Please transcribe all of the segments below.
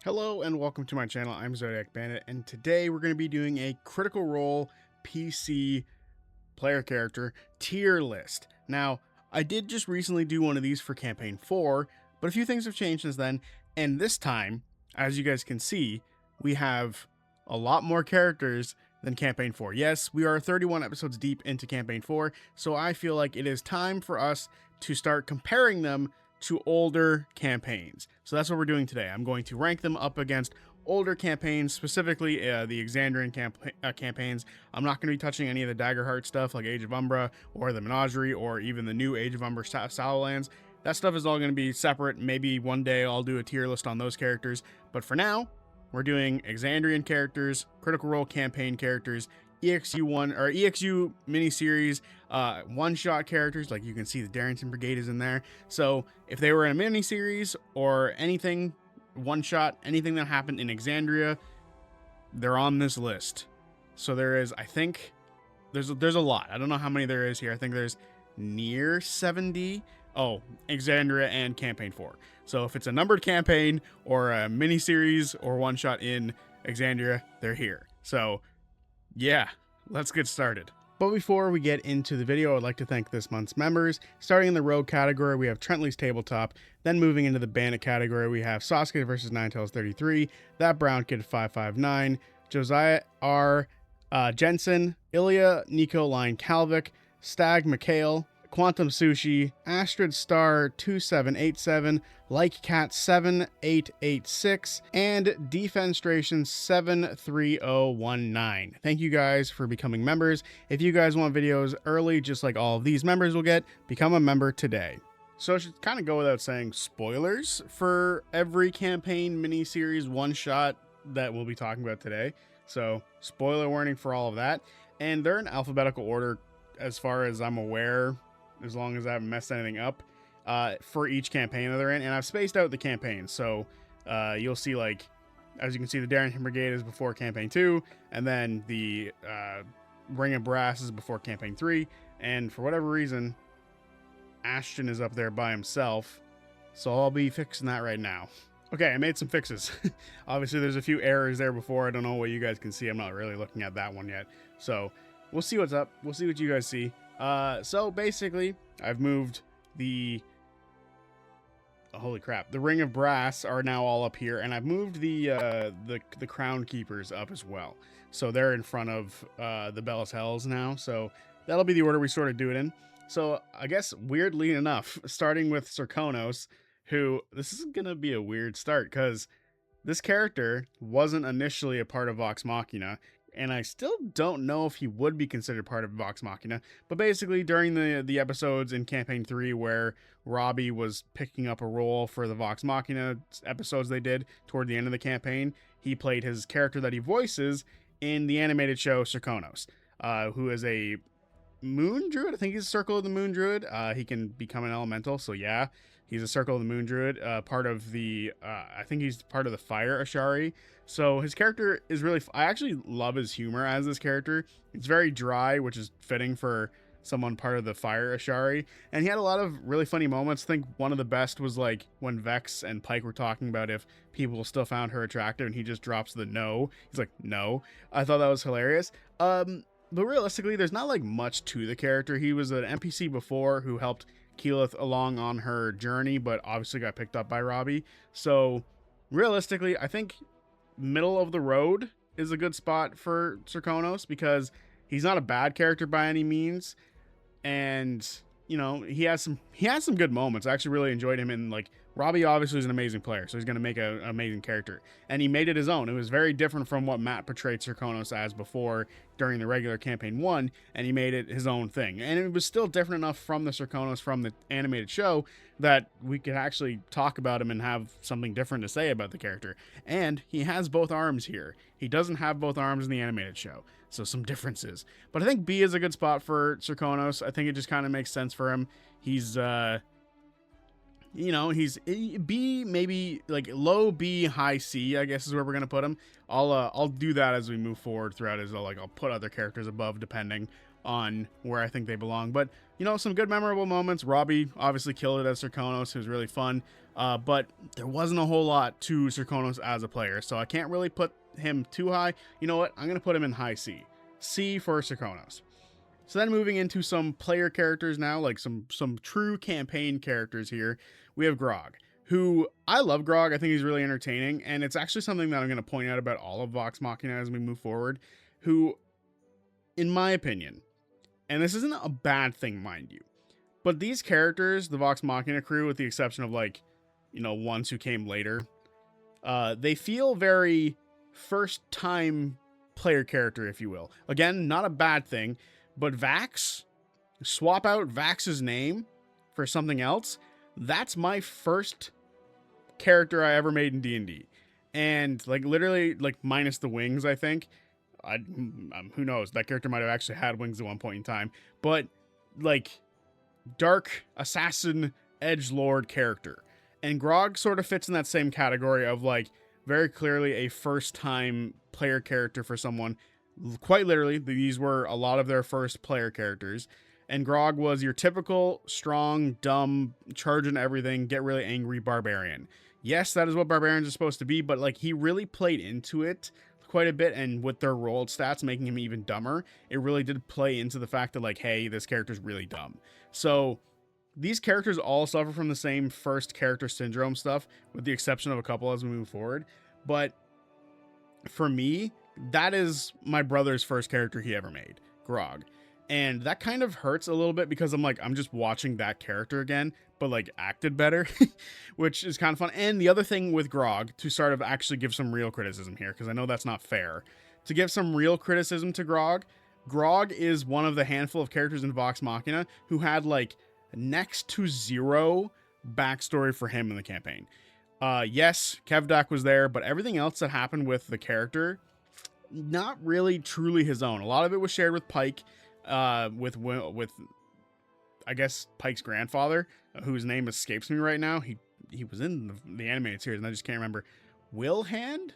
Hello and welcome to my channel. I'm Zodiac Bandit, and today we're going to be doing a Critical Role PC player character tier list. Now, I did just recently do one of these for Campaign 4, but a few things have changed since then, and this time, as you guys can see, we have a lot more characters than Campaign 4. Yes, we are 31 episodes deep into Campaign 4, so I feel like it is time for us to start comparing them to older campaigns. So that's what we're doing today. I'm going to rank them up against older campaigns, specifically the Exandrian campaigns. I'm not going to be touching any of the Daggerheart stuff like Age of Umbra or the Menagerie or even the new Age of Umbra Shadowlands. That stuff is all going to be separate. Maybe one day I'll do a tier list on those characters. But for now, we're doing Exandrian characters, Critical Role campaign characters, EXU1 or EXU miniseries, one-shot characters. Like you can see, the Darrington Brigade is in there. So if they were in a miniseries or anything, one-shot, anything that happened in Exandria, they're on this list. So there is, I think, there's a lot. I don't know how many there is here. I think there's near 70. Oh, Exandria and Campaign 4. So if it's a numbered campaign or a miniseries or one-shot in Exandria, they're here. So yeah, let's get started. But before we get into the video, I'd like to thank this month's members. Starting in the Rogue category, we have Trentley's Tabletop. Then moving into the Bandit category, we have Sasuke vs. Ninetales 33, That Brown Kid 559, Josiah R. Jensen, Ilya Nico Line Kalvik, Stag McHale, Quantum Sushi, Astrid Star 2787, Like Cat 7886, and Defenstration 73019. Thank you guys for becoming members. If you guys want videos early, just like all of these members will get, become a member today. So I should kind of go without saying spoilers for every campaign, miniseries, one-shot that we'll be talking about today. So spoiler warning for all of that. And they're in alphabetical order as far as I'm aware, as long as I haven't messed anything up, for each campaign that they're in. And I've spaced out the campaigns. So you'll see, like, as you can see, the Darrington Brigade is before Campaign 2, and then the Ring of Brass is before Campaign 3. And for whatever reason, Ashton is up there by himself. So I'll be fixing that right now. Okay, I made some fixes. Obviously, there's a few errors there before. I don't know what you guys can see. I'm not really looking at that one yet. So we'll see what's up. We'll see what you guys see. So basically, I've moved the holy crap, the Ring of Brass are now all up here, and I've moved the Crown Keepers up as well. So they're in front of the Bellis Hells now. So that'll be the order we sort of do it in. So I guess weirdly enough, starting with Serkonos, who this is gonna be a weird start because this character wasn't initially a part of Vox Machina. And I still don't know if he would be considered part of Vox Machina. But basically, during the episodes in Campaign 3 where Robbie was picking up a role for the Vox Machina episodes they did toward the end of the campaign, he played his character that he voices in the animated show Serkonos, who is a Moon Druid. I think he's a Circle of the Moon Druid. He can become an elemental, so yeah. He's a Circle of the Moon Druid, part of the, I think he's part of the Fire Ashari. So his character is really, I actually love his humor as this character. It's very dry, which is fitting for someone part of the Fire Ashari. And he had a lot of really funny moments. I think one of the best was like when Vex and Pike were talking about if people still found her attractive, and he just drops the no. He's like, no. I thought that was hilarious. But realistically, there's not like much to the character. He was an NPC before who helped Keyleth along on her journey, but obviously got picked up by Robbie. So realistically, I think middle of the road is a good spot for Serkonos because he's not a bad character by any means, and you know, he has some good moments. I actually really enjoyed him in, like, Robbie obviously is an amazing player, so he's going to make an amazing character. And he made it his own. It was very different from what Matt portrayed Serkonos as before during the regular Campaign 1, and he made it his own thing. And it was still different enough from the Serkonos from the animated show that we could actually talk about him and have something different to say about the character. And he has both arms here. He doesn't have both arms in the animated show, so some differences. But I think B is a good spot for Serkonos. I think it just kind of makes sense for him. He's you know, he's B, maybe like low B, high C, I guess is where we're gonna put him. I'll do that as we move forward throughout, as well. Like, I'll put other characters above depending on where I think they belong. But you know, some good memorable moments. Robbie obviously killed it as Serkonos. It was really fun. but there wasn't a whole lot to Serkonos as a player, so I can't really put him too high. You know what? I'm going to put him in high C. C for Serkonos. So then moving into some player characters now, like some true campaign characters here, we have Grog, who I love Grog. I think he's really entertaining, and it's actually something that I'm going to point out about all of Vox Machina as we move forward, who, in my opinion, and this isn't a bad thing, mind you, but these characters, the Vox Machina crew, with the exception of, like, you know, ones who came later, they feel very first-time player character, if you will. Again, not a bad thing, but Vax, swap out Vax's name for something else. That's my first character I ever made in D&D. And, like, literally, like, minus the wings, I think. Who knows? That character might have actually had wings at one point in time. But, like, dark assassin edgelord character. And Grog sort of fits in that same category of, like, very clearly a first-time player character for someone. Quite literally, these were a lot of their first player characters. And Grog was your typical, strong, dumb, charging everything, get really angry barbarian. Yes, that is what barbarians are supposed to be, but, like, he really played into it quite a bit, and with their rolled stats making him even dumber, it really did play into the fact that, like, hey, this character's really dumb. So these characters all suffer from the same first character syndrome stuff, with the exception of a couple as we move forward. But for me, that is my brother's first character he ever made, Grog. And that kind of hurts a little bit because I'm just watching that character again, but, like, acted better, which is kind of fun. And the other thing with Grog, to sort of actually give some real criticism here, because I know that's not fair, to give some real criticism to Grog, Grog is one of the handful of characters in Vox Machina who had, like, next to zero backstory for him in the campaign. Yes, Kevdak was there, but everything else that happened with the character, not really truly his own. A lot of it was shared with Pike, with I guess Pike's grandfather, whose name escapes me right now. He was in the animated series, and I just can't remember. Will Hand.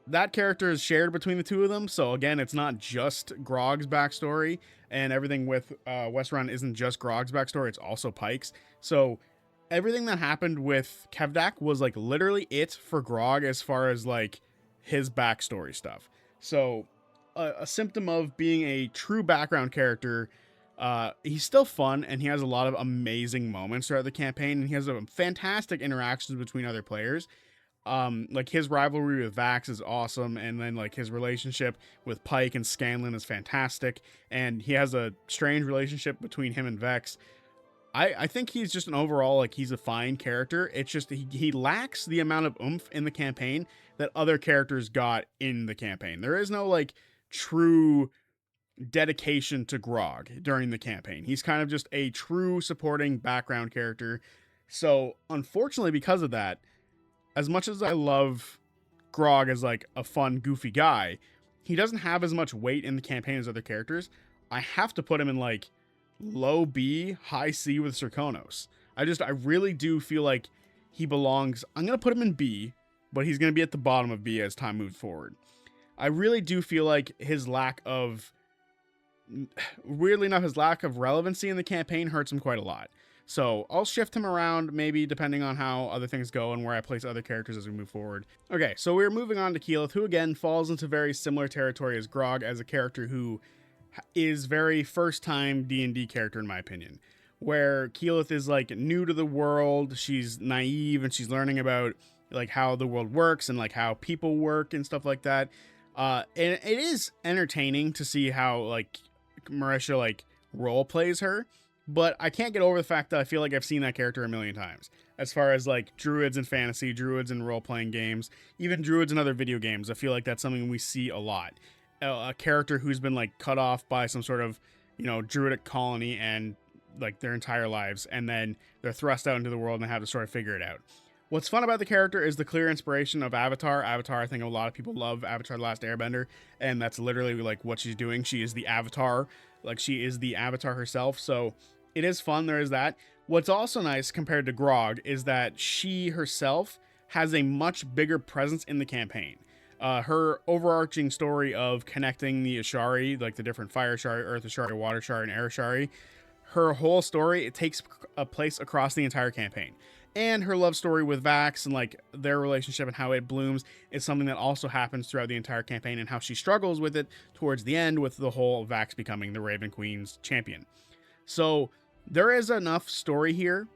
That character is shared between the two of them. So again, it's not just Grog's backstory, and everything with Westerun isn't just Grog's backstory. It's also Pike's. So everything that happened with Kevdak was, like, literally it for Grog as far as, like, his backstory stuff. So a symptom of being a true background character. He's still fun, and he has a lot of amazing moments throughout the campaign, and he has a fantastic interactions between other players. Like, his rivalry with Vax is awesome, and then, like, his relationship with Pike and Scanlan is fantastic, and he has a strange relationship between him and Vex. I think he's just an overall, like, he's a fine character. It's just he lacks the amount of oomph in the campaign that other characters got in the campaign. There is no, like, true dedication to Grog during the campaign. He's kind of just a true supporting background character. So unfortunately, because of that, as much as I love Grog as, like, a fun, goofy guy, he doesn't have as much weight in the campaign as other characters. I have to put him in, like, low B, high C with Serkonos. I really do feel like he belongs. I'm going to put him in B, but he's going to be at the bottom of B as time moves forward. I really do feel like weirdly enough, his lack of relevancy in the campaign hurts him quite a lot. So I'll shift him around, maybe depending on how other things go and where I place other characters as we move forward. Okay, so we're moving on to Keyleth, who again falls into very similar territory as Grog, as a character who is very first-time D&D character in my opinion. Where Keyleth is, like, new to the world, she's naive, and she's learning about, like, how the world works and, like, how people work and stuff like that. And it is entertaining to see how, like, Marisha, like, role plays her, but I can't get over the fact that I feel like I've seen that character a million times. As far as, like, druids in fantasy, druids in role-playing games, even druids in other video games, I feel like that's something we see a lot. A character who's been, like, cut off by some sort of, you know, druidic colony and, like, their entire lives, and then they're thrust out into the world and they have to sort of figure it out. What's fun about the character is the clear inspiration of Avatar. Avatar, I think a lot of people love Avatar The Last Airbender, and that's literally, like, what she's doing. She is the Avatar. Like, she is the Avatar herself, so it is fun. There is that. What's also nice compared to Grog is that she herself has a much bigger presence in the campaign. Her overarching story of connecting the Ashari, like the different Fire Ashari, Earth Ashari, Water Ashari, and Air Ashari, her whole story, it takes a place across the entire campaign. And her love story with Vax and like their relationship and how it blooms is something that also happens throughout the entire campaign, and how she struggles with it towards the end with the whole Vax becoming the Raven Queen's champion. So there is enough story here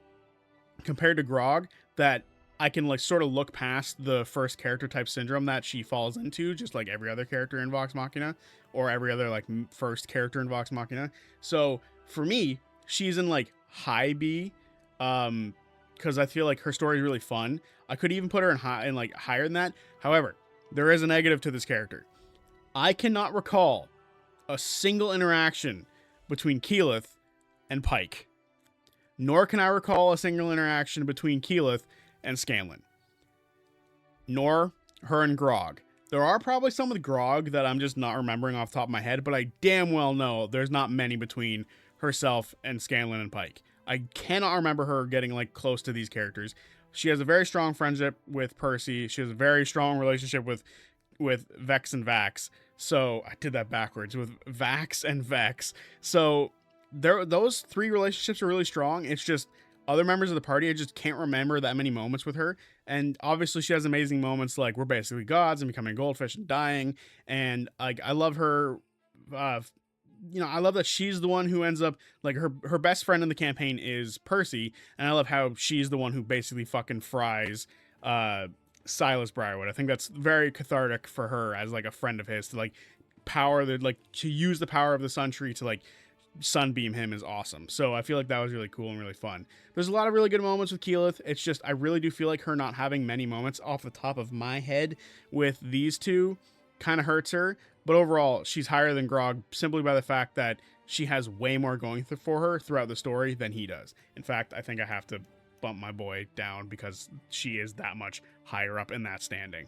compared to Grog that I can like sort of look past the first character type syndrome that she falls into, just like every other character in Vox Machina, or every other like first character in Vox Machina. So for me, she's in like high B, because I feel like her story is really fun. I could even put her in high and like higher than that. However, there is a negative to this character. I cannot recall a single interaction between Keyleth and Pike, nor can I recall a single interaction between Keyleth and Scanlan, nor her and Grog. There are probably some with Grog that I'm just not remembering off the top of my head, but I damn well know there's not many between herself and Scanlan and Pike. I cannot remember her getting like close to these characters. She has a very strong friendship with Percy. She has a very strong relationship with Vex and Vax. So I did that backwards, with Vax and Vex. So those three relationships are really strong. It's just other members of the party, I just can't remember that many moments with her. And obviously she has amazing moments like we're basically gods and becoming goldfish and dying. And like I love her. I love that she's the one who ends up like her best friend in the campaign is Percy, and I love how she's the one who basically fucking fries Silas Briarwood. I think that's very cathartic for her as like a friend of his to like to use the power of the Sun Tree to like sunbeam him is awesome. So I feel like that was really cool and really fun. There's a lot of really good moments with Keyleth. It's just I really do feel like her not having many moments off the top of my head with these two kind of hurts her. But overall, she's higher than Grog simply by the fact that she has way more going for her throughout the story than he does. In fact, I think I have to bump my boy down because she is that much higher up in that standing.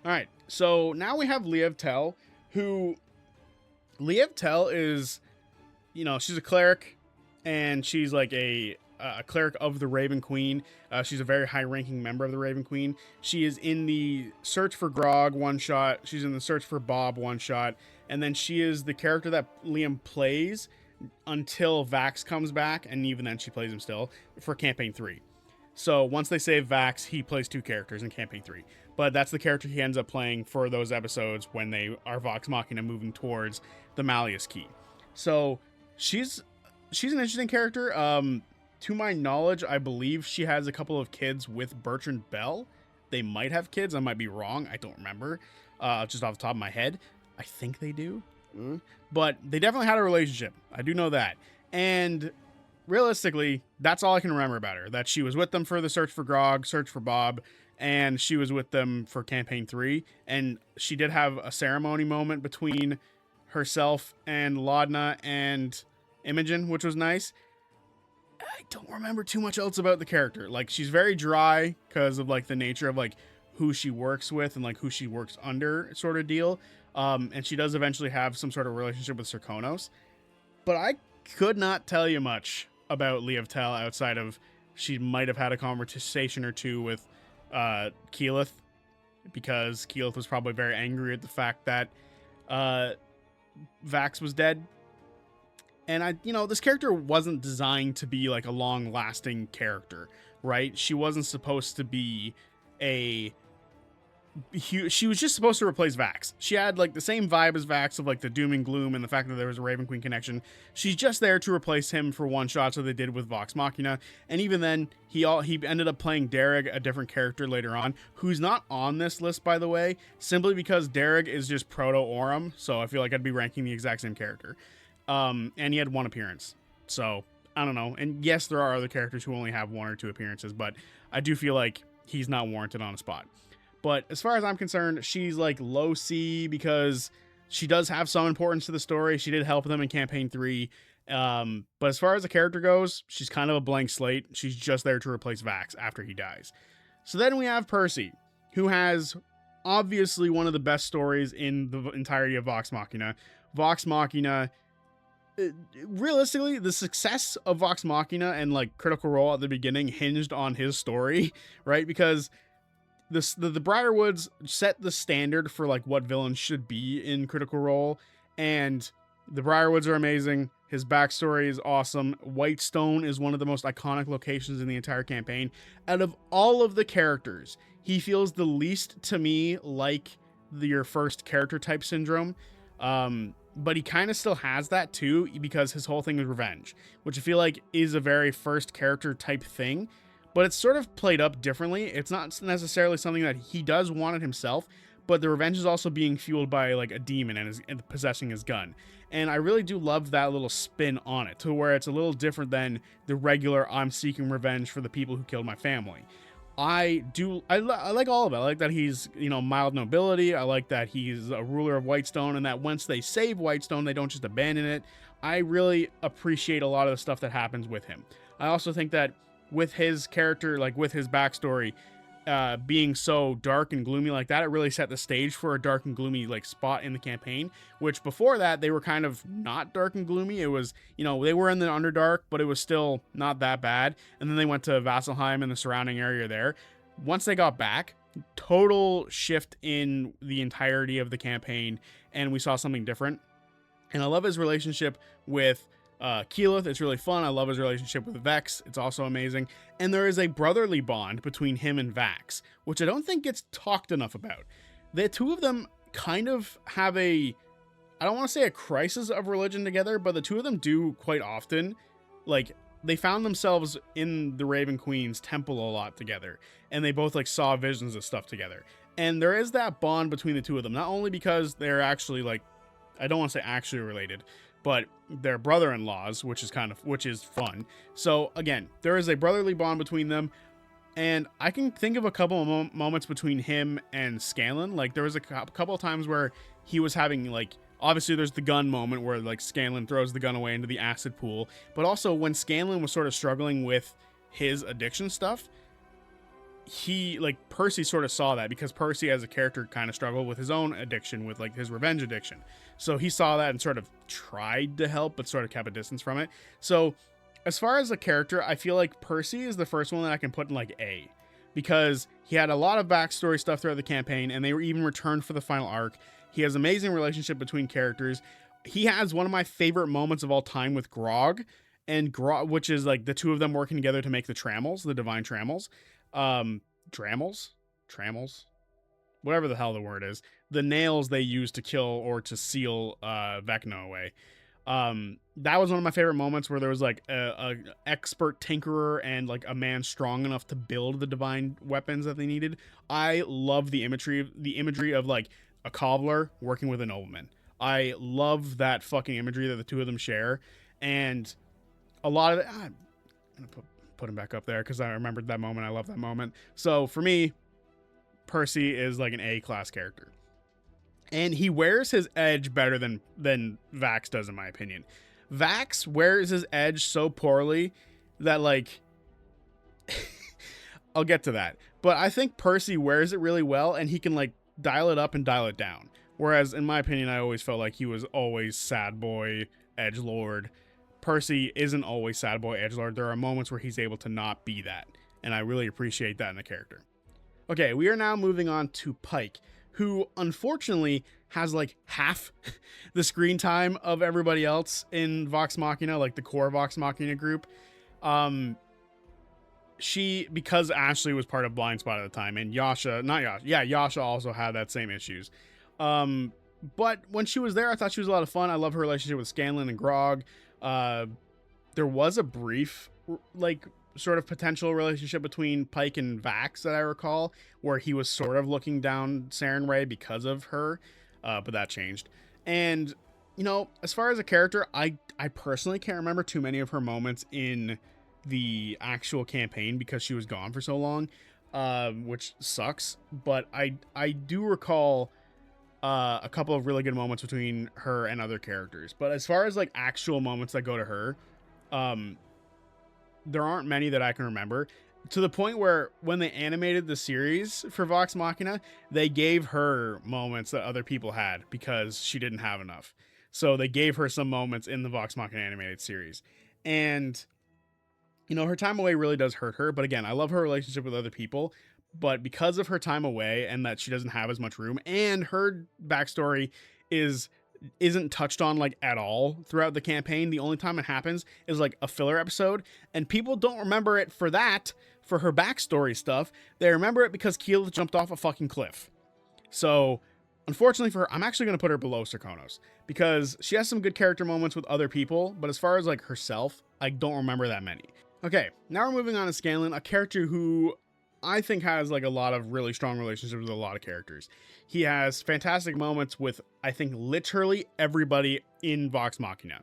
All right, so now we have Liev Tell, who Liev Tell is, she's a cleric, and she's like a cleric of the Raven Queen. She's a very high-ranking member of the Raven Queen. She is in the Search for Grog one-shot. She's in the Search for Bob one-shot. And then she is the character that Liam plays until Vax comes back, and even then she plays him still, for Campaign 3. So once they save Vax, he plays two characters in Campaign 3. But that's the character he ends up playing for those episodes when they are Vox Machina moving towards the Malleus Key. So she's an interesting character. To my knowledge, I believe she has a couple of kids with Bertrand Bell. They might have kids. I might be wrong. I don't remember. Just off the top of my head. I think they do. But they definitely had a relationship. I do know that. And realistically, that's all I can remember about her. That she was with them for the Search for Grog, Search for Bob, and she was with them for Campaign 3. And she did have a ceremony moment between herself and Laudna and Imogen, which was nice. I don't remember too much else about the character. Like, she's very dry because of like the nature of like who she works with and like who she works under sort of deal. And she does eventually have some sort of relationship with Serkonos. But I could not tell you much about Liev Tell outside of she might have had a conversation or two with Keyleth, because Keyleth was probably very angry at the fact that Vax was dead. And this character wasn't designed to be like a long-lasting character, right? She wasn't supposed to be she was just supposed to replace Vax. She had like the same vibe as Vax of like the doom and gloom and the fact that there was a Raven Queen connection. She's just there to replace him for one shot, so they did with Vox Machina. And even then, he ended up playing Derek, a different character later on, who's not on this list, by the way, simply because Derek is just Proto-Aurum, so I feel like I'd be ranking the exact same character. And he had one appearance, so I don't know. And yes, there are other characters who only have one or two appearances, but I do feel like he's not warranted on a spot. But as far as I'm concerned, she's like low C because she does have some importance to the story. She did help them in Campaign 3. But as far as the character goes, she's kind of a blank slate. She's just there to replace Vax after he dies. So then we have Percy, who has obviously one of the best stories in the entirety of Vox Machina. Vox Machina, realistically, the success of Vox Machina and like Critical Role at the beginning hinged on his story, right? Because the Briarwoods set the standard for like what villains should be in Critical Role, and the Briarwoods are amazing. His backstory is awesome. Whitestone is one of the most iconic locations in the entire campaign. Out of all of the characters, he feels the least to me like your first character type syndrome. But he kind of still has that too, because his whole thing is revenge, which I feel like is a very first character type thing, but it's sort of played up differently. It's not necessarily something that he does want it himself, but the revenge is also being fueled by like a demon and possessing his gun. And I really do love that little spin on it, to where it's a little different than the regular I'm seeking revenge for the people who killed my family. I like all of it. I like that he's, mild nobility. I like that he's a ruler of Whitestone, and that once they save Whitestone, they don't just abandon it. I really appreciate a lot of the stuff that happens with him. I also think that with his character, like with his backstory, being so dark and gloomy like that, it really set the stage for a dark and gloomy like spot in the campaign, which before that they were kind of not dark and gloomy. It was, they were in the Underdark, but it was still not that bad. And then they went to Vasselheim and the surrounding area there. Once they got back, total shift in the entirety of the campaign, and we saw something different. And I love his relationship with Keyleth. It's really fun. I love his relationship with Vex. It's also amazing. And there is a brotherly bond between him and Vax, which I don't think gets talked enough about. The two of them kind of have I don't want to say a crisis of religion together, but the two of them do quite often. Like, they found themselves in the Raven Queen's temple a lot together, and they both like saw visions of stuff together. And there is that bond between the two of them, not only because they're actually like, I don't want to say actually related, but they're brother-in-laws, which is fun. So again, there is a brotherly bond between them, and I can think of a couple of moments between him and Scanlan. Like, there was a couple of times where he was having, like, obviously there's the gun moment where like Scanlan throws the gun away into the acid pool, but also when Scanlan was sort of struggling with his addiction stuff, Percy sort of saw that, because Percy as a character kind of struggled with his own addiction, with like his revenge addiction. So he saw that and sort of tried to help, but sort of kept a distance from it. So as far as a character, I feel like Percy is the first one that I can put in like A, because he had a lot of backstory stuff throughout the campaign, and they were even returned for the final arc. He has amazing relationship between characters. He has one of my favorite moments of all time with Grog, which is like the two of them working together to make the Trammels, the divine Trammels. Trammels, whatever the hell the word is, the nails they use to kill or to seal Vecna away. That was one of my favorite moments, where there was like a expert tinkerer and like a man strong enough to build the divine weapons that they needed. I love the imagery of like a cobbler working with a nobleman. I love that fucking imagery that the two of them share, and a lot of it. I'm gonna put him back up there because I remembered that moment. I love that moment. So for me, Percy is like an A-class character, and he wears his edge better than Vax does, in my opinion. Vax wears his edge so poorly that, like, I'll get to that, but I think Percy wears it really well, and he can like dial it up and dial it down. Whereas in my opinion, I always felt like he was always sad boy edgelord. Percy isn't always sad boy edgelord. There are moments where he's able to not be that, and I really appreciate that in a character. Okay, we are now moving on to Pike, who unfortunately has like half the screen time of everybody else in Vox Machina, like the core Vox Machina group. Because Ashley was part of Blind Spot at the time, and Yasha also had that same issues. But when she was there, I thought she was a lot of fun. I love her relationship with Scanlan and Grog. There was a brief, like, sort of potential relationship between Pike and Vax that I recall, where he was sort of looking down Sarenrae because of her, but that changed. And, as far as a character, I personally can't remember too many of her moments in the actual campaign because she was gone for so long, which sucks. But I do recall a couple of really good moments between her and other characters. But as far as like actual moments that go to her, there aren't many that I can remember, to the point where when they animated the series for Vox Machina, they gave her moments that other people had because she didn't have enough. So they gave her some moments in the Vox Machina animated series. And, her time away really does hurt her. But again, I love her relationship with other people. But because of her time away and that she doesn't have as much room, and her backstory is isn't touched on like at all throughout the campaign. The only time it happens is like a filler episode, and people don't remember it for that, for her backstory stuff. They remember it because Keyleth jumped off a fucking cliff. So unfortunately for her, I'm actually going to put her below Serkonos because she has some good character moments with other people, but as far as like herself, I don't remember that many. Okay, now we're moving on to Scanlan, a character who I think has like a lot of really strong relationships with a lot of characters. He has fantastic moments with, I think, literally everybody in Vox Machina.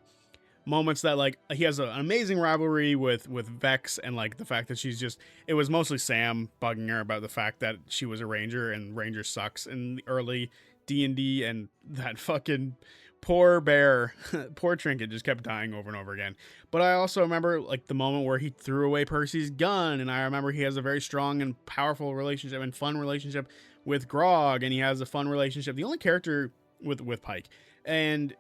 Moments that like he has an amazing rivalry with Vex, and like the fact that it was mostly Sam bugging her about the fact that she was a ranger and ranger sucks in the early D&D, and that fucking poor bear, poor Trinket just kept dying over and over again. But I also remember like the moment where he threw away Percy's gun, and I remember he has a very strong and powerful relationship and fun relationship with Grog, and he has a fun relationship, the only character with Pike, and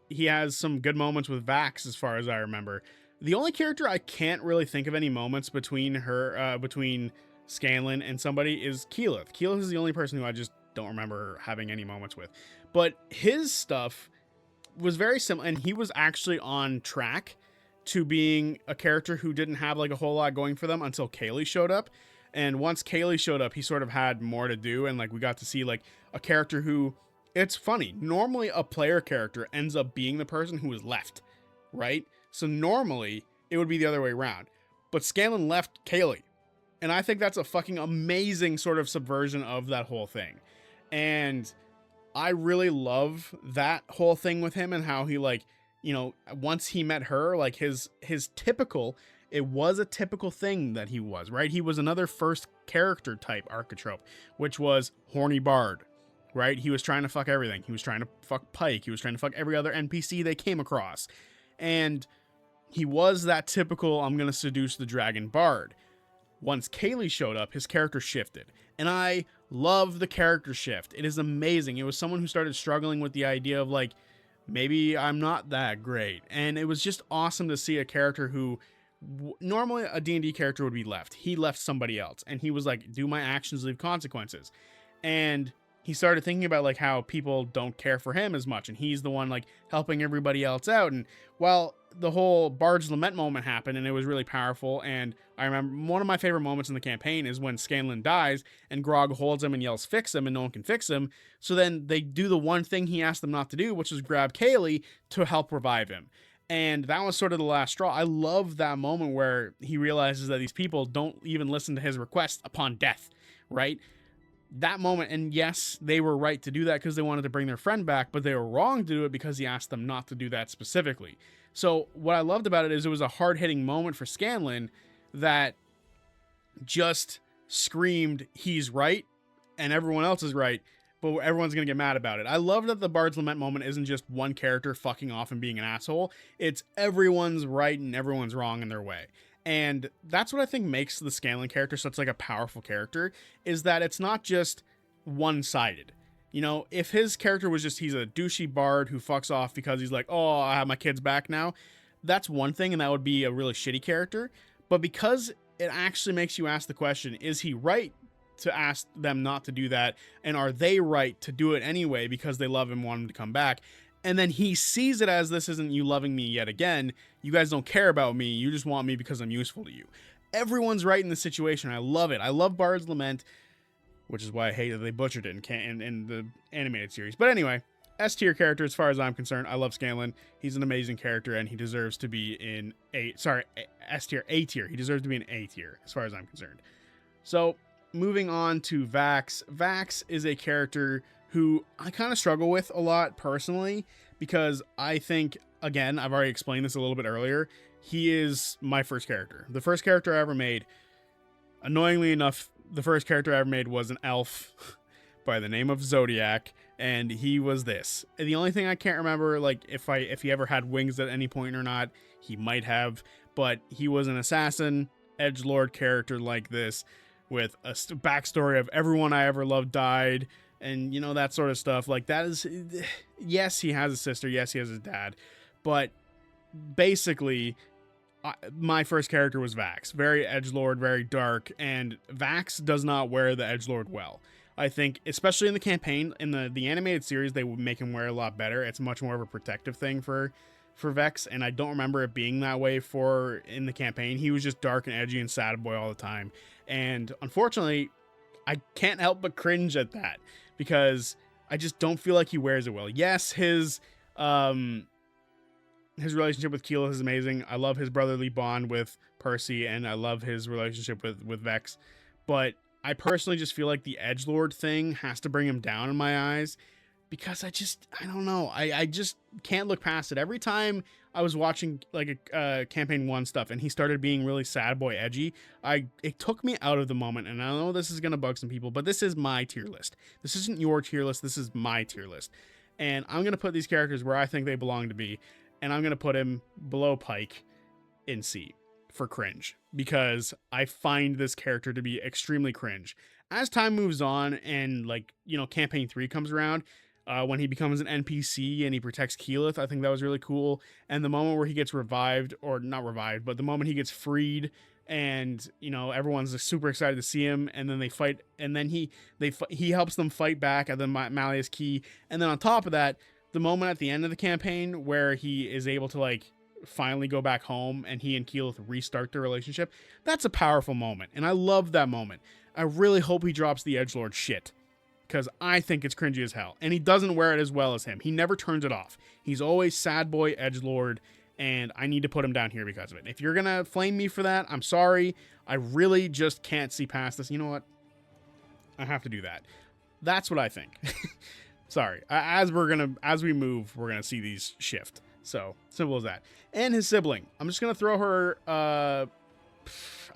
he has some good moments with Vax as far as I remember. The only character I can't really think of any moments between Scanlan and somebody is Keyleth. Keyleth is the only person who I just don't remember having any moments with. But his stuff was very similar, and he was actually on track to being a character who didn't have like a whole lot going for them until Kaylee showed up. And once Kaylee showed up, he sort of had more to do, and like we got to see like a character who, it's funny, normally a player character ends up being the person who is left, right? So normally it would be the other way around, but Scanlan left Kaylee, and I think that's a fucking amazing sort of subversion of that whole thing. And I really love that whole thing with him, and how he, like, you know, once he met her, like his typical, it was a typical thing that he was, right? He was another first character type archetype, which was horny bard, right? He was trying to fuck everything. He was trying to fuck Pike. He was trying to fuck every other NPC they came across. And he was that typical, I'm going to seduce the dragon bard. Once Kaylee showed up, his character shifted. And I love the character shift. It is amazing. It was someone who started struggling with the idea of like, maybe I'm not that great. And it was just awesome to see a character who normally a D&D character would be left. He left somebody else. And he was like, do my actions leave consequences? And he started thinking about like how people don't care for him as much, and he's the one like helping everybody else out. And while the whole Bard's Lament moment happened and it was really powerful, and I remember one of my favorite moments in the campaign is when Scanlan dies and Grog holds him and yells fix him, and no one can fix him. So then they do the one thing he asked them not to do, which is grab Kaylee to help revive him. And that was sort of the last straw. I love that moment where he realizes that these people don't even listen to his request upon death, right? That moment, and yes, they were right to do that because they wanted to bring their friend back, but they were wrong to do it because he asked them not to do that specifically. So what I loved about it is it was a hard-hitting moment for Scanlan that just screamed, he's right, and everyone else is right, but everyone's going to get mad about it. I love that the Bard's Lament moment isn't just one character fucking off and being an asshole. It's everyone's right and everyone's wrong in their way. And that's what I think makes the Scanlan character such like a powerful character, is that it's not just one-sided. You know, if his character was just, he's a douchey bard who fucks off because he's like, oh, I have my kids back now, that's one thing, and that would be a really shitty character. But because it actually makes you ask the question, is he right to ask them not to do that? And are they right to do it anyway because they love him, want him to come back? And then he sees it as, this isn't you loving me yet again. You guys don't care about me. You just want me because I'm useful to you. Everyone's right in the situation. I love it. I love Bard's Lament, which is why I hate that they butchered it in the animated series. But anyway, S tier character as far as I'm concerned. I love Scanlan. He's an amazing character, and he deserves to be in S tier, A tier. He deserves to be in A tier as far as I'm concerned. So moving on to Vax. Vax is a character who I kind of struggle with a lot personally, because I think, again, I've already explained this a little bit earlier, he is my first character. The first character I ever made, annoyingly enough, the first character I ever made was an elf by the name of Zodiac, and he was this. And the only thing I can't remember, like, if he ever had wings at any point or not, he might have, but he was an assassin, edgelord character like this, with a backstory of everyone I ever loved died, and, you know, that sort of stuff. Like, that is, yes, he has a sister, yes, he has a dad, but basically, my first character was Vax. Very edgelord, very dark, and Vax does not wear the edgelord well. I think, especially in the campaign, in the animated series, they would make him wear a lot better. It's much more of a protective thing for Vex, and I don't remember it being that way for in the campaign. He was just dark and edgy and sad boy all the time. And unfortunately, I can't help but cringe at that because I just don't feel like he wears it well. Yes, his relationship with Keyleth is amazing. I love his brotherly bond with Percy, and I love his relationship with Vex. But I personally just feel like the edgelord thing has to bring him down in my eyes because I don't know. I just can't look past it. Every time I was watching like a campaign 1 stuff and he started being really sad boy edgy, it took me out of the moment. And I know this is going to bug some people, but this is my tier list. This isn't your tier list. This is my tier list. And I'm going to put these characters where I think they belong to be. And I'm going to put him below Pike in C for cringe because I find this character to be extremely cringe. As time moves on and like, campaign 3 comes around, when he becomes an NPC and he protects Keyleth, I think that was really cool. And the moment where he gets revived, or not revived, but the moment he gets freed and, everyone's super excited to see him, and then they fight, and then he helps them fight back at the Malleus Key. And then on top of that, the moment at the end of the campaign where he is able to like finally go back home and he and Keyleth restart their relationship, that's a powerful moment. And I love that moment. I really hope he drops the edgelord shit because I think it's cringy as hell. And he doesn't wear it as well as him. He never turns it off. He's always sad boy edgelord, and I need to put him down here because of it. If you're going to flame me for that, I'm sorry. I really just can't see past this. You know what? I have to do that. That's what I think. Sorry. As we move, we're gonna see these shift. So simple as that. And his sibling. I'm just gonna throw her. I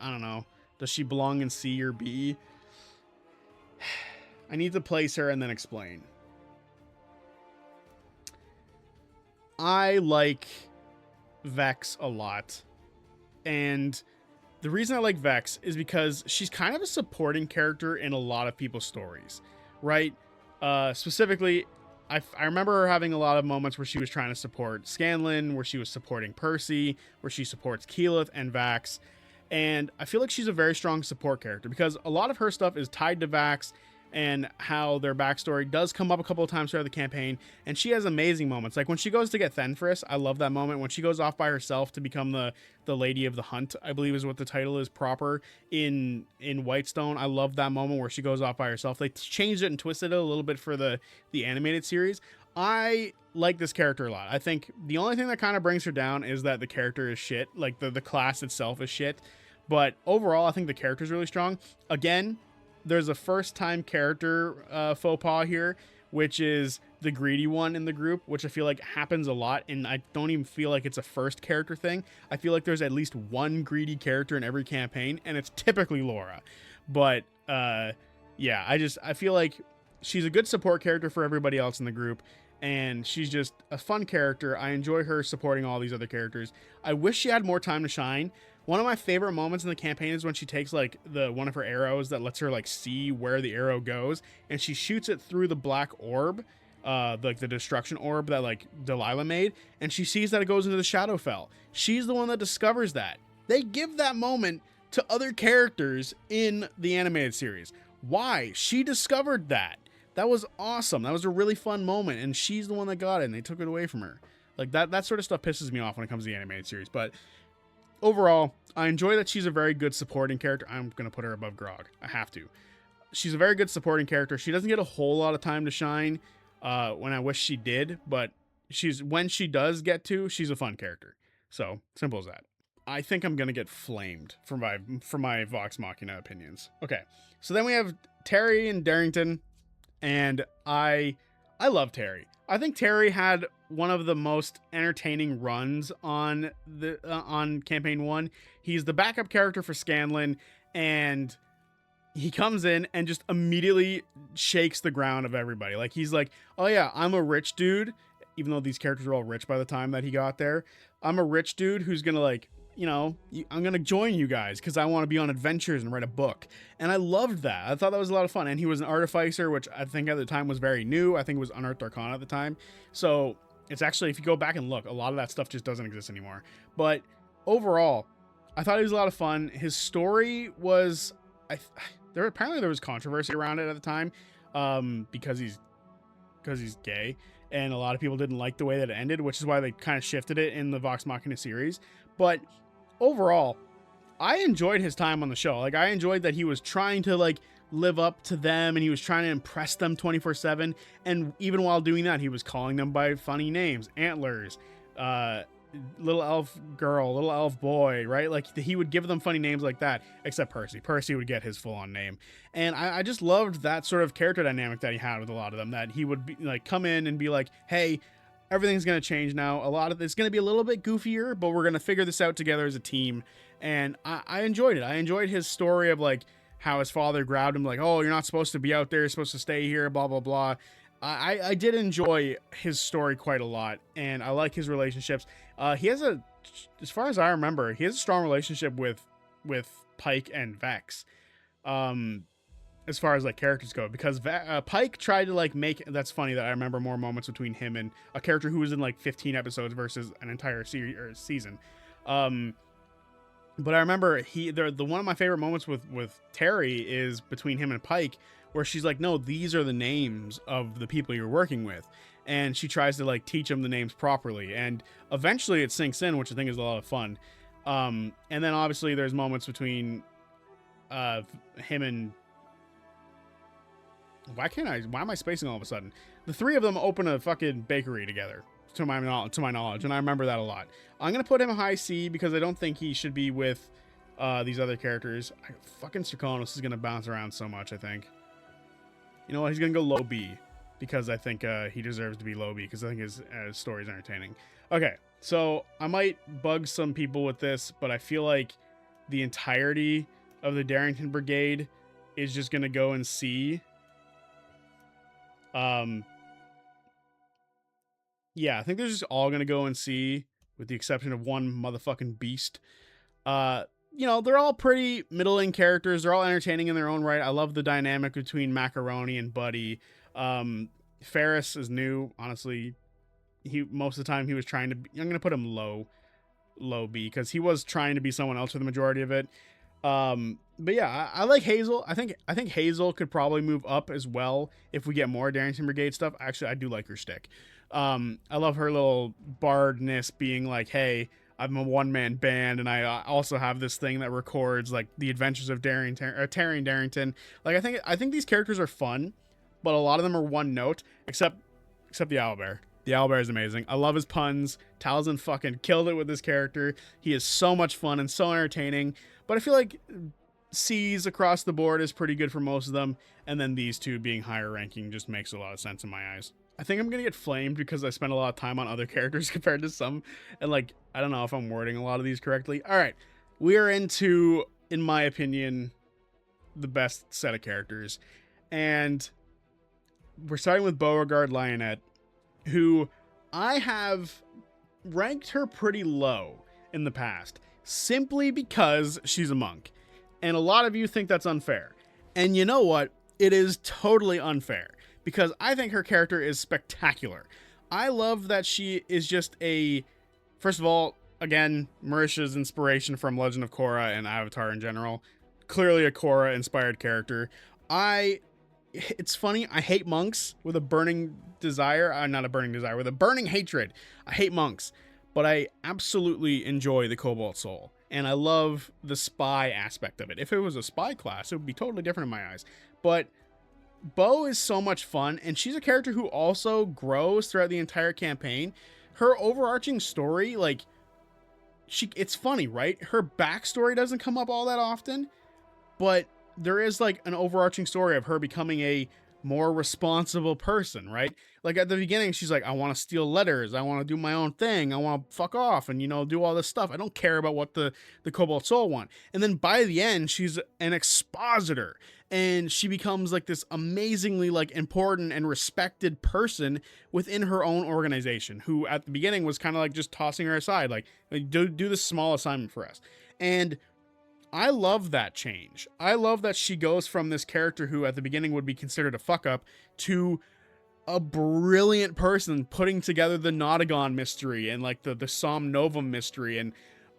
don't know. Does she belong in C or B? I need to place her and then explain. I like Vex a lot, and the reason I like Vex is because she's kind of a supporting character in a lot of people's stories, right? Specifically, I remember her having a lot of moments where she was trying to support Scanlan, where she was supporting Percy, where she supports Keyleth and Vax. And I feel like she's a very strong support character because a lot of her stuff is tied to Vax and how their backstory does come up a couple of times throughout the campaign. And she has amazing moments. Like when she goes to get Fenris, I love that moment. When she goes off by herself to become the Lady of the Hunt, I believe is what the title is proper in Whitestone. I love that moment where she goes off by herself. They changed it and twisted it a little bit for the animated series. I like this character a lot. I think the only thing that kind of brings her down is that the character is shit. Like the class itself is shit. But overall, I think the character is really strong. Again, there's a first-time character faux pas here, which is the greedy one in the group, which I feel like happens a lot, and I don't even feel like it's a first character thing. I feel like there's at least one greedy character in every campaign, and it's typically Laura. But yeah, I feel like she's a good support character for everybody else in the group, and she's just a fun character. I enjoy her supporting all these other characters. I wish she had more time to shine. One of my favorite moments in the campaign is when she takes like one of her arrows that lets her like see where the arrow goes, and she shoots it through the black orb, like the destruction orb that like Delilah made, and she sees that it goes into the Shadowfell. She's the one that discovers that. They give that moment to other characters in the animated series. Why? She discovered that. That was awesome. That was a really fun moment, and she's the one that got it, and they took it away from her. Like that sort of stuff pisses me off when it comes to the animated series, but overall, I enjoy that she's a very good supporting character. I'm going to put her above Grog. I have to. She's a very good supporting character. She doesn't get a whole lot of time to shine when I wish she did, but when she does get to, she's a fun character. So, simple as that. I think I'm going to get flamed for my Vox Machina opinions. Okay, so then we have Terry and Darrington, and I love Terry. I think Terry had one of the most entertaining runs on campaign 1. He's the backup character for Scanlan, and he comes in and just immediately shakes the ground of everybody. Like he's like, "Oh yeah, I'm a rich dude," even though these characters are all rich by the time that he got there. "I'm a rich dude who's gonna like, I'm gonna join you guys because I want to be on adventures and write a book." And I loved that. I thought that was a lot of fun. And he was an artificer, which I think at the time was very new. I think it was Unearthed Arcana at the time. So it's actually, if you go back and look, a lot of that stuff just doesn't exist anymore. But overall, I thought he was a lot of fun. His story was, there was controversy around it at the time, because he's gay, and a lot of people didn't like the way that it ended, which is why they kind of shifted it in the Vox Machina series. But overall, I enjoyed his time on the show. Like, I enjoyed that he was trying to like live up to them, and he was trying to impress them 24/7. And even while doing that, he was calling them by funny names: Antlers, little elf girl, little elf boy, right? Like, he would give them funny names like that, except Percy would get his full-on name. And I just loved that sort of character dynamic that he had with a lot of them, that he would be like, come in and be like, hey, everything's going to change now. A lot of it's going to be a little bit goofier, but we're going to figure this out together as a team. And I enjoyed it. I enjoyed his story of like how his father grabbed him, like, oh, you're not supposed to be out there, you're supposed to stay here, blah blah blah. I did enjoy his story quite a lot, and I like his relationships. He has as far as I remember, he has a strong relationship with Pike and Vex, as far as like characters go, because Pike tried to like make, that's funny that I remember more moments between him and a character who was in like 15 episodes versus an entire series or season. But I remember the one of my favorite moments with Terry is between him and Pike, where she's like, no, these are the names of the people you're working with. And she tries to like teach him the names properly. And eventually it sinks in, which I think is a lot of fun. And then obviously there's moments between him and, why am I spacing all of a sudden? The three of them open a fucking bakery together, to my knowledge. And I remember that a lot. I'm going to put him a high C because I don't think he should be with these other characters. Fucking Strakonos is going to bounce around so much, I think. You know what? He's going to go low B because I think he deserves to be low B because I think his story is entertaining. Okay, so I might bug some people with this, but I feel like the entirety of the Darrington Brigade is just going to go in C. Yeah, I think they're just all going to go in C with the exception of one motherfucking beast. You know, they're all pretty middling characters. They're all entertaining in their own right. I love the dynamic between Macaroni and Buddy. Ferris is new. Honestly, most of the time he was trying to be, I'm going to put him low B because he was trying to be someone else for the majority of it. But yeah, I like Hazel. I think Hazel could probably move up as well if we get more Darrington Brigade stuff. Actually, I do like her shtick. I love her little bardness being like, hey, I'm a one-man band, and I also have this thing that records like the adventures of Terry and Darrington. Like, I think these characters are fun, but a lot of them are one note, except the Owlbear. The Owlbear is amazing. I love his puns. Talzin fucking killed it with this character. He is so much fun and so entertaining. But I feel like C's across the board is pretty good for most of them, and then these two being higher ranking just makes a lot of sense in my eyes. I think I'm gonna get flamed because I spent a lot of time on other characters compared to some, and like, I don't know if I'm wording a lot of these correctly. All right, we are into, in my opinion, the best set of characters, and we're starting with Beauregard Lionette, who I have ranked her pretty low in the past, simply because she's a monk, and a lot of you think that's unfair, and you know what? It is totally unfair. Because I think her character is spectacular. I love that she is just first of all, again, Marisha's inspiration from Legend of Korra and Avatar in general. Clearly a Korra inspired character. It's funny, I hate monks with a burning desire. Not a burning desire, with a burning hatred. I hate monks, but I absolutely enjoy the Cobalt Soul. And I love the spy aspect of it. If it was a spy class, it would be totally different in my eyes. But Bo is so much fun, and she's a character who also grows throughout the entire campaign. Her overarching story, like, it's funny, right? Her backstory doesn't come up all that often, but there is like an overarching story of her becoming a more responsible person, right? Like at the beginning, she's like, I want to steal letters. I want to do my own thing. I want to fuck off and, you know, do all this stuff. I don't care about what the Cobalt Soul want. And then by the end, she's an expositor, and she becomes like this amazingly like important and respected person within her own organization, who at the beginning was kind of like just tossing her aside. Like, do this small assignment for us. And I love that change. I love that she goes from this character who at the beginning would be considered a fuck up to a brilliant person putting together the Nautogon mystery and like the Som Novum mystery. And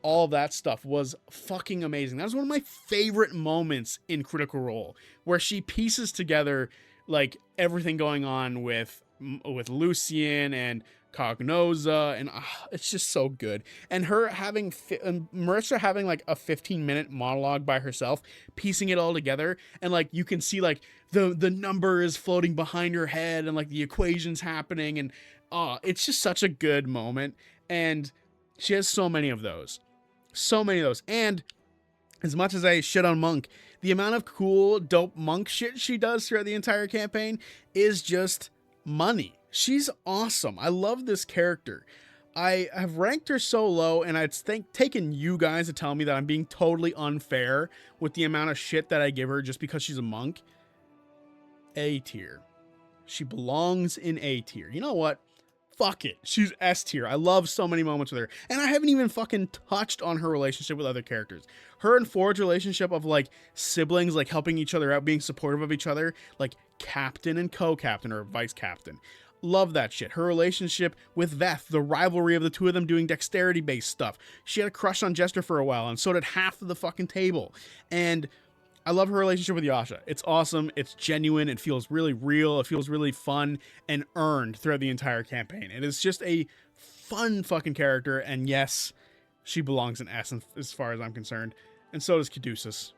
all that stuff was fucking amazing. That was one of my favorite moments in Critical Role, where she pieces together like everything going on with Lucien and Cognoza, and it's just so good. And her having Marissa having like a 15-minute monologue by herself, piecing it all together, and like you can see like the numbers floating behind her head and like the equations happening, and it's just such a good moment. And she has so many of those. And as much as I shit on Monk, the amount of cool, dope Monk shit she does throughout the entire campaign is just money. She's awesome. I love this character. I have ranked her so low, and it's taken you guys to tell me that I'm being totally unfair with the amount of shit that I give her just because she's a monk. A tier. She belongs in A tier. You know what? Fuck it. She's S tier. I love so many moments with her. And I haven't even fucking touched on her relationship with other characters. Her and Ford's relationship of like siblings, like helping each other out, being supportive of each other, like captain and co-captain or vice captain. Love that shit. Her relationship with Veth, the rivalry of the two of them doing dexterity-based stuff. She had a crush on Jester for a while, and so did half of the fucking table. And I love her relationship with Yasha. It's awesome. It's genuine. It feels really real. It feels really fun and earned throughout the entire campaign. It is just a fun fucking character. And yes, she belongs in S as far as I'm concerned. And so does Caduceus.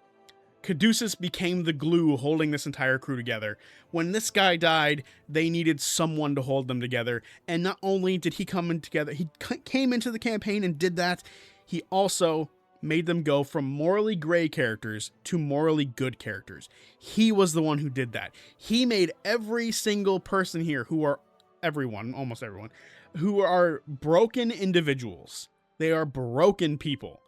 Caduceus became the glue holding this entire crew together. When this guy died, they needed someone to hold them together. And not only did he come in together, he came into the campaign and did that, he also made them go from morally gray characters to morally good characters. He was the one who did that. He made every single person here almost everyone, who are broken individuals. They are broken people.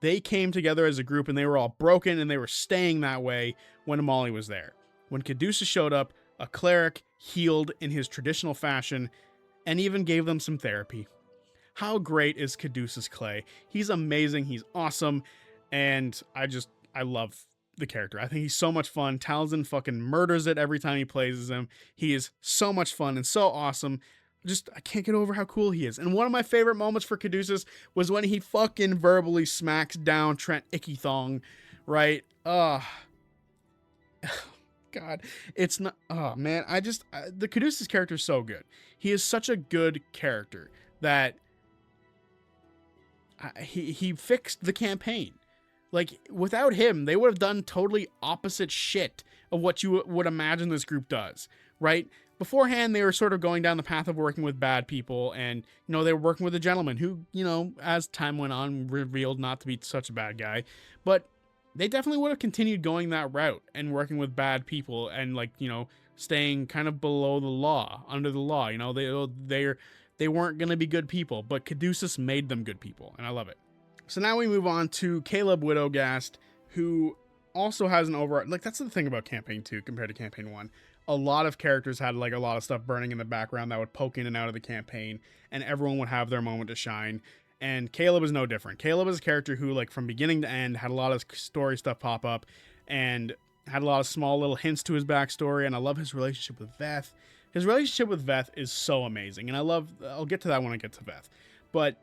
They came together as a group and they were all broken, and they were staying that way when Amali was there. When Caduceus showed up, a cleric healed in his traditional fashion and even gave them some therapy. How great is Caduceus Clay? He's amazing. He's awesome. And I love the character. I think he's so much fun. Taliesin fucking murders it every time he plays as him. He is so much fun and so awesome. I can't get over how cool he is. And one of my favorite moments for Caduceus was when he fucking verbally smacks down Trent Icky-Thong, right? God, it's not, oh man, the Caduceus character is so good. He is such a good character that he fixed the campaign. Like, without him, they would have done totally opposite shit of what you would imagine this group does, right? Beforehand, they were sort of going down the path of working with bad people, and, you know, they were working with a gentleman who, you know, as time went on, revealed not to be such a bad guy. But they definitely would have continued going that route and working with bad people and, like, you know, staying kind of below the law, under the law. You know, they weren't going to be good people, but Caduceus made them good people, and I love it. So now we move on to Caleb Widowgast, who also has an overall, like, that's the thing about Campaign 2 compared to Campaign 1. A lot of characters had, like, a lot of stuff burning in the background that would poke in and out of the campaign, and everyone would have their moment to shine. And Caleb is no different. Caleb is a character who, like, from beginning to end, had a lot of story stuff pop up, and had a lot of small little hints to his backstory, and I love his relationship with Veth. His relationship with Veth is so amazing, and I'll get to that when I get to Veth. But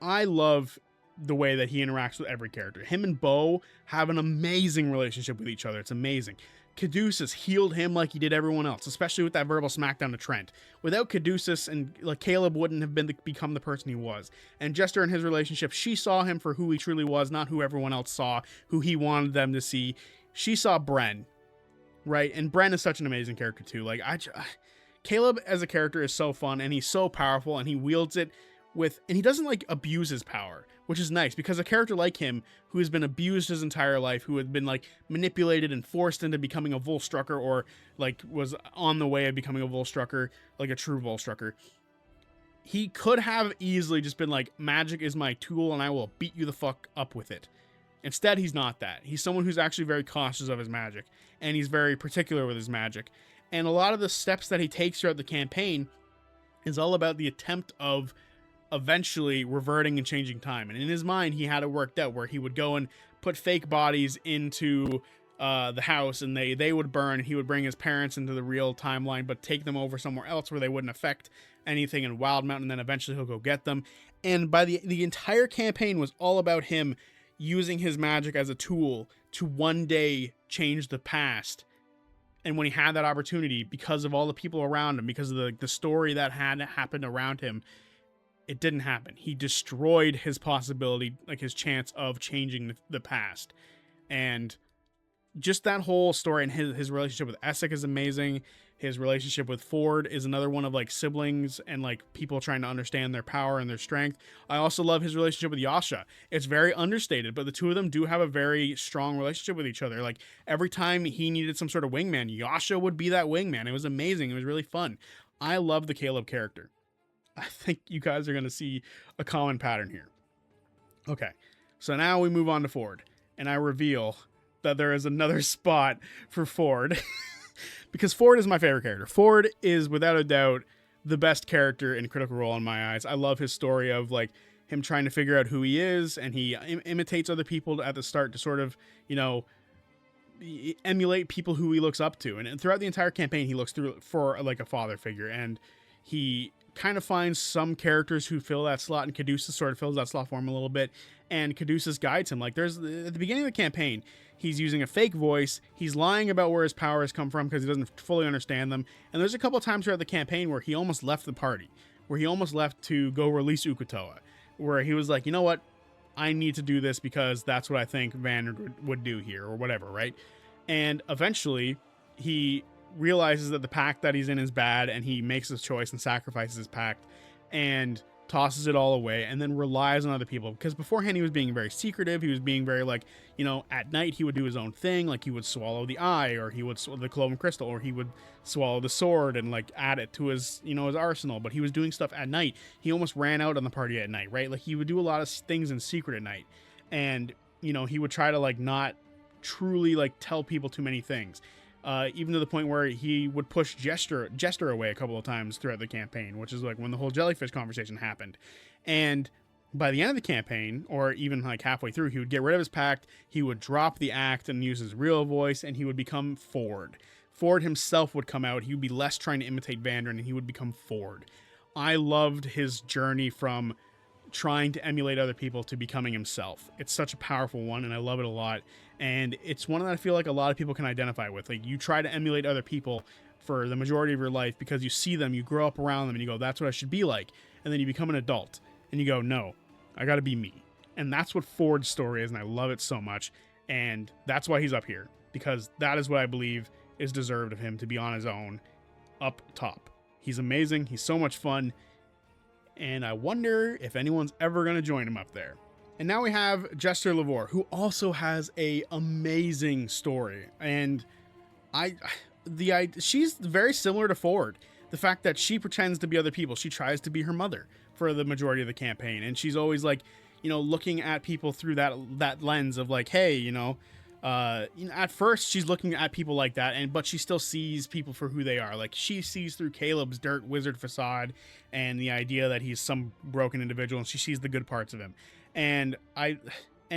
I love the way that he interacts with every character. Him and Bo have an amazing relationship with each other. It's amazing. Caduceus healed him like he did everyone else, especially with that verbal smackdown to Trent. Without Caduceus, and like, Caleb wouldn't have become the person he was. And Jester and his relationship, she saw him for who he truly was, not who everyone else saw, who he wanted them to see. She saw Bren, right? And Bren is such an amazing character too. Like, Caleb as a character is so fun, and he's so powerful, and he wields it and he doesn't, like, abuse his power, which is nice, because a character like him, who has been abused his entire life, who had been, like, manipulated and forced into becoming a Volstrucker, or, like, was on the way of becoming a Volstrucker, like a true Volstrucker, he could have easily just been like, magic is my tool and I will beat you the fuck up with it. Instead, he's not that. He's someone who's actually very cautious of his magic, and he's very particular with his magic. And a lot of the steps that he takes throughout the campaign is all about the attempt of eventually reverting and changing time. And in his mind, he had it worked out where he would go and put fake bodies into the house, and they would burn. He would bring his parents into the real timeline, but take them over somewhere else where they wouldn't affect anything in Wild Mountain. And then eventually he'll go get them. And by the entire campaign was all about him using his magic as a tool to one day change the past. And when he had that opportunity, because of all the people around him, because of the story that had happened around him, it didn't happen. He destroyed his possibility, like his chance of changing the past. And just that whole story, and his relationship with Essek is amazing. His relationship with Ford is another one of like siblings and like people trying to understand their power and their strength. I also love his relationship with Yasha. It's very understated, but the two of them do have a very strong relationship with each other. Like every time he needed some sort of wingman, Yasha would be that wingman. It was amazing. It was really fun. I love the Caleb character. I think you guys are going to see a common pattern here. Okay, so now we move on to Ford, and I reveal that there is another spot for Ford. Because Ford is my favorite character. Ford is without a doubt the best character in Critical Role in my eyes. I love his story of like him trying to figure out who he is, and he imitates other people at the start to sort of, you know, emulate people who he looks up to. And throughout the entire campaign, he looks through for like a father figure, and he kind of finds some characters who fill that slot, and Caduceus sort of fills that slot for him a little bit, and Caduceus guides him. Like there's at the beginning of the campaign, he's using a fake voice, he's lying about where his powers come from because he doesn't fully understand them, and there's a couple of times throughout the campaign where he almost left the party, where he almost left to go release Ukutoa, where he was like, you know what, I need to do this because that's what I think Vanard would do here, or whatever, right? And eventually he realizes that the pact that he's in is bad, and he makes his choice and sacrifices his pact and tosses it all away, and then relies on other people. Because beforehand he was being very secretive, he was being very like, you know, at night he would do his own thing, like he would swallow the eye, or he would swallow the cloven crystal, or he would swallow the sword and like add it to his, you know, his arsenal. But he was doing stuff at night. He almost ran out on the party at night, right? Like he would do a lot of things in secret at night, and you know, he would try to like not truly like tell people too many things. Even to the point where he would push Jester away a couple of times throughout the campaign, which is like when the whole jellyfish conversation happened. And by the end of the campaign, or even like halfway through, he would get rid of his pact, he would drop the act and use his real voice, and he would become Ford. Ford himself would come out, he would be less trying to imitate Vandrin, and he would become Ford. I loved his journey from trying to emulate other people to becoming himself. It's such a powerful one, and I love it a lot. And it's one that I feel like a lot of people can identify with. Like you try to emulate other people for the majority of your life because you see them, you grow up around them, and you go, that's what I should be like. And then you become an adult and you go, no, I gotta be me. And that's what Ford's story is, and I love it so much. And that's why he's up here, because that is what I believe is deserved of him to be on his own up top. He's amazing, he's so much fun, and I wonder if anyone's ever going to join him up there. And now we have Jester Lavore, who also has a amazing story, and she's very similar to Ford. The fact that she pretends to be other people, she tries to be her mother for the majority of the campaign, and she's always like, you know, looking at people through that lens of like, hey, you know, at first she's looking at people like that, but she still sees people for who they are. Like she sees through Caleb's dirt wizard facade and the idea that he's some broken individual, and she sees the good parts of him. And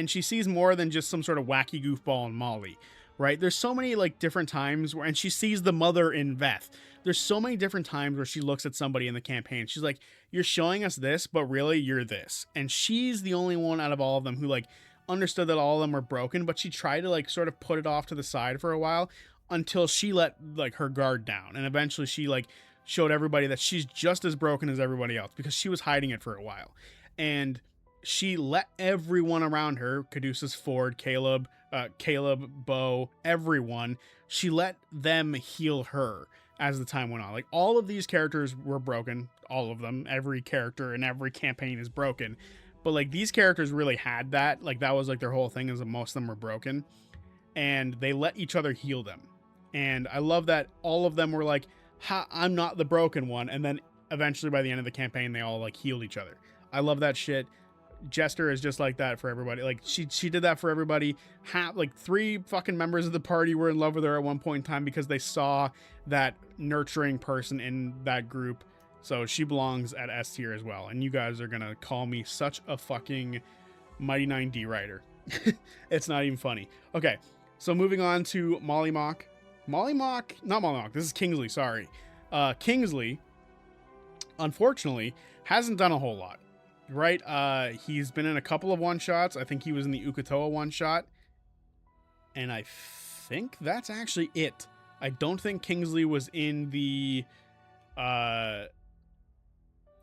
she sees more than just some sort of wacky goofball in Molly, right? There's so many like different times where, and she sees the mother in Veth. There's so many different times where she looks at somebody in the campaign. She's like, you're showing us this, but really you're this. And she's the only one out of all of them who like understood that all of them were broken, but she tried to like sort of put it off to the side for a while until she let like her guard down. And eventually she like showed everybody that she's just as broken as everybody else, because she was hiding it for a while. And she let everyone around her, Caduceus, Ford, Caleb, Bo, everyone, she let them heal her as the time went on. Like all of these characters were broken, all of them. Every character in every campaign is broken. But like these characters really had that. Like that was like their whole thing, is that most of them were broken. And they let each other heal them. And I love that all of them were like, ha, I'm not the broken one. And then eventually by the end of the campaign, they all like healed each other. I love that shit. Jester is just like that for everybody. Like she did that for everybody. Like 3 fucking members of the party were in love with her at one point in time because they saw that nurturing person in that group. So she belongs at S tier as well. And you guys are gonna call me such a fucking Mighty 9D writer. It's not even funny. Okay, So moving on to Mollymauk. Not Mollymauk, this is Kingsley, sorry. Kingsley, unfortunately, hasn't done a whole lot, right? He's been in a couple of one-shots. I think he was in the Ukatoa one-shot. And I think that's actually it. I don't think Kingsley was in the... I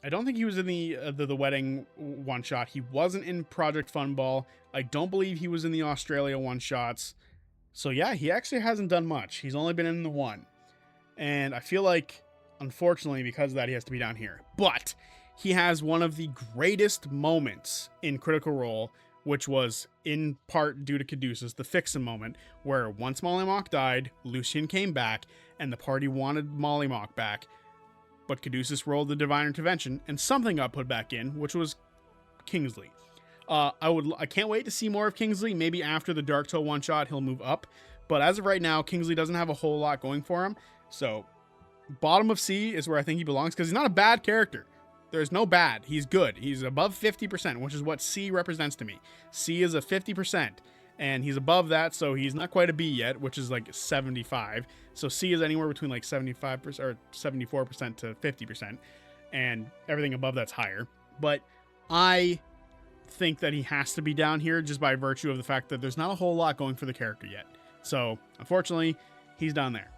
don't think he was in the wedding one-shot. He wasn't in Project Funball. I don't believe he was in the Australia one-shots. So yeah, he actually hasn't done much. He's only been in the one. And I feel like, unfortunately, because of that, he has to be down here. But he has one of the greatest moments in Critical Role, which was in part due to Caduceus, the Fixin' moment, where once Mollymauk died, Lucian came back, and the party wanted Mollymauk back. But Caduceus rolled the Divine Intervention, and something got put back in, which was Kingsley. I can't wait to see more of Kingsley. Maybe after the Dark Toe one-shot, he'll move up. But as of right now, Kingsley doesn't have a whole lot going for him. So, bottom of C is where I think he belongs, because he's not a bad character. There's no bad. He's good. He's above 50%, which is what C represents to me. C is a 50%, and he's above that, so he's not quite a B yet, which is like 75. So C is anywhere between like 75% or 74% to 50%, and everything above that's higher. But I think that he has to be down here just by virtue of the fact that there's not a whole lot going for the character yet. So, unfortunately, he's down there.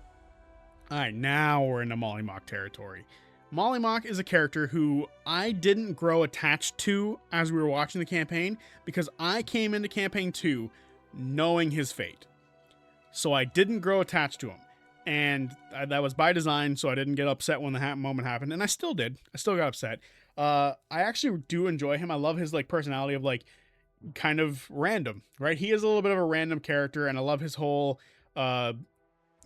All right, now we're into Mollymauk territory. Mollymauk is a character who I didn't grow attached to as we were watching the campaign, because I came into campaign 2 knowing his fate. So I didn't grow attached to him. And that was by design, so I didn't get upset when the moment happened. And I still did. I still got upset. I actually do enjoy him. I love his like personality of like kind of random, right? He is a little bit of a random character, and I love his whole I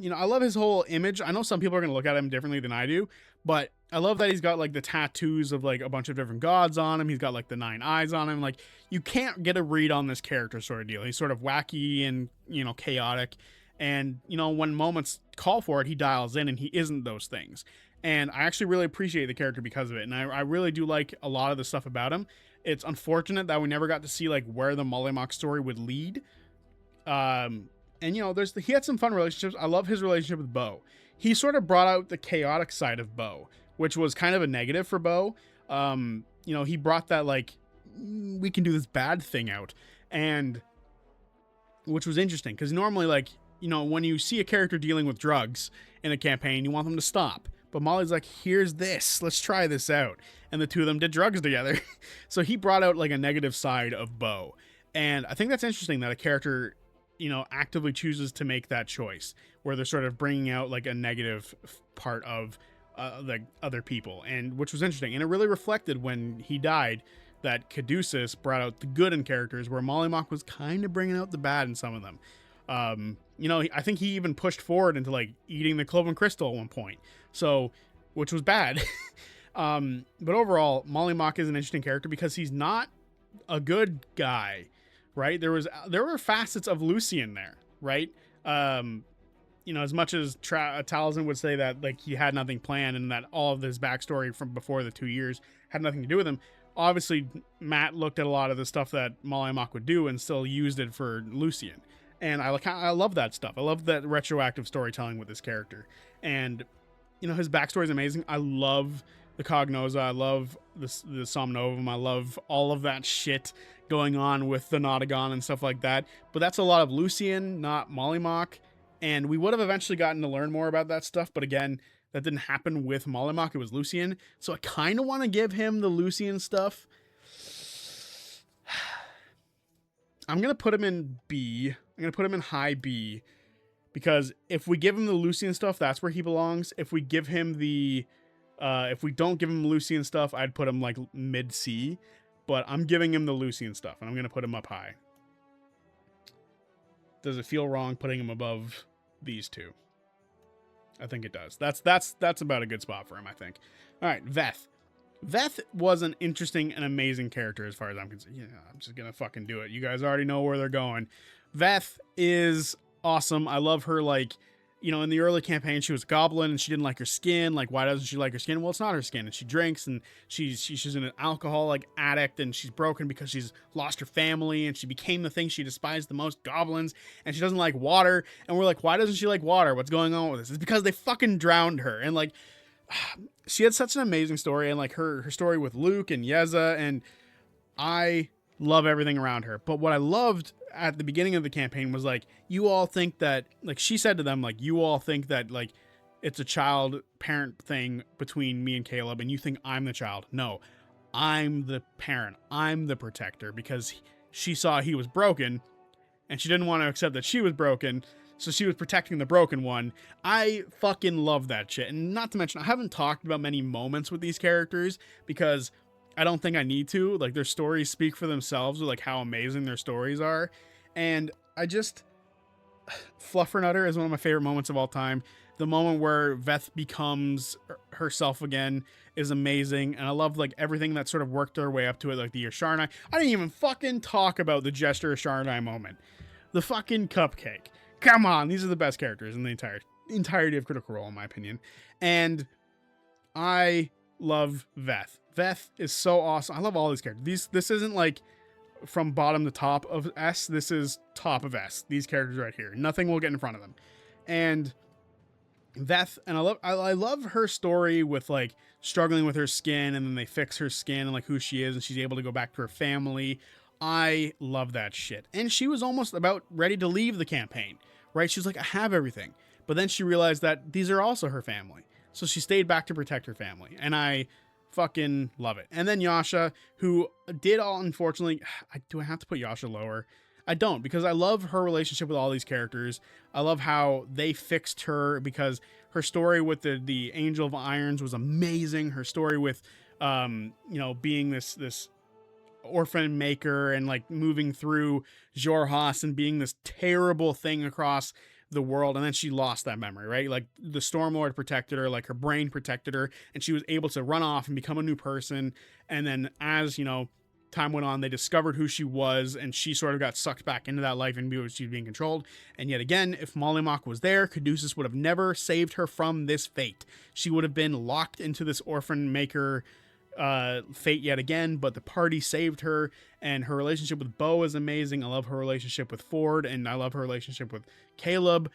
love his whole image. I know some people are going to look at him differently than I do, but I love that he's got like the tattoos of like a bunch of different gods on him. He's got like the 9 eyes on him. Like, you can't get a read on this character sort of deal. He's sort of wacky and, chaotic. And, when moments call for it, he dials in, and he isn't those things. And I actually really appreciate the character because of it. And I really do like a lot of the stuff about him. It's unfortunate that we never got to see like where the Mollymauk story would lead. And he had some fun relationships. I love his relationship with Bo. He sort of brought out the chaotic side of Bo, which was kind of a negative for Bo. He brought that like, we can do this bad thing out, and which was interesting because normally like, when you see a character dealing with drugs in a campaign, you want them to stop. But Molly's like, here's this, let's try this out. And the two of them did drugs together. So he brought out like a negative side of Bo. And I think that's interesting that a character, actively chooses to make that choice where they're sort of bringing out like a negative part of the other people, and which was interesting. And it really reflected when he died that Caduceus brought out the good in characters where Mollymauk was kind of bringing out the bad in some of them. I think he even pushed forward into like eating the Cloven Crystal at one point. So, which was bad. But overall, Mollymauk is an interesting character because he's not a good guy, right? There were facets of Lucian there, right? As much as Taliesin would say that like he had nothing planned and that all of this backstory from before the 2 years had nothing to do with him, obviously Matt looked at a lot of the stuff that Mollymauk would do and still used it for Lucian. And I love that stuff. I love that retroactive storytelling with this character. And, his backstory is amazing. I love the Cognosa. I love the Somnovum. I love all of that shit going on with the Nautigon and stuff like that. But that's a lot of Lucian, not Mollymauk. And we would have eventually gotten to learn more about that stuff. But again, that didn't happen with Mollymauk. It was Lucian. So I kind of want to give him the Lucian stuff. I'm going to put him in B. I'm going to put him in high B. Because if we give him the Lucian stuff, that's where he belongs. If we give him if we don't give him Lucian stuff, I'd put him like mid C. But I'm giving him the Lucian stuff, and I'm going to put him up high. Does it feel wrong putting him above these two? I think it does. That's about a good spot for him, I think. All right, Veth. Veth was an interesting and amazing character as far as I'm concerned. Yeah, I'm just going to fucking do it. You guys already know where they're going. Veth is awesome. I love her, like, in the early campaign, she was a goblin and she didn't like her skin. Like, why doesn't she like her skin? Well, it's not her skin. And she drinks, and she's an alcoholic addict, and she's broken because she's lost her family, and she became the thing she despised the most, goblins, and she doesn't like water. And we're like, why doesn't she like water? What's going on with this? It's because they fucking drowned her. And like, she had such an amazing story, and like her story with Luke and Yeza, and I love everything around her. But what I loved at the beginning of the campaign was like, you all think that, like, she said to them, like, you all think that like it's a child parent thing between me and Caleb, and you think I'm the child. No, I'm the parent. I'm the protector, because she saw he was broken and she didn't want to accept that she was broken. So she was protecting the broken one. I fucking love that shit. And not to mention, I haven't talked about many moments with these characters because I don't think I need to. Like, their stories speak for themselves with like how amazing their stories are. And I just, Fluffernutter is one of my favorite moments of all time. The moment where Veth becomes herself again is amazing. And I love like everything that sort of worked their way up to it. Like the Asharnai. I didn't even fucking talk about the Jester Asharnai moment. The fucking cupcake. Come on. These are the best characters in the entirety of Critical Role, in my opinion. And I love Veth. Veth is so awesome. I love all these characters. This isn't like from bottom to top of S. This is top of S. These characters right here. Nothing will get in front of them. And Veth, and I love her story with like struggling with her skin, and then they fix her skin and like who she is, and she's able to go back to her family. I love that shit. And she was almost about ready to leave the campaign, right? She was like, I have everything. But then she realized that these are also her family. So she stayed back to protect her family. And I fucking love it. And then Yasha, who did all, unfortunately, do I have to put Yasha lower? I don't, because I love her relationship with all these characters. I love how they fixed her, because her story with the Angel of Irons was amazing. Her story with, being this orphan maker and like moving through Jorhas and being this terrible thing across the world, and then she lost that memory, right? Like the Stormlord protected her, like her brain protected her, and she was able to run off and become a new person. And then as time went on, they discovered who she was, and she sort of got sucked back into that life and she was being controlled. And yet again, if Mollymauk was there, Caduceus would have never saved her from this fate. She would have been locked into this orphan maker fate yet again, but the party saved her. And her relationship with Bo is amazing. I love her relationship with Ford, and I love her relationship with Caleb.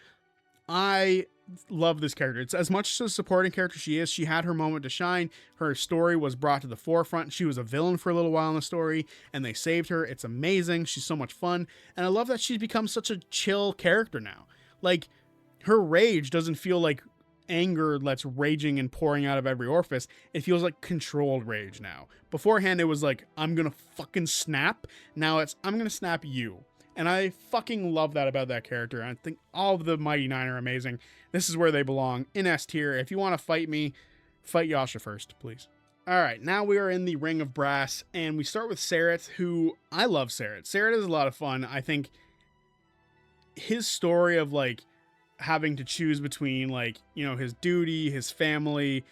I love this character. It's as much a supporting character she is. She had her moment to shine. Her story was brought to the forefront. She was a villain for a little while in the story, and they saved her. It's amazing. She's so much fun, and I love that she's become such a chill character now. Like, her rage doesn't feel like anger that's raging and pouring out of every orifice. It feels like controlled rage now. Beforehand, it was like, I'm gonna fucking snap. Now it's, I'm gonna snap you. And I fucking love that about that character. I think all of the Mighty Nine are amazing. This is where they belong, in S tier. If you want to fight me, fight Yasha first, please. All right, now we are in the Ring of Brass, and we start with Sarat, who, I love Sarat. Sarat is a lot of fun. I think his story of like having to choose between like, his duty, his family,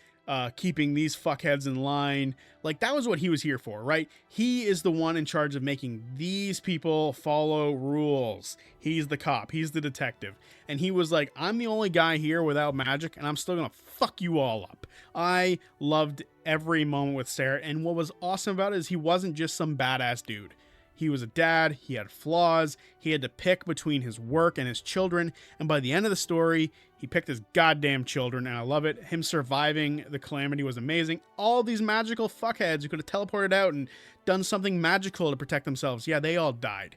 keeping these fuckheads in line, like that was what he was here for, right? He is the one in charge of making these people follow rules. He's the cop, he's the detective, and he was like, I'm the only guy here without magic, and I'm still gonna fuck you all up. I loved every moment with Sarat, and what was awesome about it is he wasn't just some badass dude. He was a dad, he had flaws, he had to pick between his work and his children, and by the end of the story, he picked his goddamn children, and I love it. Him surviving the calamity was amazing. All these magical fuckheads who could have teleported out and done something magical to protect themselves, yeah, they all died.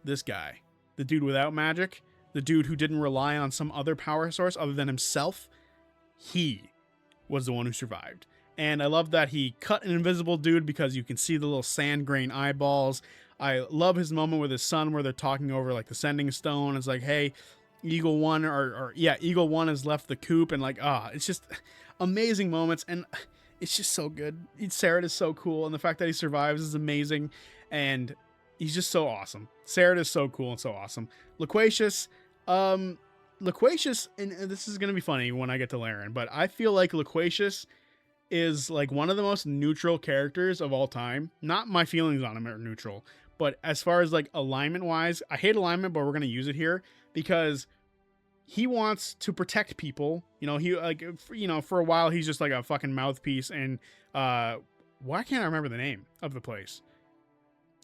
This guy, the dude without magic, the dude who didn't rely on some other power source other than himself, he was the one who survived. And I love that he cut an invisible dude because you can see the little sand grain eyeballs. I love his moment with his son where they're talking over like the sending stone. It's like, hey, Eagle One Eagle One has left the coop, and like, it's just amazing moments, and it's just so good. Sarat is so cool, and the fact that he survives is amazing, and he's just so awesome. Sarat is so cool and so awesome. Loquacious, and this is gonna be funny when I get to Laren, but I feel like Loquacious is like one of the most neutral characters of all time. Not my feelings on him are neutral, but as far as like alignment wise, I hate alignment, but we're going to use it here because he wants to protect people. You know, he like, you know, for a while he's just like a fucking mouthpiece. And why can't I remember the name of the place?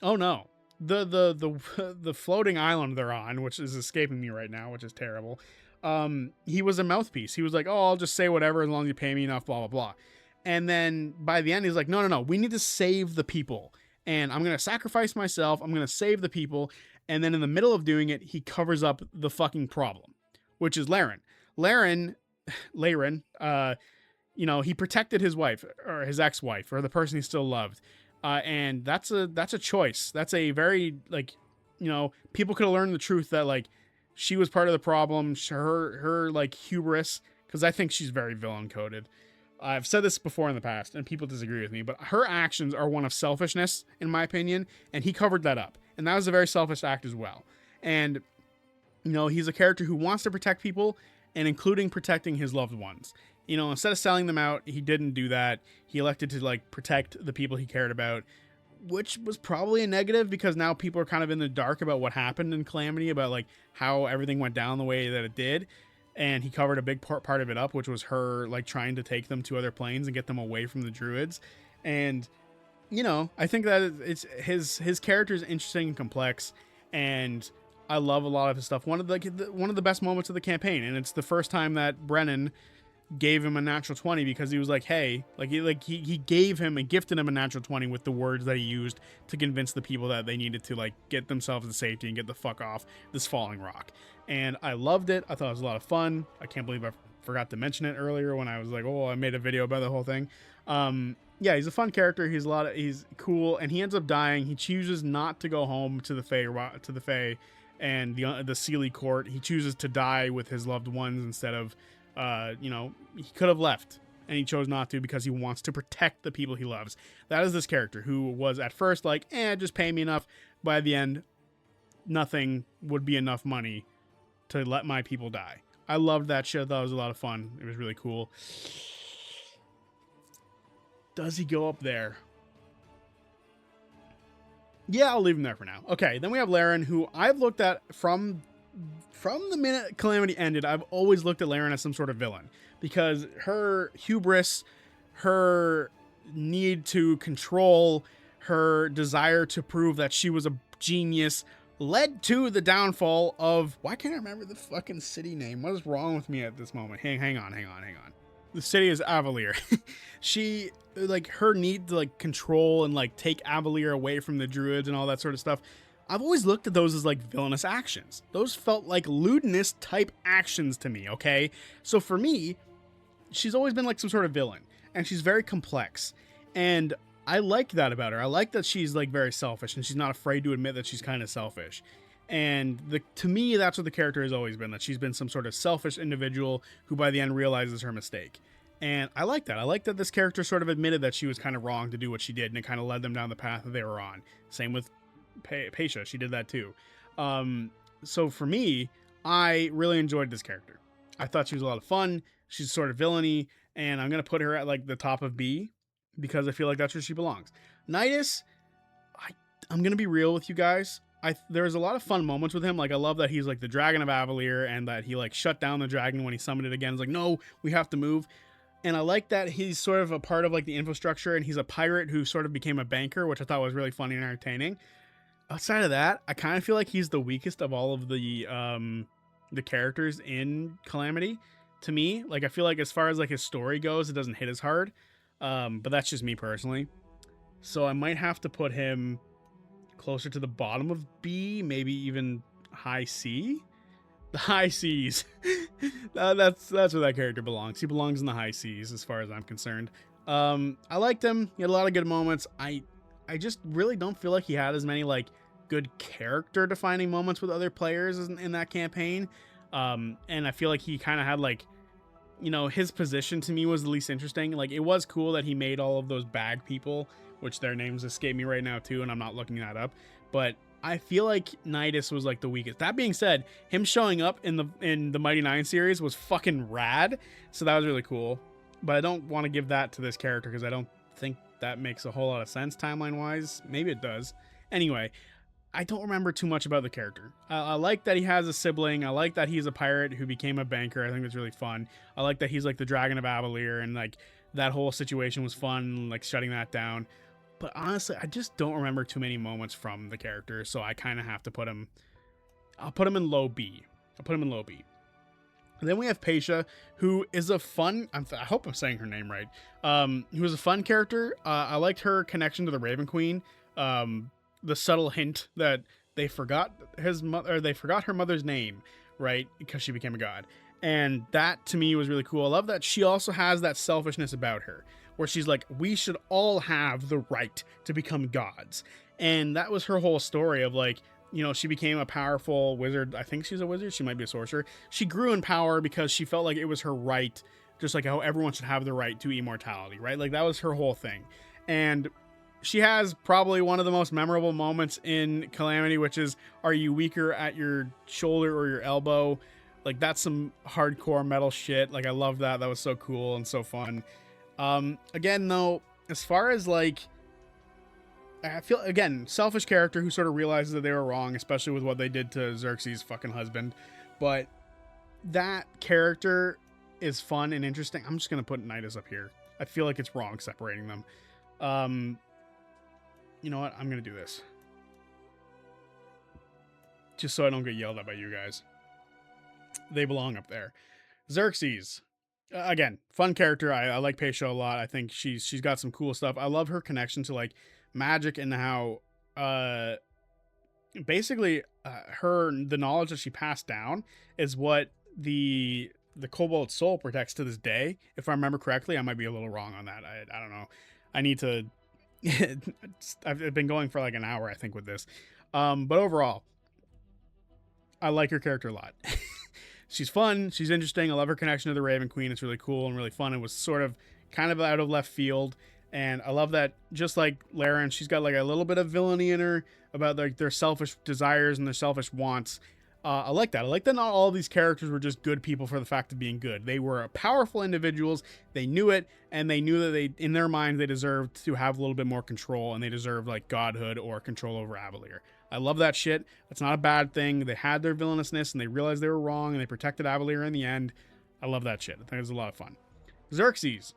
Oh no, the floating island they're on, which is escaping me right now, which is terrible. He was a mouthpiece. He was like, oh, I'll just say whatever as long as you pay me enough, blah blah blah. And then by the end, he's like, no, we need to save the people, and I'm gonna sacrifice myself. I'm gonna save the people. And then in the middle of doing it, he covers up the fucking problem, which is Laren. Laren, you know, he protected his wife or his ex-wife or the person he still loved. And that's a choice. That's a very, like, you know, people could have learned the truth that, like, she was part of the problem. Her like hubris, because I think she's very villain coded. I've said this before in the past, and people disagree with me, but her actions are one of selfishness, in my opinion, and he covered that up. And that was a very selfish act as well. And, you know, he's a character who wants to protect people, and including protecting his loved ones. You know, instead of selling them out, he didn't do that. He elected to, like, protect the people he cared about, which was probably a negative because now people are kind of in the dark about what happened in Calamity, about, like, how everything went down the way that it did. And he covered a big part of it up, which was her, like, trying to take them to other planes and get them away from the druids. And, you know, I think that it's his character is interesting and complex, and I love a lot of his stuff. One of the best moments of the campaign, and it's the first time that Brennan gave him a natural 20 because he was like, hey, he gave him and gifted him a natural 20 with the words that he used to convince the people that they needed to, like, get themselves to safety and get the fuck off this falling rock. And I loved it. I thought it was a lot of fun. I can't believe I forgot to mention it earlier when I was like, oh, I made a video about the whole thing. Yeah, he's a fun character. He's cool, and he ends up dying. He chooses not to go home to the Fae and the Sealy court. He chooses to die with his loved ones instead of, you know, he could have left, and he chose not to because he wants to protect the people he loves. That is this character who was at first like, just pay me enough. By the end, nothing would be enough money to let my people die. I loved that shit. I thought it was a lot of fun. It was really cool. Does he go up there? Yeah, I'll leave him there for now. Okay, then we have Laren, who I've looked at from the minute Calamity ended. I've always looked at Laren as some sort of villain because her hubris, her need to control, her desire to prove that she was a genius led to the downfall of, why can't I remember the fucking city name? What is wrong with me at this moment? Hang on. The city is Avalier. She, like, her need to, like, control and, like, take Avalier away from the druids and all that sort of stuff. I've always looked at those as, like, villainous actions. Those felt like Ludinous type actions to me, okay? So for me, she's always been like some sort of villain, and she's very complex. And I like that about her. I like that she's, like, very selfish, and she's not afraid to admit that she's kind of selfish. And to me, that's what the character has always been, that she's been some sort of selfish individual who by the end realizes her mistake. And I like that. I like that this character sort of admitted that she was kind of wrong to do what she did, and it kind of led them down the path that they were on. Same with Paisha. She did that too. So for me, I really enjoyed this character. I thought she was a lot of fun. She's sort of villainy, and I'm going to put her at, like, the top of B because I feel like that's where she belongs. Nidus, I'm going to be real with you guys. There's a lot of fun moments with him. Like, I love that he's, like, the dragon of Avalier, and that he, like, shut down the dragon when he summoned it again. It's like, no, we have to move. And I like that he's sort of a part of, like, the infrastructure, and he's a pirate who sort of became a banker, which I thought was really funny and entertaining. Outside of that, I kind of feel like he's the weakest of all of the characters in Calamity to me. Like, I feel like as far as, like, his story goes, it doesn't hit as hard. But that's just me personally. So I might have to put him closer to the bottom of B, maybe even high C. The high C's. That's where that character belongs. He belongs in the high C's as far as I'm concerned. I liked him. He had a lot of good moments. I just really don't feel like he had as many, like, good character defining moments with other players in that campaign. And I feel like he kind of had, like, you know, his position to me was the least interesting. Like, it was cool that he made all of those bag people, which their names escape me right now too, and I'm not looking that up. But I feel like Nidus was, like, the weakest. That being said, him showing up in the Mighty Nine series was fucking rad. So that was really cool. But I don't want to give that to this character because I don't think that makes a whole lot of sense timeline wise. Maybe it does. Anyway, I don't remember too much about the character. I like that he has a sibling. I like that he's a pirate who became a banker. I think that's really fun. I like that he's like the Dragon of Avalier, and like that whole situation was fun, like shutting that down. But honestly, I just don't remember too many moments from the character, so I kind of have to put him. I'll put him in low B. And then we have Paisha, who is a fun. I hope I'm saying her name right. Who is a fun character. I liked her connection to the Raven Queen. The subtle hint that they forgot his mother, or they forgot her mother's name, right? Because she became a god. And that to me was really cool. I love that she also has that selfishness about her, where she's like, we should all have the right to become gods. And that was her whole story of like, you know, she became a powerful wizard. I think she's a wizard. She might be a sorcerer. She grew in power because she felt like it was her right, just like how everyone should have the right to immortality, right? Like that was her whole thing. And she has probably one of the most memorable moments in Calamity, which is, are you weaker at your shoulder or your elbow? Like that's some hardcore metal shit. Like I love that. That was so cool and so fun. Again, though, as far as like, I feel, again, selfish character who sort of realizes that they were wrong, especially with what they did to Xerxes' fucking husband. But that character is fun and interesting. I'm just going to put Nidus up here. I feel like it's wrong separating them. You know what? I'm going to do this. Just so I don't get yelled at by you guys. They belong up there. Xerxes. Again, fun character. I like Paisha a lot. I think she's got some cool stuff. I love her connection to like magic and how basically the knowledge that she passed down is what the Cobalt Soul protects to this day. If I remember correctly, I might be a little wrong on that. I don't know. I need to... I've been going for like an hour, I think, with this. But overall, I like her character a lot. She's fun. She's interesting. I love her connection to the Raven Queen. It's really cool and really fun. It was sort of kind of out of left field. And I love that, just like Laren, she's got like a little bit of villainy in her about like their selfish desires and their selfish wants. I like that. I like that not all of these characters were just good people for the fact of being good. They were powerful individuals. They knew it, and they knew that they, in their mind, they deserved to have a little bit more control, and they deserved like godhood or control over Avalier. I love that shit. That's not a bad thing. They had their villainousness, and they realized they were wrong, and they protected Avalier in the end. I love that shit. I think it was a lot of fun. Xerxes.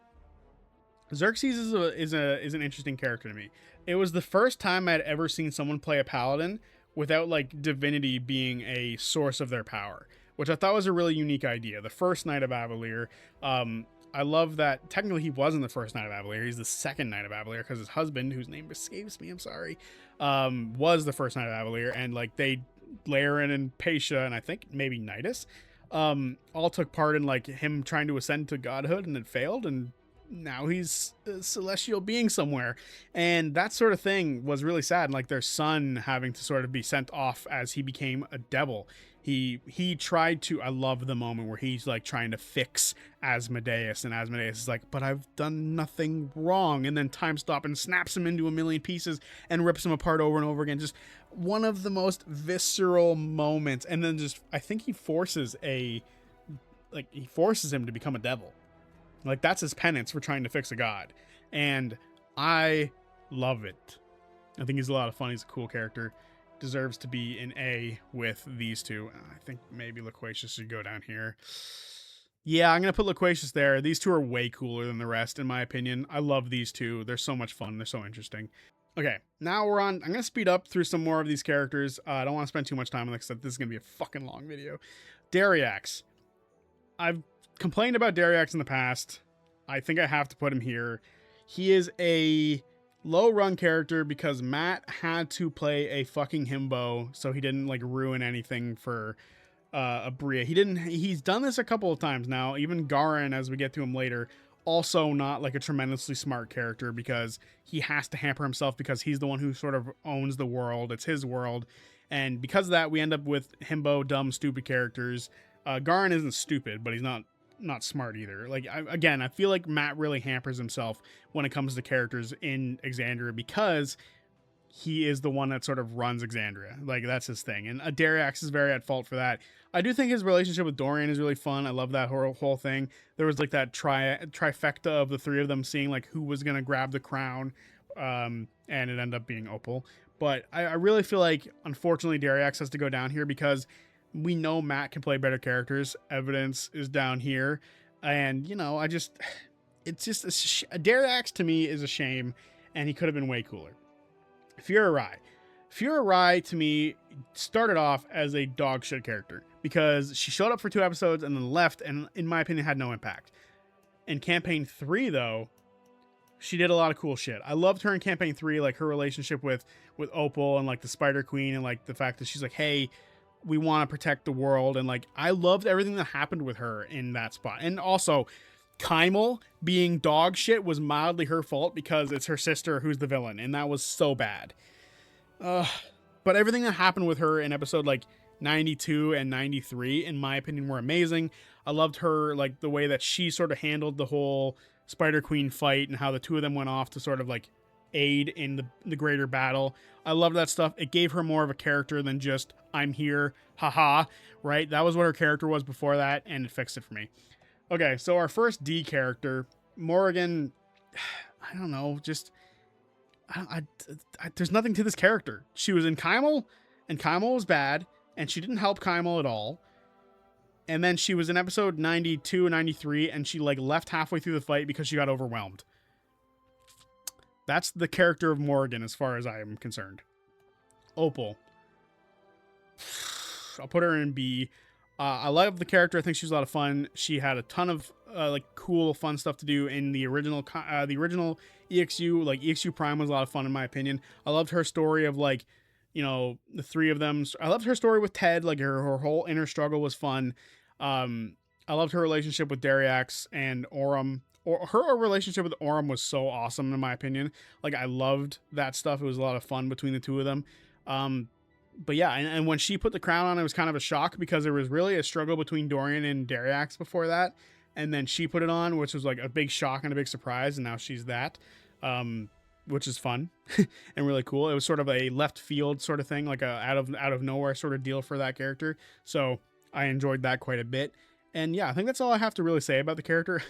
Xerxes is an interesting character to me. It was the first time I'd ever seen someone play a paladin without like divinity being a source of their power, which I thought was a really unique idea. The first Knight of Avalier, I love that technically he wasn't the first Knight of Avalier. He's the second Knight of Avalier because his husband, whose name escapes me, I'm sorry, was the first Knight of Avalier. And like Laren and Paisha, and I think maybe Nidus, all took part in like him trying to ascend to godhood, and it failed, and now he's a celestial being somewhere. And that sort of thing was really sad. And like their son having to sort of be sent off as he became a devil. He tried to, I love the moment where he's like trying to fix Asmodeus, and Asmodeus is like, but I've done nothing wrong. And then Time Stop and snaps him into a million pieces and rips him apart over and over again. Just one of the most visceral moments. And then just, I think he forces him to become a devil. Like that's his penance for trying to fix a god. And I love it. I think he's a lot of fun. He's a cool character. Deserves to be an A with these two. I think maybe Loquacious should go down here. Yeah, I'm going to put Loquacious there. These two are way cooler than the rest, in my opinion. I love these two. They're so much fun. They're so interesting. Okay, now we're on. I'm going to speed up through some more of these characters. I don't want to spend too much time on this, because this is going to be a fucking long video. Dariax. I've complained about Dariax in the past. I think I have to put him here. He is a low run character because Matt had to play a fucking himbo, so he didn't like ruin anything for Abria. He's done this a couple of times now. Even Garin, as we get to him later, also not like a tremendously smart character because he has to hamper himself because he's the one who sort of owns the world. It's his world. And because of that, we end up with himbo, dumb, stupid characters. Garin isn't stupid, but he's not smart either. Like, I feel like Matt really hampers himself when it comes to characters in Exandria because he is the one that sort of runs Exandria. Like, that's his thing. And Dariax is very at fault for that. I do think his relationship with Dorian is really fun. I love that whole thing. There was like that trifecta of the three of them seeing like who was going to grab the crown. And it ended up being Opal. But I really feel like, unfortunately, Dariax has to go down here because we know Matt can play better characters. Evidence is down here. And, you know, it's just, Dariax to me is a shame, and he could have been way cooler. Fiora Rai to me started off as a dog shit character because she showed up for 2 episodes and then left, and in my opinion had no impact. In campaign 3 though, she did a lot of cool shit. I loved her in campaign 3, like her relationship with Opal and like the Spider Queen, and like the fact that she's like, hey, we want to protect the world, and like I loved everything that happened with her in that spot. And also Kymel being dog shit was mildly her fault because it's her sister who's the villain, and that was so bad. But everything that happened with her in episode like 92 and 93, in my opinion, were amazing. I loved her, like the way that she sort of handled the whole Spider Queen fight and how the two of them went off to sort of like aid in the greater battle. I loved that stuff. It gave her more of a character than just I'm here, haha, right? That was what her character was before that, and it fixed it for me. Okay, so our first D character, Morrigan, I don't know, just there's nothing to this character. She was in Kymel, and Kymel was bad, and she didn't help Kymel at all. And then she was in episode 92 and 93, and she like left halfway through the fight because she got overwhelmed. That's the character of Morrigan as far as I am concerned. Opal, I'll put her in B. I love the character. I think she's a lot of fun. She had a ton of like cool, fun stuff to do in the original EXU. Like EXU Prime was a lot of fun in my opinion. I loved her story of like, you know, the 3 of them. I loved her story with Ted. Like her whole inner struggle was fun. I loved her relationship with Dariax and Aurum. Or her relationship with Aurum was so awesome in my opinion. Like I loved that stuff. It was a lot of fun between the 2 of them. But yeah, and when she put the crown on, it was kind of a shock because there was really a struggle between Dorian and Dariax before that. And then she put it on, which was like a big shock and a big surprise. And now she's that, which is fun and really cool. It was sort of a left field sort of thing, like a out of nowhere sort of deal for that character. So I enjoyed that quite a bit. And yeah, I think that's all I have to really say about the character.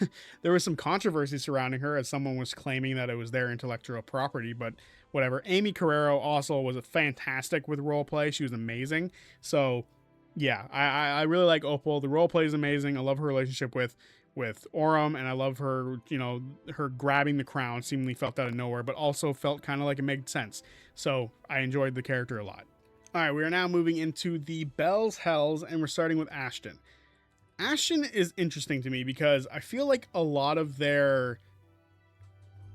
There was some controversy surrounding her as someone was claiming that it was their intellectual property, but whatever. Amy Carrero also was fantastic with roleplay. She was amazing. So yeah, I really like Opal. The roleplay is amazing. I love her relationship with Aurum, and I love her, you know, her grabbing the crown seemingly felt out of nowhere, but also felt kind of like it made sense. So I enjoyed the character a lot. All right, we are now moving into the Bells Hells, and we're starting with Ashton. Ashton is interesting to me because I feel like a lot of their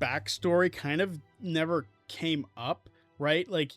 backstory kind of never came up, right? Like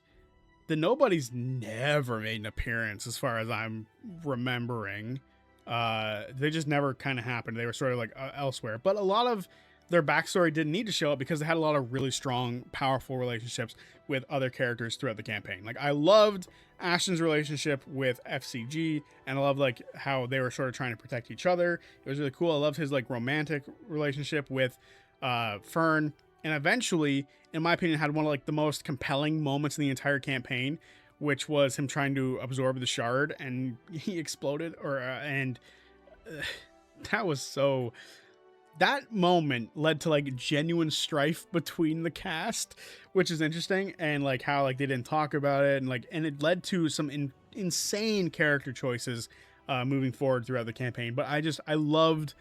the Nobodies never made an appearance as far as I'm remembering. They just never kind of happened. They were sort of like elsewhere, but a lot of their backstory didn't need to show up because they had a lot of really strong, powerful relationships with other characters throughout the campaign. Like I loved Ashton's relationship with FCG, and I love like how they were sort of trying to protect each other. It was really cool. I loved his like romantic relationship with Fern, and eventually, in my opinion, had one of like the most compelling moments in the entire campaign, which was him trying to absorb the shard and he exploded. That was so. That moment led to like genuine strife between the cast, which is interesting, and like how like they didn't talk about it, and it led to some insane character choices moving forward throughout the campaign. But I loved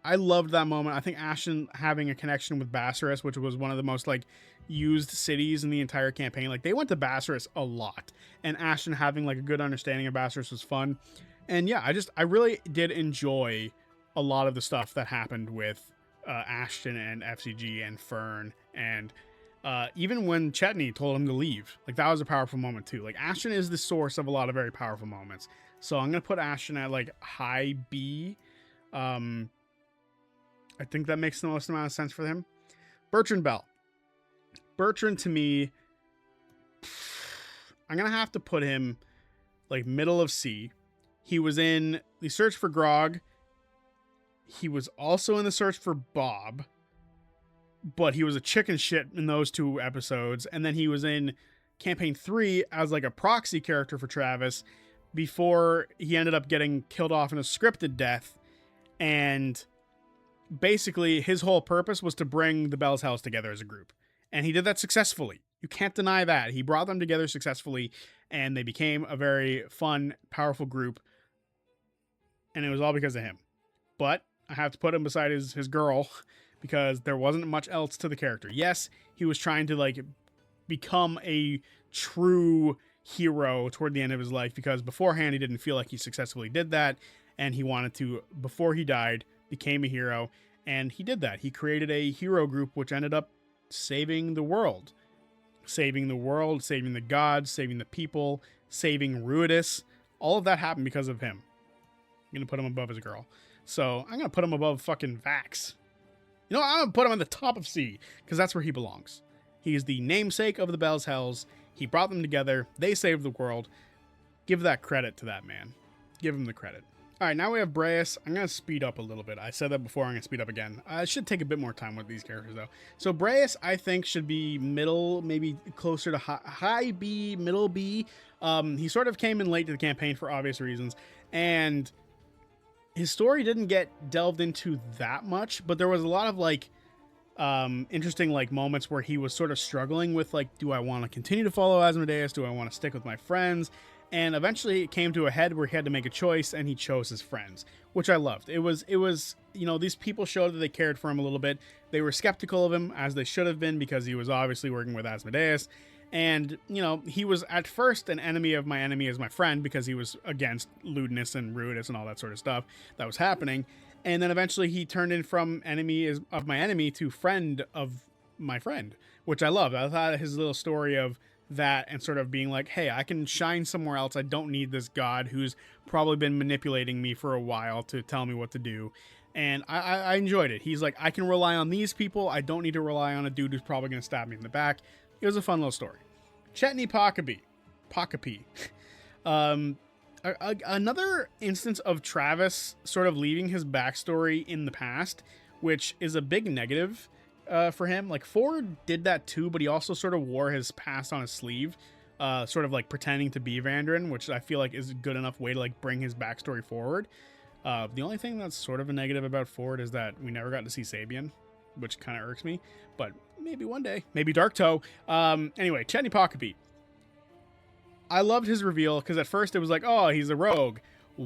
that moment. I think Ashton having a connection with Bassaris, which was one of the most like used cities in the entire campaign. Like they went to Bassaris a lot, and Ashton having like a good understanding of Bassaris was fun. And yeah, I really did enjoy a lot of the stuff that happened with Ashton and FCG and Fern, and even when Chetney told him to leave, like that was a powerful moment too. Like Ashton is the source of a lot of very powerful moments. So I'm gonna put Ashton at like high B. I think that makes the most amount of sense for him. Bertrand Bell. Bertrand to me, I'm gonna have to put him like middle of C. He was in The Search for Grog. He was also in The Search for Bob, but he was a chicken shit in those 2 episodes. And then he was in campaign 3 as like a proxy character for Travis before he ended up getting killed off in a scripted death. And basically his whole purpose was to bring the Bells Hells together as a group. And he did that successfully. You can't deny that. He brought them together successfully, and they became a very fun, powerful group, and it was all because of him. But I have to put him beside his girl, because there wasn't much else to the character. Yes, he was trying to like become a true hero toward the end of his life, because beforehand he didn't feel like he successfully did that, and he wanted to, before he died, became a hero, and he did that. He created a hero group which ended up saving the world. Saving the world, saving the gods, saving the people, saving Ruidus. All of that happened because of him. I'm going to put him above his girl. So I'm going to put him above fucking Vax. You know what? I'm going to put him on the top of C, because that's where he belongs. He is the namesake of the Bell's Hells. He brought them together. They saved the world. Give that credit to that man. Give him the credit. All right, now we have Breas. I'm going to speed up a little bit. I said that before. I'm going to speed up again. I should take a bit more time with these characters, though. So Breas, I think, should be middle, maybe closer to high B, middle B. He sort of came in late to the campaign for obvious reasons, and his story didn't get delved into that much, but there was a lot of, like, interesting, like, moments where he was sort of struggling with, like, do I want to continue to follow Asmodeus? Do I want to stick with my friends? And eventually it came to a head where he had to make a choice, and he chose his friends, which I loved. It was, you know, these people showed that they cared for him a little bit. They were skeptical of him, as they should have been, because he was obviously working with Asmodeus. And, you know, he was at first an enemy of my enemy as my friend, because he was against lewdness and Ruidus and all that sort of stuff that was happening. And then eventually he turned in from enemy of my enemy to friend of my friend, which I loved. I thought his little story of that, and sort of being like, hey, I can shine somewhere else. I don't need this god who's probably been manipulating me for a while to tell me what to do. And I enjoyed it. He's like, I can rely on these people. I don't need to rely on a dude who's probably going to stab me in the back. It was a fun little story. Chetney Pokapee. Another instance of Travis sort of leaving his backstory in the past, which is a big negative for him. Like, Ford did that too, but he also sort of wore his past on his sleeve, sort of like pretending to be Vandrin, which I feel like is a good enough way to like bring his backstory forward. The only thing that's sort of a negative about Ford is that we never got to see Sabian, which kind of irks me, but maybe one day. Maybe Dark Toe. Anyway, Chetney Pokapee. I loved his reveal, because at first it was like, oh, he's a rogue.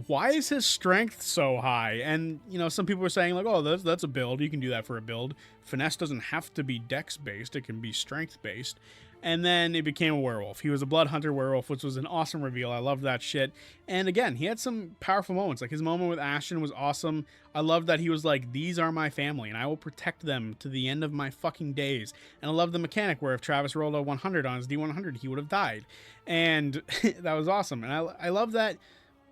Why is his strength so high? And, you know, some people were saying, like, oh, that's a build. You can do that for a build. Finesse doesn't have to be dex-based. It can be strength-based. And then it became a werewolf. He was a blood hunter werewolf, which was an awesome reveal. I loved that shit. And again, he had some powerful moments. Like, his moment with Ashton was awesome. I loved that he was like, these are my family, and I will protect them to the end of my fucking days. And I love the mechanic where if Travis rolled a 100 on his D100, he would have died. And that was awesome. And I love that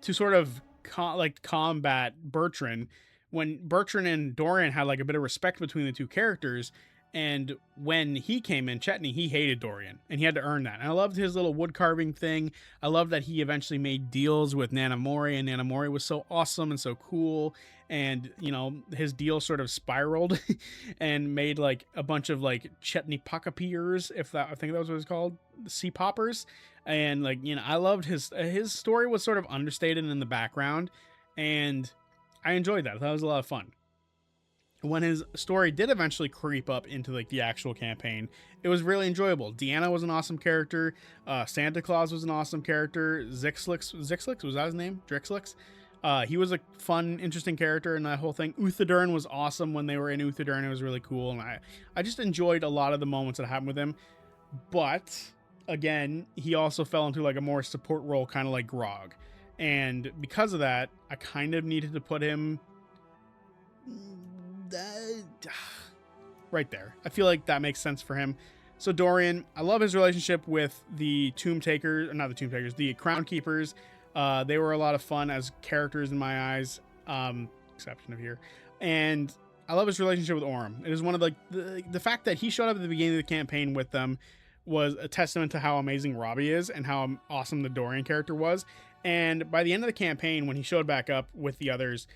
to sort of combat Bertrand, when Bertrand and Dorian had like a bit of respect between the two characters. And when he came in, Chetney, he hated Dorian, and he had to earn that. And I loved his little wood carving thing. I love that he eventually made deals with Nana Mori, and Nana Mori was so awesome and so cool. And, you know, his deal sort of spiraled and made like a bunch of like Chetney Pokapeers, I think that was what it's called, sea poppers. And like, you know, I loved his story was sort of understated in the background, and I enjoyed that. That was a lot of fun. When his story did eventually creep up into like the actual campaign, it was really enjoyable. Deanna was an awesome character. Santa Claus was an awesome character. Zixlix, was that his name? Drixlix. He was a fun, interesting character in that whole thing. Uthadurn was awesome when they were in Uthadurn. It was really cool, and I just enjoyed a lot of the moments that happened with him. But again, he also fell into like a more support role, kind of like Grog, and because of that, I kind of needed to put him right there. I feel like that makes sense for him. So Dorian, I love his relationship with the the Crown Keepers. They were a lot of fun as characters in my eyes, exception of here. And I love his relationship with Orym. It is one of the fact that he showed up at the beginning of the campaign with them was a testament to how amazing Robbie is and how awesome the Dorian character was. And by the end of the campaign, when he showed back up with the others,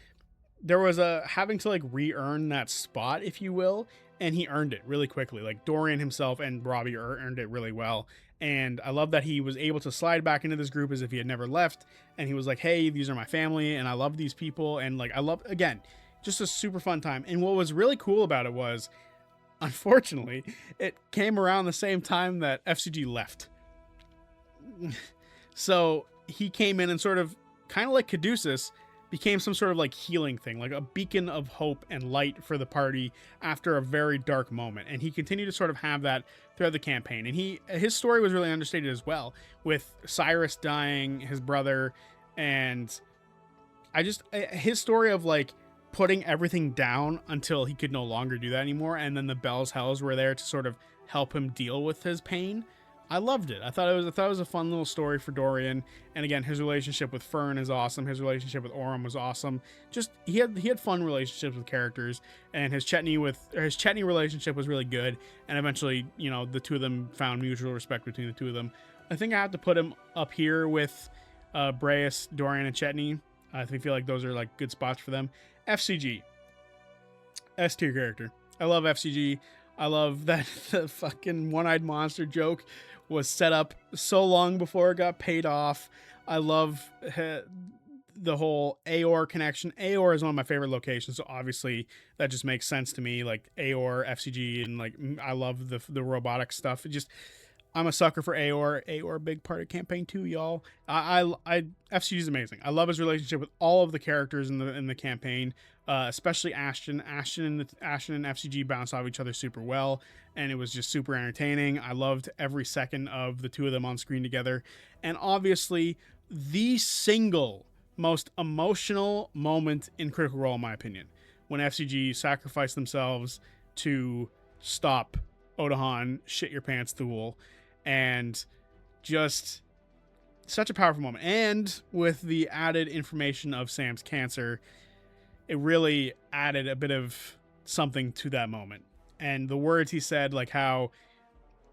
there was having to like re-earn that spot, if you will, and he earned it really quickly. Like Dorian himself and Robbie earned it really well. And I love that he was able to slide back into this group as if he had never left. And he was like, hey, these are my family, and I love these people. And like, I love, again, just a super fun time. And what was really cool about it was unfortunately, it came around the same time that FCG left. So he came in and sort of, kind of like Caduceus, became some sort of like healing thing, like a beacon of hope and light for the party after a very dark moment. And he continued to sort of have that throughout the campaign. And his story was really understated as well, with Cyrus dying, his brother, and his story of like putting everything down until he could no longer do that anymore, and then the Bell's Hells were there to sort of help him deal with his pain. I loved it. I thought it was a fun little story for Dorian. And again, his relationship with Fern is awesome. His relationship with Orym was awesome. Just he had fun relationships with characters, and his Chetney relationship was really good. And eventually, you know, the two of them found mutual respect between the two of them. I think I have to put him up here with Breus, Dorian, and Chetney. I feel like those are like good spots for them. FCG, S tier character. I love FCG. I love that the fucking one-eyed monster joke was set up so long before it got paid off. I love the whole Aor connection. Aor is one of my favorite locations, so obviously that just makes sense to me. Like Aor, FCG, and like I love the robotic stuff. I'm a sucker for Aor. Aor, big part of campaign 2, y'all. FCG is amazing. I love his relationship with all of the characters in the campaign, especially Ashton. Ashton and FCG bounce off each other super well, and it was just super entertaining. I loved every second of the two of them on screen together, and obviously the single most emotional moment in Critical Role, in my opinion, when FCG sacrificed themselves to stop Odahan shit your pants Thule. And just such a powerful moment. And with the added information of Sam's cancer, it really added a bit of something to that moment. And the words he said, like how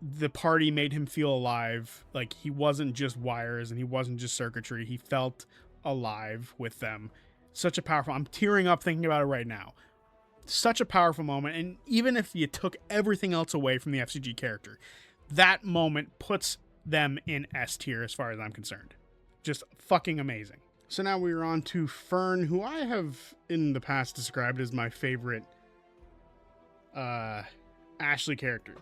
the party made him feel alive. Like he wasn't just wires and he wasn't just circuitry. He felt alive with them. Such a powerful, I'm tearing up thinking about it right now. Such a powerful moment. And even if you took everything else away from the FCG character, that moment puts them in S tier as far as I'm concerned. Just fucking amazing. So now we're on to Fern, who I have in the past described as my favorite Ashley character.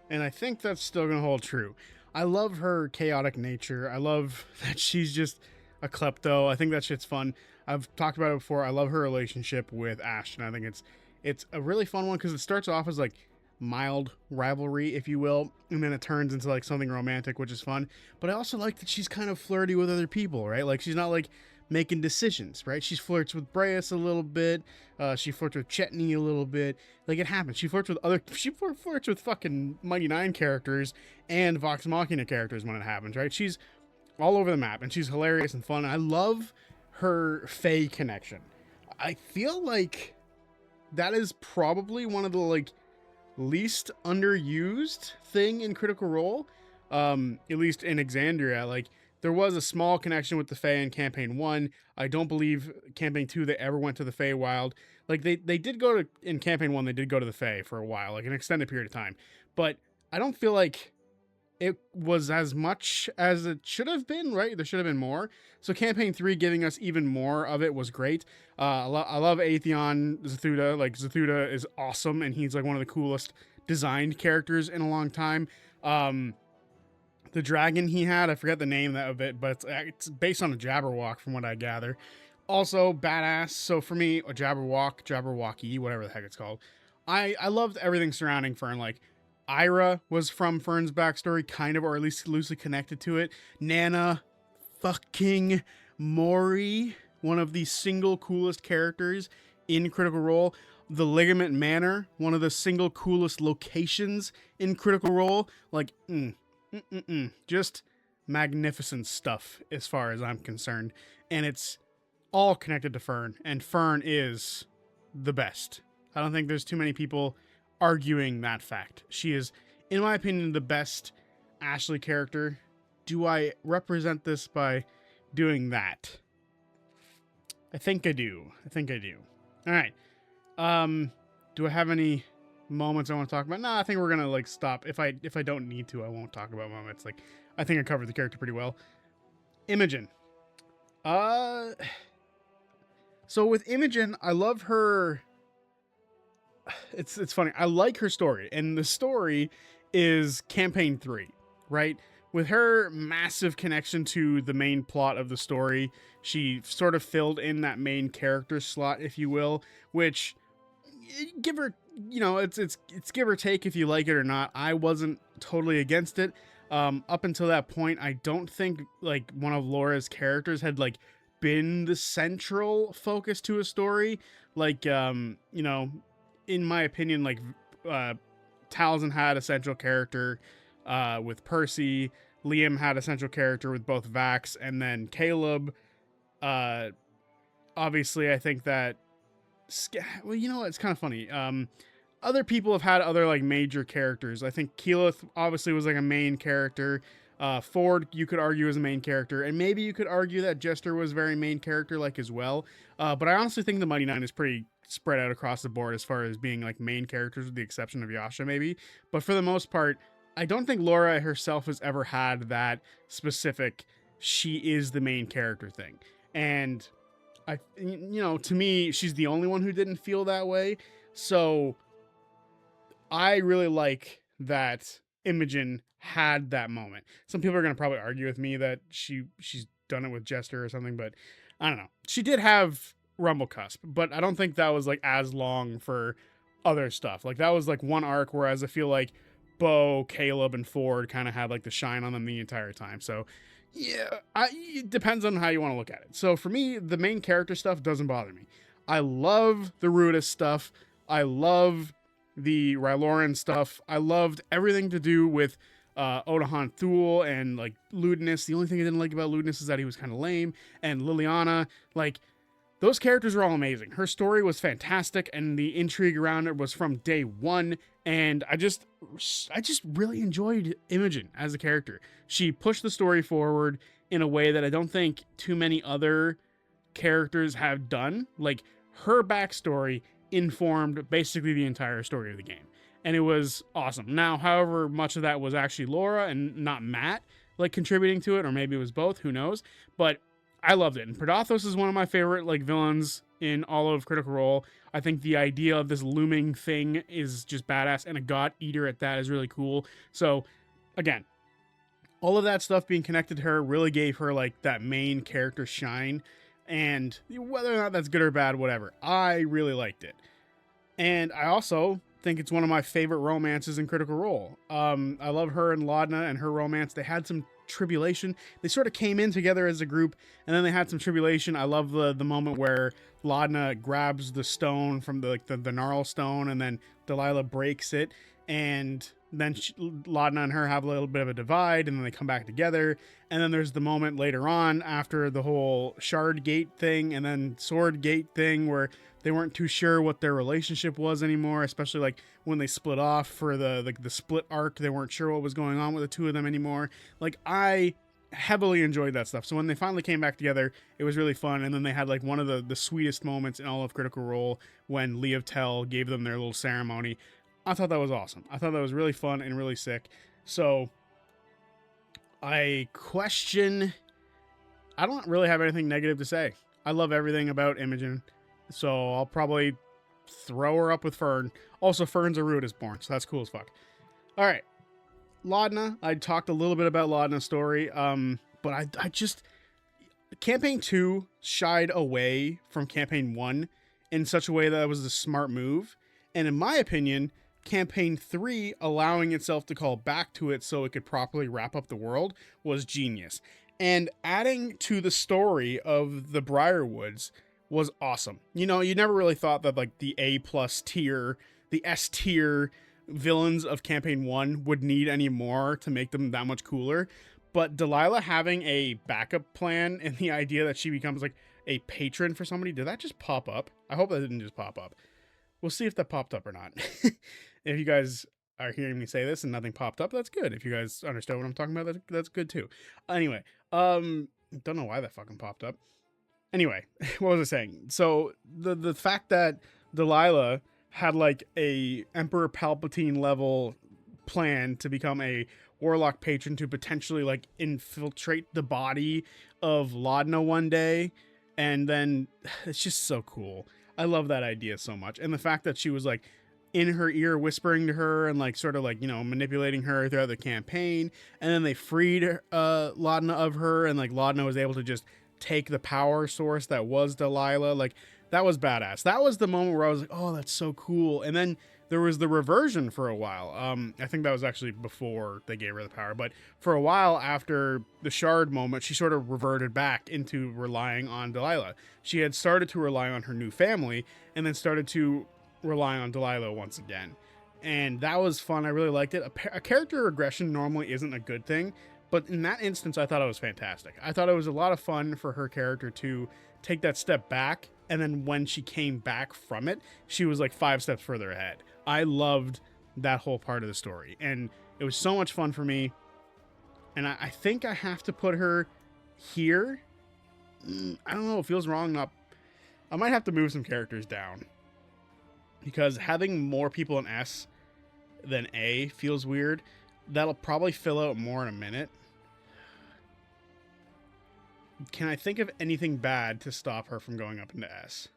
And I think that's still going to hold true. I love her chaotic nature. I love that she's just a klepto. I think that shit's fun. I've talked about it before. I love her relationship with Ashton. I think it's a really fun one because it starts off as like mild rivalry, if you will, and then it turns into like something romantic, which is fun. But I also like that she's kind of flirty with other people, right? Like she's not like making decisions, right? She flirts with Breus a little bit. She flirts with Chetney a little bit. Like it happens. She flirts with fucking Mighty Nine characters and Vox Machina characters when it happens, right? She's all over the map and she's hilarious and fun. I love her Fae connection. I feel like that is probably one of the like least underused thing in Critical Role, at least in Exandria. Like there was a small connection with the Fae in campaign 1. I don't believe campaign 2 they ever went to the Fae Wild. Like they did go to, in campaign 1 they did go to the Fae for a while, like an extended period of time, but I don't feel like it was as much as it should have been, right? There should have been more. So campaign 3 giving us even more of it was great. I love Atheon Zethuda. Like Zethuda is awesome, and he's like one of the coolest designed characters in a long time. The dragon he had, I forget the name of it, but it's based on a Jabberwock from what I gather. Also badass. So for me, a Jabberwocky, whatever the heck it's called. I loved everything surrounding Fern. Like Ira was from Fern's backstory, kind of, or at least loosely connected to it. Nana, fucking Mori, one of the single coolest characters in Critical Role. The Ligament Manor, one of the single coolest locations in Critical Role. Like, just magnificent stuff as far as I'm concerned. And it's all connected to Fern, and Fern is the best. I don't think there's too many people arguing that fact. She is, in my opinion, the best Ashley character. Do I represent this by doing that? I think I do. All right. Do I have any moments I want to talk about? No, I think we're gonna like stop. If I don't need to, I won't talk about moments. Like I think I covered the character pretty well. Imogen. So with Imogen, I love her. it's funny. I like her story, and the story is campaign 3, right? With her massive connection to the main plot of the story, she sort of filled in that main character slot, if you will, which give her, it's give or take if you like it or not. I wasn't totally against it. Up until that point, I don't think like one of Laura's characters had like been the central focus to a story. Like, in my opinion, like Talzin had a central character with Percy. Liam had a central character with both Vax and then Caleb. Obviously, I think that. Well, it's kind of funny. Other people have had other like major characters. I think Keyleth obviously was like a main character. Ford, you could argue, is a main character, and maybe you could argue that Jester was very main character like as well. But I honestly think the Mighty Nine is pretty spread out across the board as far as being like main characters, with the exception of Yasha maybe. But for the most part, I don't think Laura herself has ever had that specific she is the main character thing. And to me, she's the only one who didn't feel that way. So I really like that Imogen had that moment. Some people are going to probably argue with me that she's done it with Jester or something, but I don't know. She did have Rumble Cusp, but I don't think that was like as long for other stuff. Like that was like one arc, whereas I feel like Bo, Caleb, and Ford kind of had like the shine on them the entire time. So yeah, it depends on how you want to look at it. So for me, the main character stuff doesn't bother me. I love the Rudis stuff. I love the Ryloran stuff. I loved everything to do with Odahan Thule and like Ludinus. The only thing I didn't like about Ludinus is that he was kind of lame. And Liliana, like those characters are all amazing. Her story was fantastic, and the intrigue around it was from day one. And I just really enjoyed Imogen as a character. She pushed the story forward in a way that I don't think too many other characters have done. Like her backstory informed basically the entire story of the game, and it was awesome. Now, however much of that was actually Laura and not Matt like contributing to it, or maybe it was both, who knows, but I loved it. And Predathos is one of my favorite like villains in all of Critical Role. I think the idea of this looming thing is just badass, and a god eater at that is really cool. So again, all of that stuff being connected to her really gave her like that main character shine. And whether or not that's good or bad, whatever, I really liked it. And I also think it's one of my favorite romances in Critical Role. I love her and Laudna and her romance. They had some tribulation. They sort of came in together as a group, and then they had some tribulation. I love the moment where Laudna grabs the stone from the gnarl stone, and then Delilah breaks it, and then Laudna and her have a little bit of a divide, and then they come back together. And then there's the moment later on after the whole Shard Gate thing and then Sword Gate thing where they weren't too sure what their relationship was anymore, especially like when they split off for the split arc. They weren't sure what was going on with the two of them anymore. Like, I heavily enjoyed that stuff. So when they finally came back together, it was really fun. And then they had like one of the sweetest moments in all of Critical Role when Lee of Tel gave them their little ceremony. I thought that was awesome. I thought that was really fun and really sick. So I don't really have anything negative to say. I love everything about Imogen. So I'll probably throw her up with Fern. Also, Fern's a Rudis born, so that's cool as fuck. All right. Laudna. I talked a little bit about Laudna's story. But I just... Campaign 2 shied away from Campaign 1 in such a way that it was a smart move. And in my opinion, Campaign 3 allowing itself to call back to it so it could properly wrap up the world was genius. And adding to the story of the Briarwoods was awesome. You never really thought that like the A+ tier, the S tier villains of Campaign 1 would need any more to make them that much cooler. But Delilah having a backup plan and the idea that she becomes like a patron for somebody, did that just pop up? I hope that didn't just pop up. We'll see if that popped up or not. If you guys are hearing me say this and nothing popped up, that's good. If you guys understand what I'm talking about, that's good too. Anyway, don't know why that fucking popped up. Anyway, what was I saying? So the fact that Delilah had like a Emperor Palpatine level plan to become a Warlock patron to potentially like infiltrate the body of Laudna one day, and then it's just so cool. I love that idea so much. And the fact that she was like in her ear, whispering to her and like sort of like, you know, manipulating her throughout the campaign. And then they freed Laudna of her, and like Laudna was able to just take the power source that was Delilah. Like, that was badass. That was the moment where I was like, oh, that's so cool. And then there was the reversion for a while. I think that was actually before they gave her the power, but for a while after the shard moment, she sort of reverted back into relying on Delilah. She had started to rely on her new family and then started to rely on Delilah once again. And that was fun. I really liked it. A character regression normally isn't a good thing, but in that instance, I thought it was fantastic. I thought it was a lot of fun for her character to take that step back, and then when she came back from it, she was like 5 steps further ahead. I loved that whole part of the story, and it was so much fun for me. And I think I have to put her here. I don't know, it feels wrong. I might have to move some characters down, because having more people in S than A feels weird. That'll probably fill out more in a minute. Can I think of anything bad to stop her from going up into S?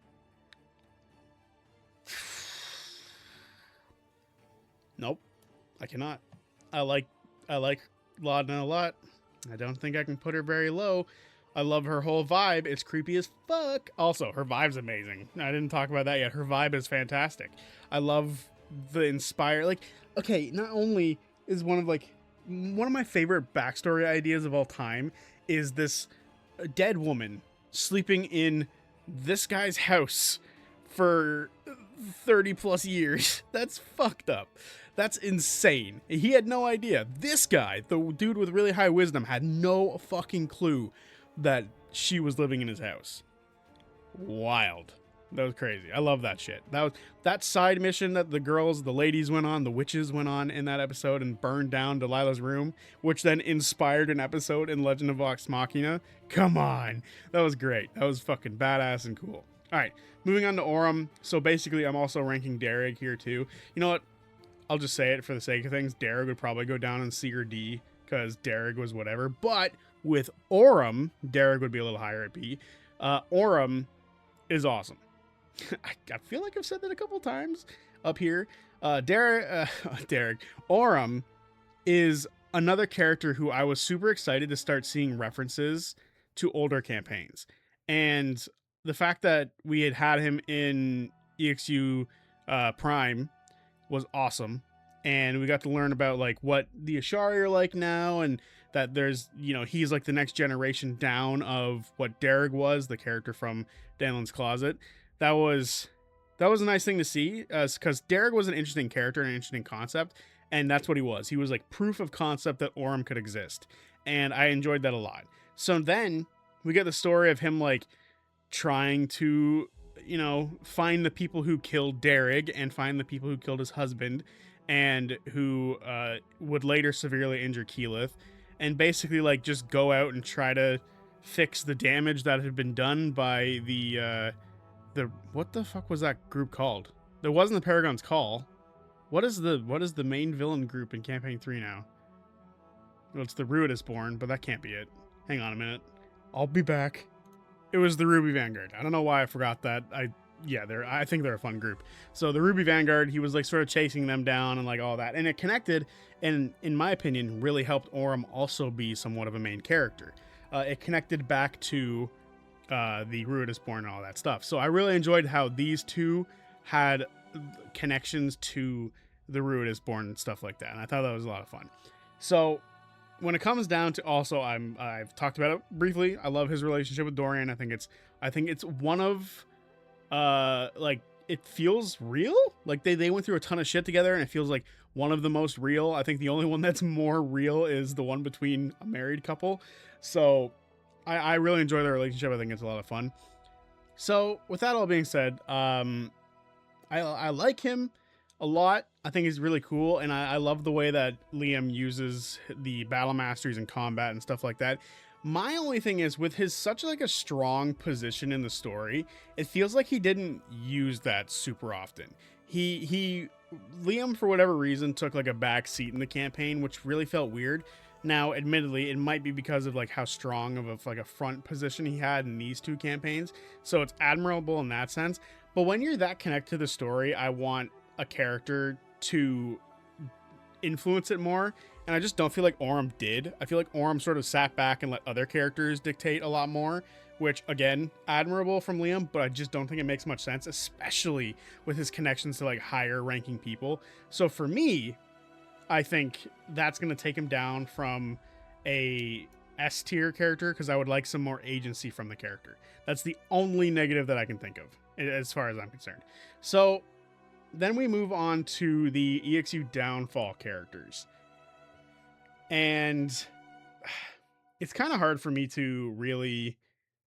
Nope, I cannot. I like Laudna a lot. I don't think I can put her very low. I love her whole vibe. It's creepy as fuck. Also, her vibe's amazing. I didn't talk about that yet. Her vibe is fantastic. I love the inspire. Like, okay, not only is one of my favorite backstory ideas of all time is this dead woman sleeping in this guy's house for 30 plus years. That's fucked up. That's insane. He had no idea. This guy, the dude with really high wisdom, had no fucking clue that she was living in his house. Wild. That was crazy. I love that shit. That side mission that the ladies went on, the witches went on in that episode and burned down Delilah's room, which then inspired an episode in Legend of Vox Machina. Come on. That was great. That was fucking badass and cool. All right, moving on to Aurum. So basically, I'm also ranking Derek here too. You know what? I'll just say it for the sake of things. Derek would probably go down in C or D because Derek was whatever. But with Aurum, Derek would be a little higher at B. Aurum is awesome. I feel like I've said that a couple times up here. Derek. Aurum is another character who I was super excited to start seeing references to older campaigns. And the fact that we had him in EXU Prime was awesome. And we got to learn about like what the Ashari are like now, and that there's, you know, he's like the next generation down of what Derek was, the character from Danlin's Closet. That was a nice thing to see, because Derek was an interesting character and an interesting concept, and that's what he was. He was like proof of concept that Aurum could exist, and I enjoyed that a lot. So then we get the story of him like trying to, you know, find the people who killed Derek and find the people who killed his husband, and who would later severely injure Keyleth, and basically like just go out and try to fix the damage that had been done by the what the fuck was that group called? There wasn't the Paragon's Call. What is the main villain group in Campaign 3 now? Well, it's the Ruidusborn, but that can't be it. Hang on a minute. I'll be back. It was the Ruby Vanguard. I don't know why I forgot that. I think they're a fun group. So the Ruby Vanguard, he was like sort of chasing them down and like all that. And it connected, and in my opinion, really helped Aurum also be somewhat of a main character. It connected back to the Ruidusborn and all that stuff. So I really enjoyed how these two had connections to the Ruidusborn and stuff like that. And I thought that was a lot of fun. So when it comes down to also, I've talked about it briefly. I love his relationship with Dorian. I think it's one of like, it feels real. Like they went through a ton of shit together, and it feels like one of the most real. I think the only one that's more real is the one between a married couple. So I really enjoy their relationship. I think it's a lot of fun. So with that all being said, I like him a lot. I think he's really cool, and I love the way that Liam uses the battle masteries in combat and stuff like that. My only thing is, with his such like a strong position in the story, it feels like he didn't use that super often. Liam, for whatever reason, took like a back seat in the campaign, which really felt weird. Now, admittedly, it might be because of like how strong of a front position he had in these two campaigns, so it's admirable in that sense. But when you're that connected to the story, I want a character to influence it more, and I just don't feel like Orym did. I feel like Orym sort of sat back and let other characters dictate a lot more, which, again, admirable from Liam, but I just don't think it makes much sense, especially with his connections to, like, higher ranking people. So for me, I think that's going to take him down from a S tier character, because I would like some more agency from the character. That's the only negative that I can think of, as far as I'm concerned. So then we move on to the EXU downfall characters. And it's kind of hard for me to really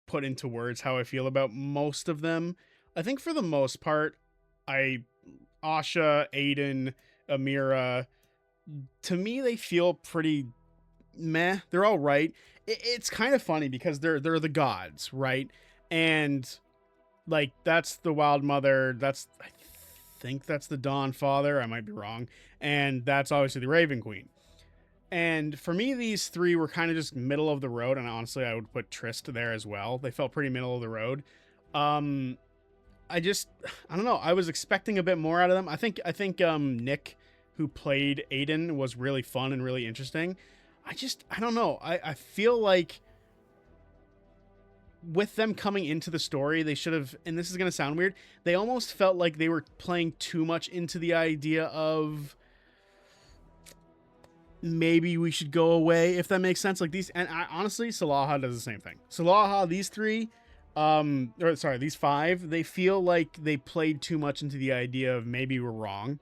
put into words how I feel about most of them. I think for the most part, Asha, Aiden, Amira, to me, they feel pretty meh. They're all right. It's kind of funny because they're the gods, right? And like, that's the Wild Mother. I think that's the Dawn Father. I might be wrong. And that's obviously the Raven Queen. And for me, these three were kind of just middle of the road. And honestly, I would put Trist there as well. They felt pretty middle of the road. I don't know. I was expecting a bit more out of them. I think Nick, who played Aiden, was really fun and really interesting. I don't know. I feel like with them coming into the story, they should have, and this is going to sound weird, they almost felt like they were playing too much into the idea of maybe we should go away, if that makes sense. Like these, and honestly, Salaha does the same thing. Salaha, these these five, they feel like they played too much into the idea of maybe we're wrong,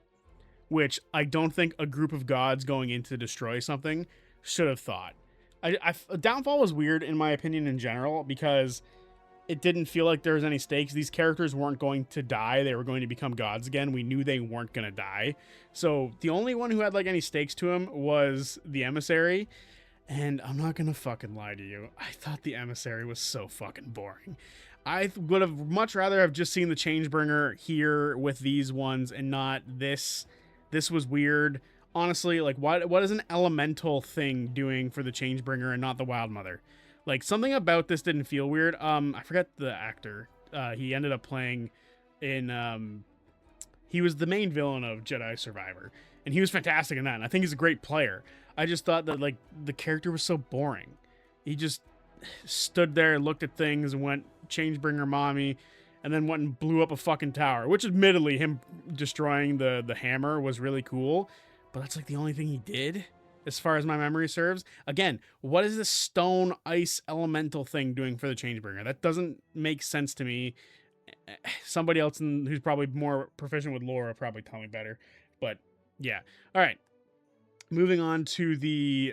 which I don't think a group of gods going in to destroy something should have thought. Downfall was weird in my opinion in general, because it didn't feel like there was any stakes. These characters weren't going to die. They were going to become gods again. We knew they weren't going to die. So the only one who had like any stakes to him was the emissary. And I'm not going to fucking lie to you. I thought the emissary was so fucking boring. I would have much rather have just seen the Changebringer here with these ones and not this. This was weird. Honestly, like, what is an elemental thing doing for the Changebringer and not the Wild Mother? Like, something about this didn't feel weird. I forget the actor. He ended up playing in, he was the main villain of Jedi Survivor, and he was fantastic in that, and I think he's a great player. I just thought that, like, the character was so boring. He just stood there, looked at things, and went, Changebringer mommy, and then went and blew up a fucking tower, which admittedly, him destroying the hammer was really cool. But that's like the only thing he did, as far as my memory serves. Again, what is this stone ice elemental thing doing for the Changebringer? That doesn't make sense to me. Somebody else who's probably more proficient with lore will probably tell me better. But yeah. All right. Moving on to the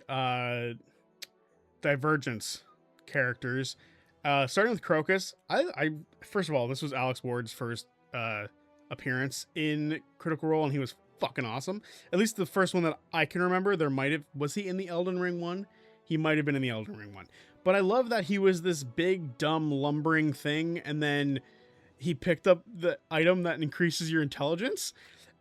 Divergence characters. Starting with Crocus. I first of all, this was Alex Ward's first appearance in Critical Role, and he was fucking awesome. At least the first one that I can remember. Was he in the Elden Ring one? He might have been in the Elden Ring one. But I love that he was this big, dumb, lumbering thing, and then he picked up the item that increases your intelligence,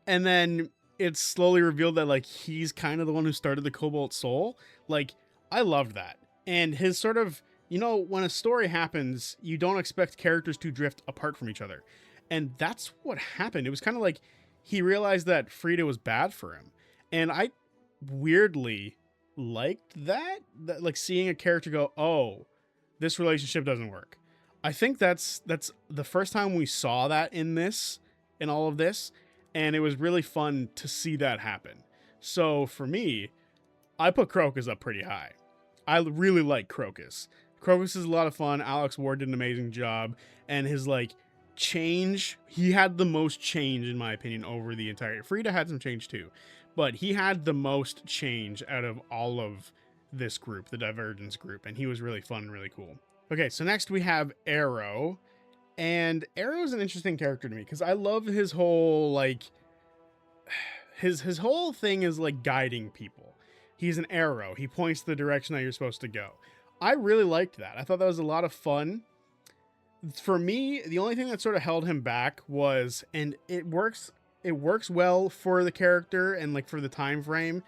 and then it's slowly revealed that, like, he's kind of the one who started the Cobalt Soul. Like, I loved that. And his sort of, when a story happens, you don't expect characters to drift apart from each other. And that's what happened. It was kind of like he realized that Frida was bad for him. And I weirdly liked that, like, seeing a character go, oh, this relationship doesn't work. I think that's the first time we saw that in all of this. And it was really fun to see that happen. So for me, I put Crocus up pretty high. I really like Crocus. Crocus is a lot of fun. Alex Ward did an amazing job. And his, like, change, he had the most change, in my opinion, over the entire... Frida had some change too. But he had the most change out of all of this group, the Divergence group. And he was really fun and really cool. Okay, so next we have Arrow. And Arrow is an interesting character to me, because I love his whole, like... His whole thing is, like, guiding people. He's an arrow. He points the direction that you're supposed to go. I really liked that. I thought that was a lot of fun. For me, the only thing that sort of held him back was, and it works well for the character and, like, for the time frame.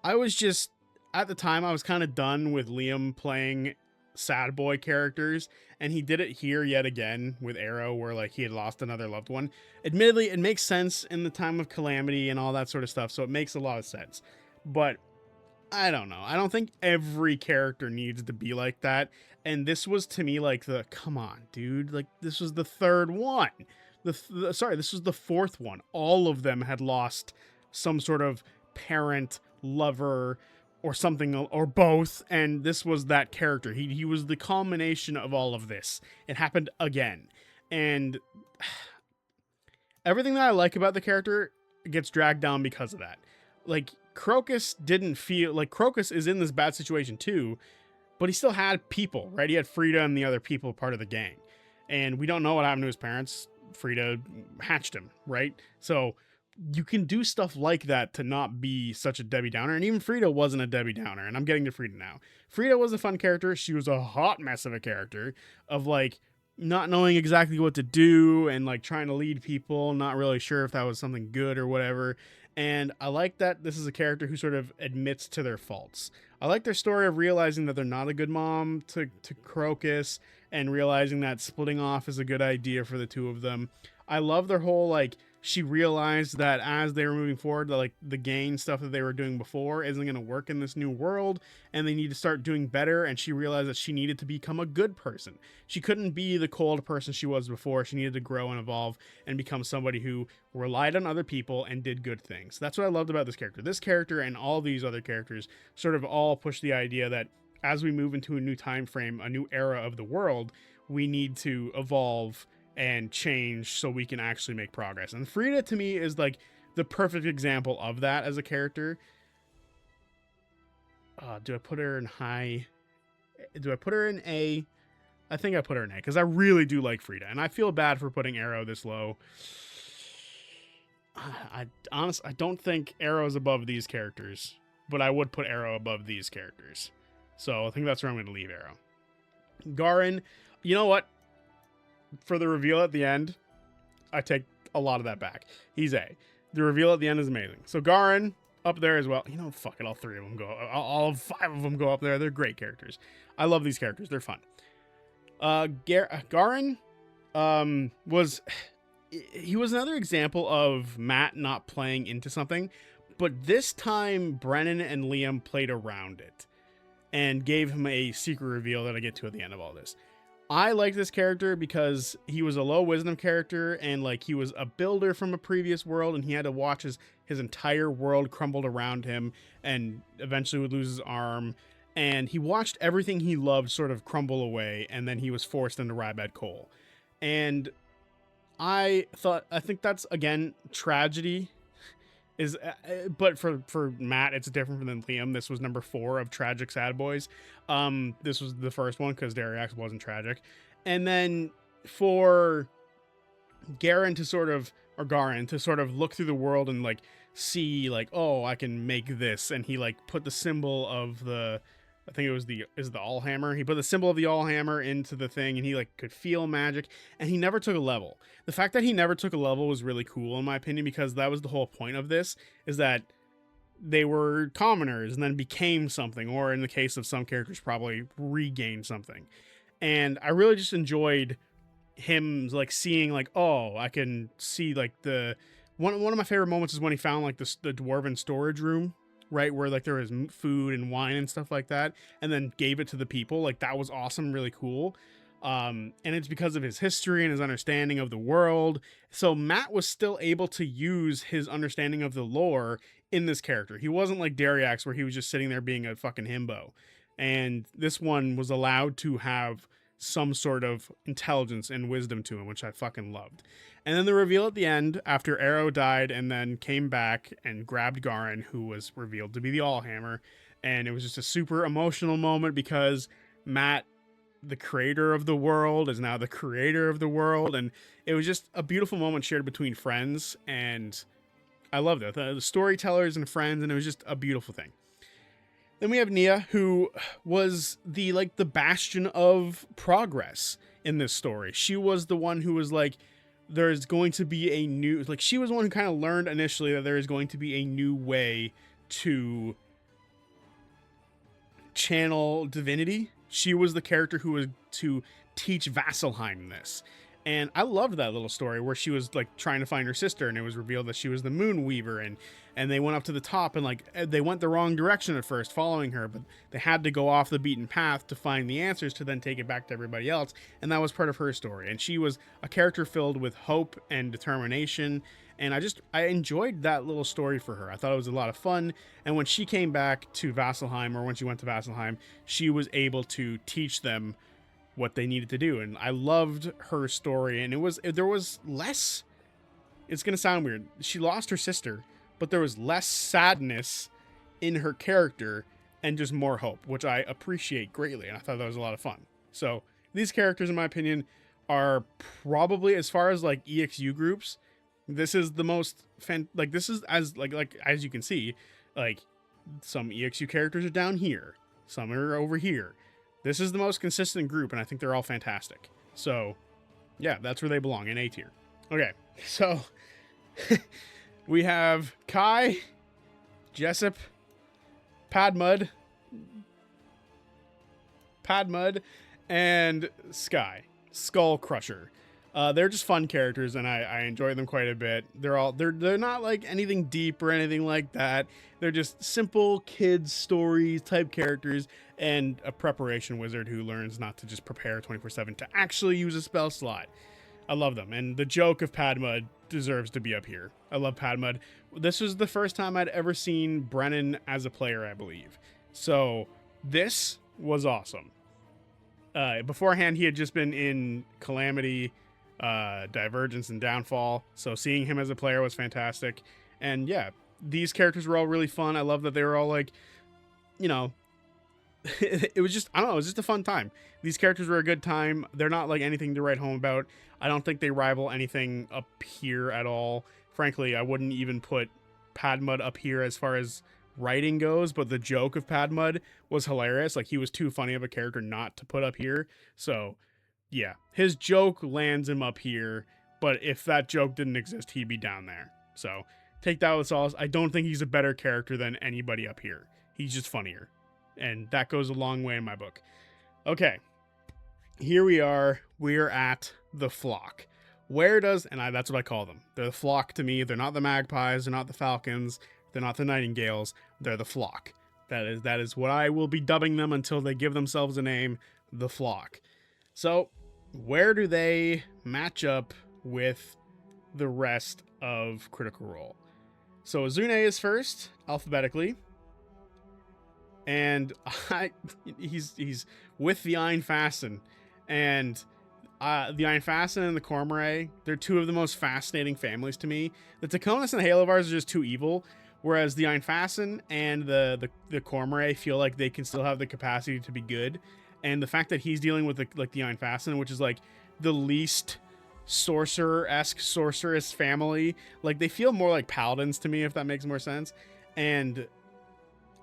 I was just, at the time, I was kind of done with Liam playing sad boy characters, and he did it here yet again with Arrow, where like he had lost another loved one. Admittedly, it makes sense in the time of calamity and all that sort of stuff, so it makes a lot of sense. But I don't know. I don't think every character needs to be like that. And this was to me like the come on, dude. Like this was the third one. Sorry, this was the fourth one. All of them had lost some sort of parent, lover, or something, or both, and this was that character. He was the culmination of all of this. It happened again, and everything that I like about the character gets dragged down because of that. Like, Crocus didn't feel like Crocus is in this bad situation too, but he still had people, right? He had Frida and the other people part of the gang, and we don't know what happened to his parents. Frida hatched him, right? So you can do stuff like that to not be such a Debbie Downer. And even Frida wasn't a Debbie Downer. And I'm getting to Frida now. Frida was a fun character. She was a hot mess of a character of like not knowing exactly what to do and like trying to lead people, not really sure if that was something good or whatever. And I like that this is a character who sort of admits to their faults. I like their story of realizing that they're not a good mom to Crocus, and realizing that splitting off is a good idea for the two of them. I love their whole, like, she realized that as they were moving forward, that, like, the gang stuff that they were doing before isn't going to work in this new world, and they need to start doing better, and she realized that she needed to become a good person. She couldn't be the cold person she was before. She needed to grow and evolve and become somebody who relied on other people and did good things. That's what I loved about this character. This character and all these other characters sort of all push the idea that as we move into a new time frame, a new era of the world, we need to evolve and change so we can actually make progress. And Frida to me is like the perfect example of that as a character. Do I put her in high? Do I put her in A? I think I put her in A because I really do like Frida, and I feel bad for putting Arrow this low. I don't think Arrow is above these characters, but I would put Arrow above these characters. So I think that's where I'm going to leave Arrow. Garin, you know what? For the reveal at the end, I take a lot of that back. He's A. The reveal at the end is amazing. So Garin, up there as well. You know, fuck it, all three of them go. All five of them go up there. They're great characters. I love these characters. They're fun. Garin was another example of Matt not playing into something, but this time Brennan and Liam played around it and gave him a secret reveal that I get to at the end of all this. I like this character because he was a low wisdom character, and like he was a builder from a previous world, and he had to watch his entire world crumbled around him and eventually would lose his arm. And he watched everything he loved sort of crumble away, and then he was forced into Rybad Coal. And I think that's, again, tragedy. But for Matt, it's different than Liam. This was number 4 of tragic sad boys. This was the first one because Dariax wasn't tragic. And then for Garin to sort of look through the world and like see like, oh, I can make this. And he like put the symbol of I think it was the Allhammer. He put the symbol of the Allhammer into the thing, and he like could feel magic, and he never took a level. The fact that he never took a level was really cool in my opinion, because that was the whole point of this, is that they were commoners and then became something, or in the case of some characters, probably regained something. And I really just enjoyed him like seeing like, oh, I can see like one of my favorite moments is when he found like the dwarven storage room, right, where like there was food and wine and stuff like that, and then gave it to the people. Like that was awesome, really cool. And it's because of his history and his understanding of the world. So Matt was still able to use his understanding of the lore in this character. He wasn't like Dariax, where he was just sitting there being a fucking himbo. And this one was allowed to have some sort of intelligence and wisdom to him, which I fucking loved. And then the reveal at the end, after Arrow died and then came back and grabbed Garin, who was revealed to be the Allhammer. And it was just a super emotional moment because Matt, the creator of the world, is now the creator of the world. And it was just a beautiful moment shared between friends. And I loved it. The storytellers and friends, and it was just a beautiful thing. Then we have Nia, who was the bastion of progress in this story. She was the one who was like, there's going to be a new, like, she was the one who kind of learned initially that there is going to be a new way to channel divinity she was the character who was to teach Vasselheim this. And I loved that little story where she was like trying to find her sister, and it was revealed that she was the Moon Weaver, and they went up to the top, and like they went the wrong direction at first following her, but they had to go off the beaten path to find the answers to then take it back to everybody else. And that was part of her story. And she was a character filled with hope and determination. And I enjoyed that little story for her. I thought it was a lot of fun. And when she came back to Vasselheim, or when she went to Vasselheim, she was able to teach them what they needed to do. And I loved her story. And there was less, it's going to sound weird, she lost her sister, but there was less sadness in her character and just more hope, which I appreciate greatly. And I thought that was a lot of fun. So these characters, in my opinion, are probably, as far as like EXU groups, this is the most this is as as you can see, like some EXU characters are down here, some are over here. This is the most consistent group, and I think they're all fantastic. So yeah, that's where they belong, in A tier. Okay, so we have Kai, Jessup, Padmud, and Sky, Skull Crusher. They're just fun characters, and I enjoy them quite a bit. They're not like anything deep or anything like that. They're just simple kids stories type characters, and a preparation wizard who learns not to just prepare 24/7 to actually use a spell slot. I love them, and the joke of Padmud deserves to be up here. I love Padmud. This was the first time I'd ever seen Brennan as a player, I believe. So this was awesome. Beforehand, he had just been in Calamity, Divergence, and Downfall, so seeing him as a player was fantastic. And yeah, these characters were all really fun. I love that they were all like, you know, it was just, I don't know, it was just a fun time. These characters were a good time. They're not like anything to write home about. I don't think they rival anything up here at all. Frankly, I wouldn't even put Padmud up here as far as writing goes, but the joke of Padmud was hilarious. Like, he was too funny of a character not to put up here. So yeah, his joke lands him up here, but if that joke didn't exist, he'd be down there. So take that with solace. I don't think he's a better character than anybody up here. He's just funnier, and that goes a long way in my book. Okay, here we are. We're at the flock. That's what I call them. They're the flock to me. They're not the magpies. They're not the falcons. They're not the nightingales. They're the flock. That is what I will be dubbing them until they give themselves a name, the flock. So where do they match up with the rest of Critical Role? So Azune is first, alphabetically. And he's with the Einfassen. And the Einfassen and the Cormorant, they're two of the most fascinating families to me. The Taconis and Halovars are just too evil, whereas the Einfassen and the Cormorant feel like they can still have the capacity to be good. And the fact that he's dealing with the Einfassen, which is like the least sorcerer-esque sorceress family, like they feel more like paladins to me, if that makes more sense. And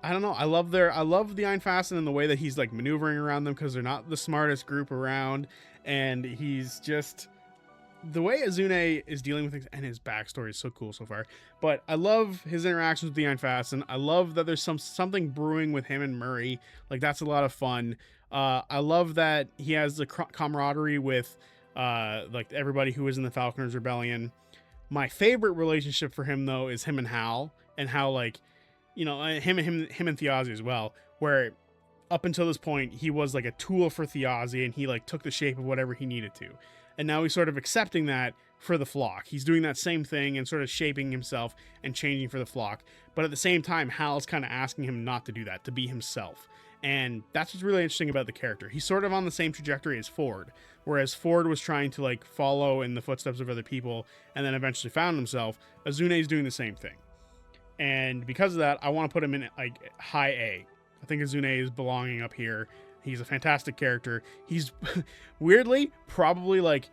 I don't know, I love the Einfassen and the way that he's like maneuvering around them, because they're not the smartest group around, and he's just, the way Azune is dealing with things, and his backstory is so cool so far. But I love his interactions with the Einfassen. I love that there's something brewing with him and Murray. Like, that's a lot of fun. I love that he has the camaraderie with like everybody who is in the Falconers Rebellion. My favorite relationship for him, though, is him and Hal, and how, like, you know, him and Thiazi as well, where up until this point he was like a tool for Thiazi, and he like took the shape of whatever he needed to. And now he's sort of accepting that for the flock. He's doing that same thing and sort of shaping himself and changing for the flock. But at the same time, Hal's kind of asking him not to do that, to be himself. And that's what's really interesting about the character. He's sort of on the same trajectory as Ford, whereas Ford was trying to like follow in the footsteps of other people and then eventually found himself. Azune is doing the same thing. And because of that, I want to put him in like high A. I think Azune is belonging up here. He's a fantastic character. He's weirdly probably like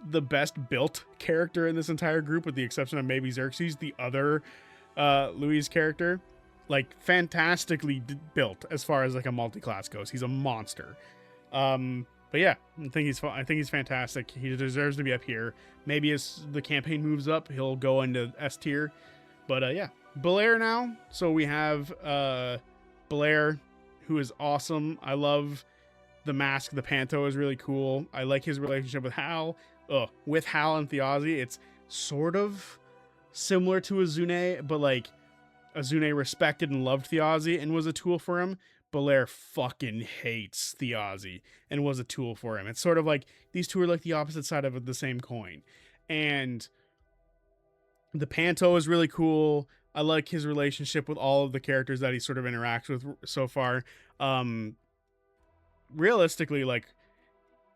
the best built character in this entire group, with the exception of maybe Xerxes, the other Louis character. Like, fantastically built as far as like a multi-class goes. He's a monster. But yeah, I think he's fantastic. He deserves to be up here. Maybe as the campaign moves up, he'll go into S tier. But yeah, Belair now. So we have Belair, who is awesome. I love The mask, the Panto is really cool. I like his relationship with Hal. With Hal and Thjazi, it's sort of similar to Azune, but like Azune respected and loved Thjazi and was a tool for him. Belair fucking hates Thjazi and was a tool for him. It's sort of like these two are like the opposite side of the same coin. And the Panto is really cool. I like his relationship with all of the characters that he sort of interacts with so far. Realistically, like,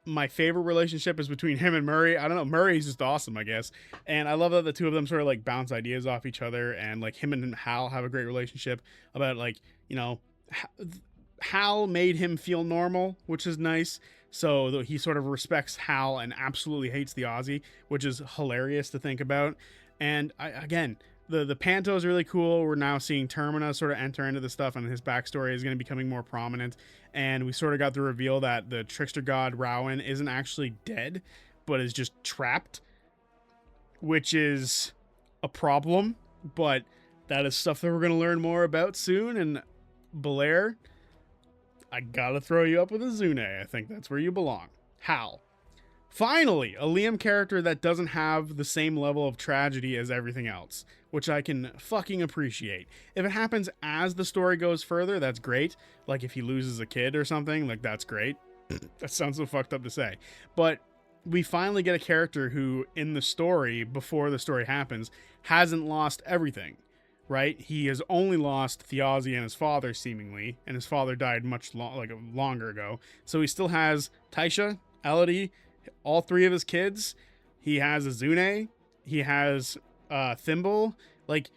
my favorite relationship is between him and Murray. I don't know. Murray's just awesome, I guess. And I love that the two of them sort of like bounce ideas off each other. And like him and Hal have a great relationship about like, you know, Hal made him feel normal, which is nice. So he sort of respects Hal and absolutely hates Thjazi, which is hilarious to think about. And again, the Panto is really cool. We're now seeing Termina sort of enter into the stuff, and his backstory is going to be becoming more prominent. And we sort of got the reveal that the trickster god Rowan isn't actually dead, but is just trapped, which is a problem. But that is stuff that we're going to learn more about soon. And Belair, I gotta throw you up with Azune. I think that's where you belong. Hal. Finally, a Liam character that doesn't have the same level of tragedy as everything else, which I can fucking appreciate. If it happens as the story goes further, that's great. Like if he loses a kid or something, like that's great. That sounds so fucked up to say. But we finally get a character who, in the story, before the story happens, hasn't lost everything, right? He has only lost Thjazi and his father, seemingly, and his father died longer ago. So he still has Taisha, Elodie, all three of his kids. He has Azune. He has Thimble. Like,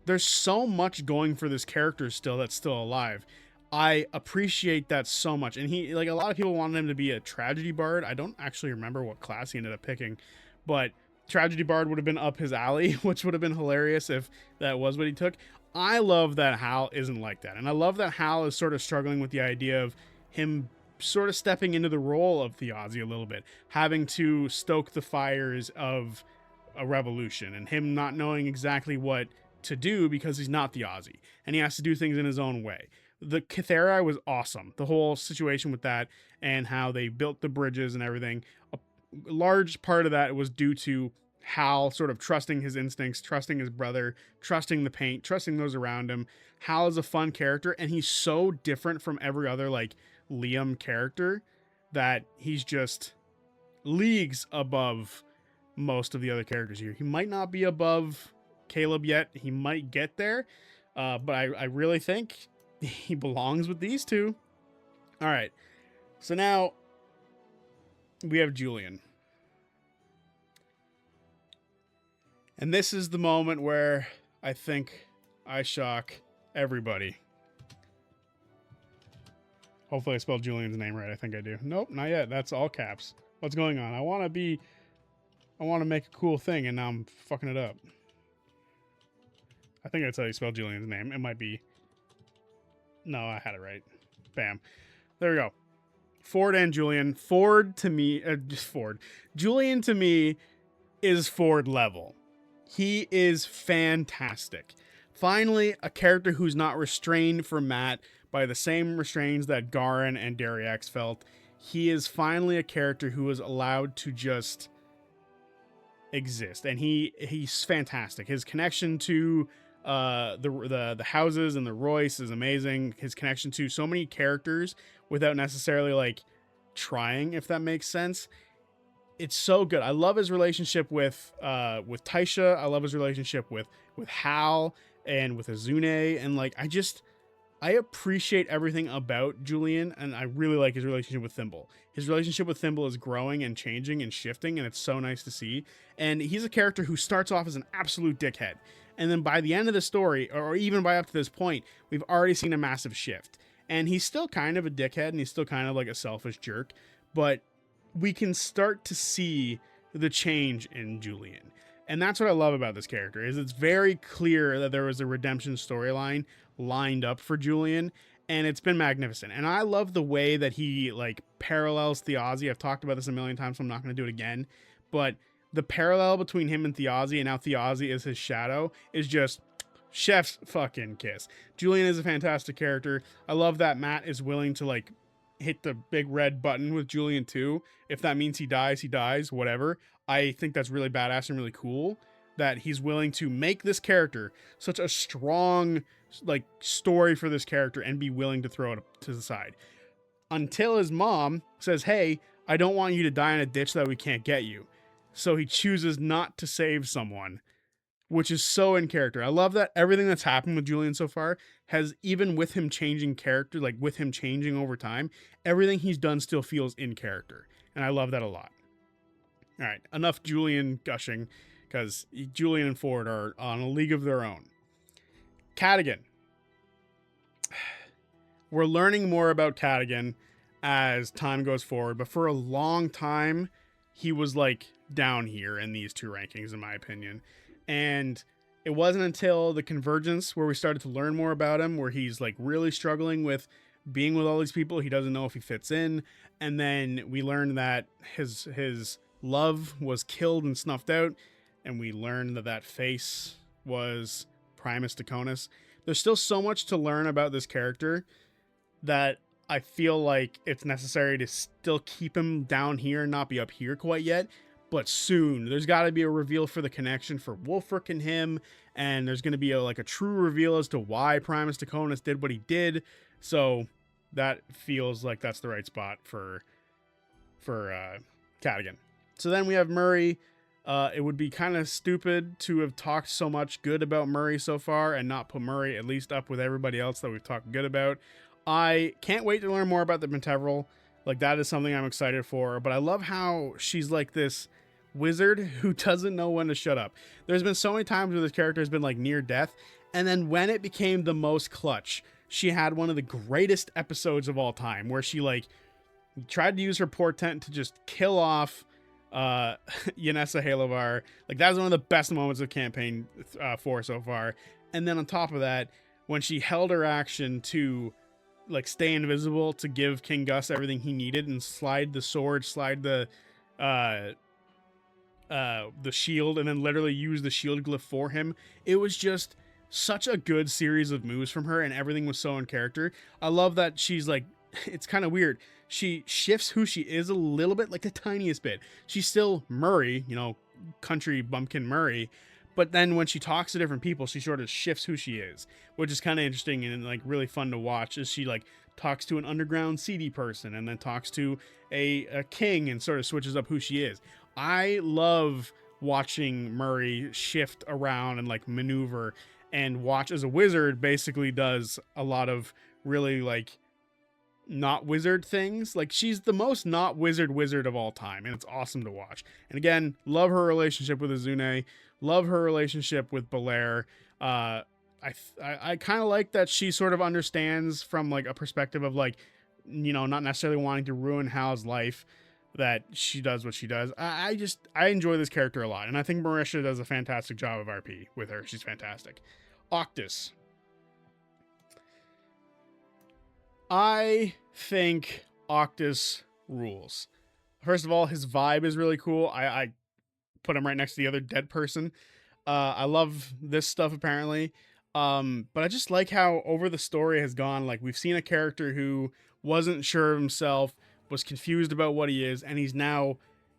there's so much going for this character still that's still alive. I appreciate that so much. And he, like, a lot of people wanted him to be a tragedy bard. I don't actually remember what class he ended up picking, but tragedy bard would have been up his alley, which would have been hilarious if that was what he took. I love that Hal isn't like that. And I love that Hal is sort of struggling with the idea of him sort of stepping into the role of Thjazi a little bit, having to stoke the fires of a revolution, and him not knowing exactly what to do because he's not Thjazi, and he has to do things in his own way. The Kithera was awesome. The whole situation with that and how they built the bridges and everything. A large part of that was due to Hal sort of trusting his instincts, trusting his brother, trusting the paint, trusting those around him. Hal is a fun character, and he's so different from every other like Liam character that he's just leagues above most of the other characters here. He might not be above Caleb yet. He might get there, but I really think he belongs with these two. All right, so now we have Julian. And this is the moment where I think I shock everybody. Hopefully I spelled Julian's name right. I think I do. Nope, not yet. That's all caps. What's going on? I want to make a cool thing, and now I'm fucking it up. I think that's how you spell Julian's name. It might be. No, I had it right. Bam. There we go. Ford and Julian. Ford to me, Ford. Julian to me is Ford level. He is fantastic. Finally, a character who's not restrained from Matt by the same restraints that Garen and Dariax felt. He is finally a character who is allowed to just exist, and he's fantastic. His connection to the houses and the Royce is amazing. His connection to so many characters without necessarily like trying, if that makes sense. It's so good. I love his relationship with Taisha. I love his relationship with Hal and with Azune, and like I appreciate everything about Julian, and I really like his relationship with Thimble. His relationship with Thimble is growing and changing and shifting, and it's so nice to see. And he's a character who starts off as an absolute dickhead, and then by the end of the story, or even by up to this point, we've already seen a massive shift. And he's still kind of a dickhead, and he's still kind of like a selfish jerk, but we can start to see the change in Julian. And that's what I love about this character, is it's very clear that there was a redemption storyline lined up for Julian, and it's been magnificent. And I love the way that he like parallels Thjazi. I've talked about this a million times, so I'm not going to do it again. But the parallel between him and Thjazi, and how Thjazi is his shadow, is just chef's fucking kiss. Julian is a fantastic character. I love that Matt is willing to like hit the big red button with Julian too. If that means he dies, whatever. I think that's really badass and really cool that he's willing to make this character such a strong like story for this character and be willing to throw it to the side. Until his mom says, "Hey, I don't want you to die in a ditch that we can't get you." So he chooses not to save someone, which is so in character. I love that everything that's happened with Julian so far has, even with him changing character, like with him changing over time, everything he's done still feels in character. And I love that a lot. All right, enough Julian gushing, because Julian and Ford are on a league of their own. Cadigan. We're learning more about Cadigan as time goes forward, but for a long time, he was like down here in these two rankings, in my opinion. And it wasn't until the convergence where we started to learn more about him, where he's like really struggling with being with all these people. He doesn't know if he fits in. And then we learned that his love was killed and snuffed out. And we learned that that face was Primus Draconis. There's still so much to learn about this character that I feel like it's necessary to still keep him down here and not be up here quite yet. But soon, there's got to be a reveal for the connection for Wulfric and him, and there's going to be a true reveal as to why Primus Draconis did what he did. So that feels like that's the right spot for Cadigan. So then we have Murray. It would be kind of stupid to have talked so much good about Murray so far and not put Murray at least up with everybody else that we've talked good about. I can't wait to learn more about the Pentevrel. Like, that is something I'm excited for. But I love how she's like this wizard who doesn't know when to shut up. There's been so many times where this character has been like near death, and then when it became the most clutch, she had one of the greatest episodes of all time where she like tried to use her portent to just kill off Yenneса Halovar. Like, that was one of the best moments of campaign 4 so far. And then on top of that, when she held her action to like stay invisible to give King Gus everything he needed and slide the sword, slide the shield, and then literally use the shield glyph for him. It was just such a good series of moves from her, and everything was so in character. I love that she's like, it's kind of weird. She shifts who she is a little bit, like the tiniest bit. She's still Murray, country bumpkin Murray. But then when she talks to different people, she sort of shifts who she is, which is kind of interesting and like really fun to watch as she like talks to an underground seedy person and then talks to a king and sort of switches up who she is. I love watching Murray shift around and like maneuver and watch as a wizard basically does a lot of really like not wizard things. Like, she's the most not wizard of all time, and it's awesome to watch. And again, love her relationship with Azune, love her relationship with Belair. I kind of like that she sort of understands from like a perspective of like, not necessarily wanting to ruin Hal's life, that she does what she does. I enjoy this character a lot, and I think Marisha does a fantastic job of RP with her. She's fantastic. Octus. I think Octus rules. First of all, his vibe is really cool. I put him right next to the other dead person. I love this stuff apparently. But I just like how over the story has gone. Like, we've seen a character who wasn't sure of himself, was confused about what he is, and he's now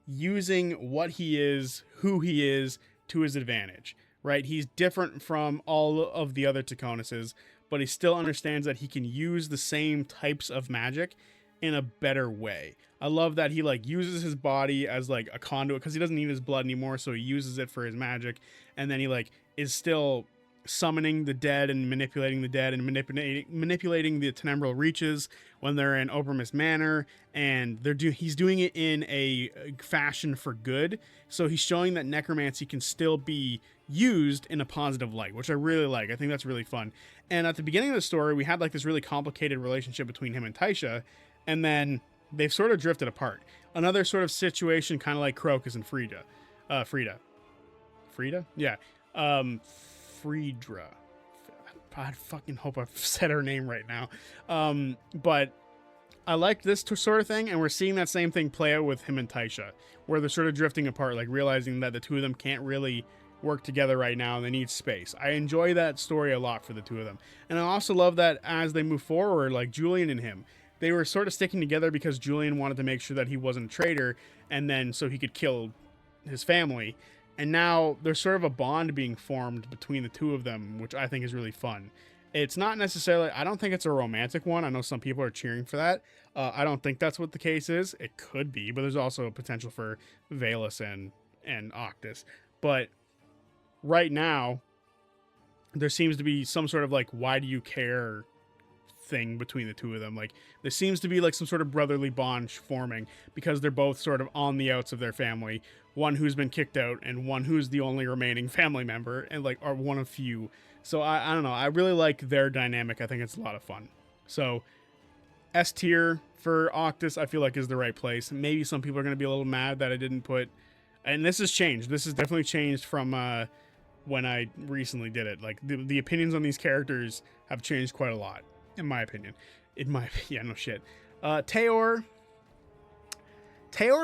using what he is, who he is, to his advantage, right? He's different from all of the other Draconis's, but he still understands that he can use the same types of magic in a better way. I love that he like uses his body as like a conduit because he doesn't need his blood anymore, so he uses it for his magic, and then he like is still summoning the dead and manipulating the dead and manipulating the Tenebral Reaches when they're in Obermus Manor, and he's doing it in a fashion for good. So he's showing that necromancy can still be used in a positive light, which I really like. I think that's really fun. And at the beginning of the story, we had like this really complicated relationship between him and Taisha, and then they've sort of drifted apart. Another sort of situation kind of like Crocus and Frida. Yeah. Friedra. I fucking hope I've said her name right now. But I like this sort of thing, and we're seeing that same thing play out with him and Taisha, where they're sort of drifting apart, like realizing that the two of them can't really work together right now and they need space. I enjoy that story a lot for the two of them. And I also love that as they move forward, like Julian and him, they were sort of sticking together because Julian wanted to make sure that he wasn't a traitor, and then so he could kill his family. And now there's sort of a bond being formed between the two of them, which I think is really fun. It's not necessarily, I don't think it's a romantic one. I know some people are cheering for that. I don't think that's what the case is. It could be, but there's also a potential for Valus and Octus. But right now, there seems to be some sort of like, why do you care thing between the two of them. Like, there seems to be like some sort of brotherly bond forming because they're both sort of on the outs of their family. One who's been kicked out and one who's the only remaining family member, and like are one of few. So I don't know. I really like their dynamic. I think it's a lot of fun. So S tier for Octus, I feel like is the right place. Maybe some people are going to be a little mad that I didn't put, and this has changed. This has definitely changed from when I recently did it. Like the opinions on these characters have changed quite a lot, in my opinion. Yeah, no shit. Teor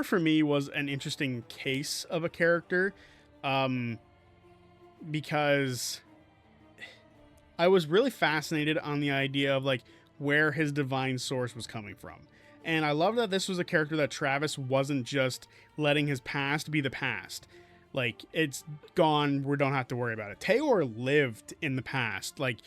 for me was an interesting case of a character, because I was really fascinated on the idea of like where his divine source was coming from. And I love that this was a character that Travis wasn't just letting his past be the past. Like, it's gone, we don't have to worry about it. Teor lived in the past. Like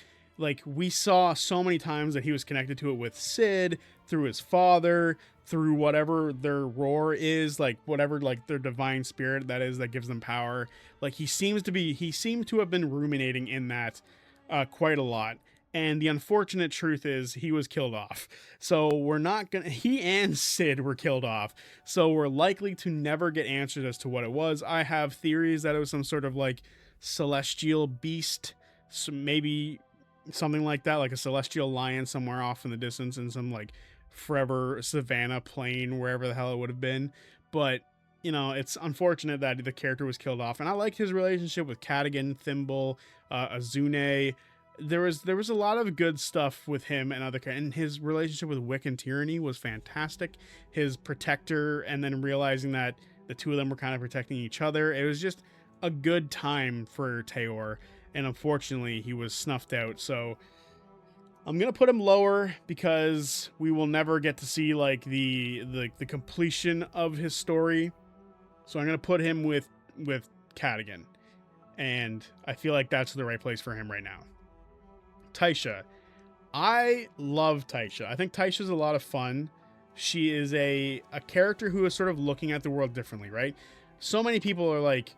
we saw so many times that he was connected to it with Sid, through his father, through whatever their roar is, like whatever like their divine spirit that is that gives them power. Like he seemed to have been ruminating in that quite a lot. And the unfortunate truth is he was killed off. So he and Sid were killed off. So we're likely to never get answers as to what it was. I have theories that it was some sort of like celestial beast. So maybe something like that, like a celestial lion somewhere off in the distance in some like forever savannah plain, wherever the hell it would have been. But, you know, it's unfortunate that the character was killed off. And I like his relationship with Cadigan, Thimble, Azune. There was a lot of good stuff with him and his relationship with Wick and Tyranny was fantastic. His protector, and then realizing that the two of them were kind of protecting each other. It was just a good time for Teor, and unfortunately he was snuffed out. So I'm gonna put him lower because we will never get to see like the completion of his story. So I'm gonna put him with Cadigan, and I feel like that's the right place for him right now. Taisha. I love Taisha. I think Taisha's a lot of fun. She is a character who is sort of looking at the world differently, right? So many people are like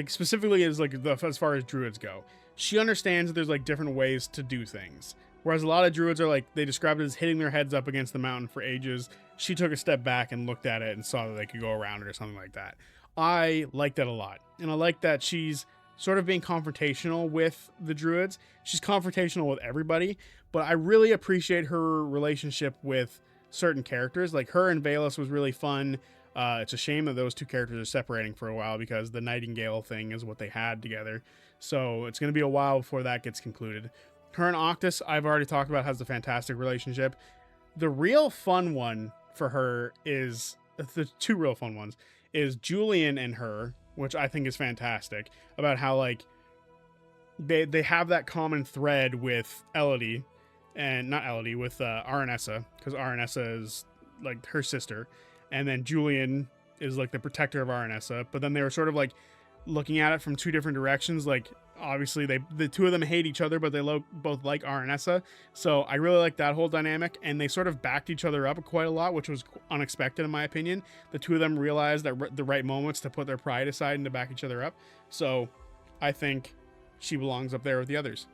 specifically as like as far as druids go, she understands that there's like different ways to do things. Whereas a lot of druids are like, they described it as hitting their heads up against the mountain for ages. She took a step back and looked at it and saw that they could go around it or something like that. I like that a lot. And I like that she's sort of being confrontational with the druids. She's confrontational with everybody, but I really appreciate her relationship with certain characters. Like her and Valus was really fun. It's a shame that those two characters are separating for a while because the Nightingale thing is what they had together. So it's going to be a while before that gets concluded. Her and Octus, I've already talked about, has a fantastic relationship. The real fun one for her is, the two real fun ones, is Julian and her, which I think is fantastic, about how like they have that common thread with Elodie, and not Elodie, with Aranessa, because Aranessa is like her sister, and then Julian is like the protector of Aranessa. But then they were sort of like looking at it from two different directions. Like obviously the two of them hate each other, but they both like Aranessa. So I really like that whole dynamic, and they sort of backed each other up quite a lot, which was unexpected in my opinion. The two of them realized that the right moments to put their pride aside and to back each other up. So I think she belongs up there with the others.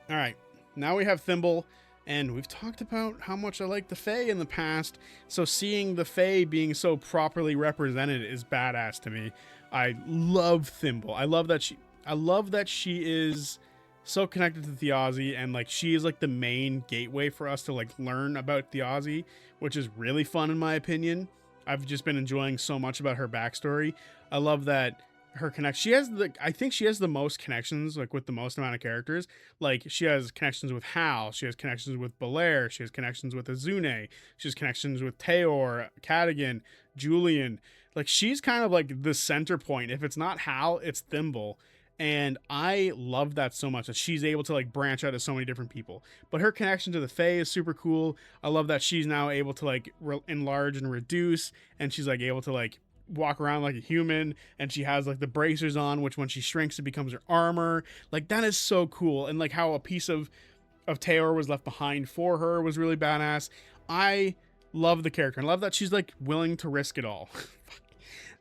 All right, now we have Thimble. And we've talked about how much I like the Fae in the past, so seeing the Fae being so properly represented is badass to me. I love Thimble. I love that she is so connected to Thiazi, and like she is like the main gateway for us to like learn about Thiazi, which is really fun in my opinion. I've just been enjoying so much about her backstory. I love that her connection. I think she has the most connections, like with the most amount of characters. Like she has connections with Hal, she has connections with Belair, she has connections with Azune, she has connections with Teor, Cadigan, Julian. Like she's kind of like the center point. If it's not Hal, it's Thimble. And I love that so much, that she's able to like branch out to so many different people. But her connection to the Fae is super cool. I love that she's now able to like enlarge and reduce, and she's like able to like walk around like a human, and she has like the bracers on, which when she shrinks it becomes her armor. Like that is so cool. And like how a piece of Taylor was left behind for her was really badass. I love the character. I love that she's like willing to risk it all.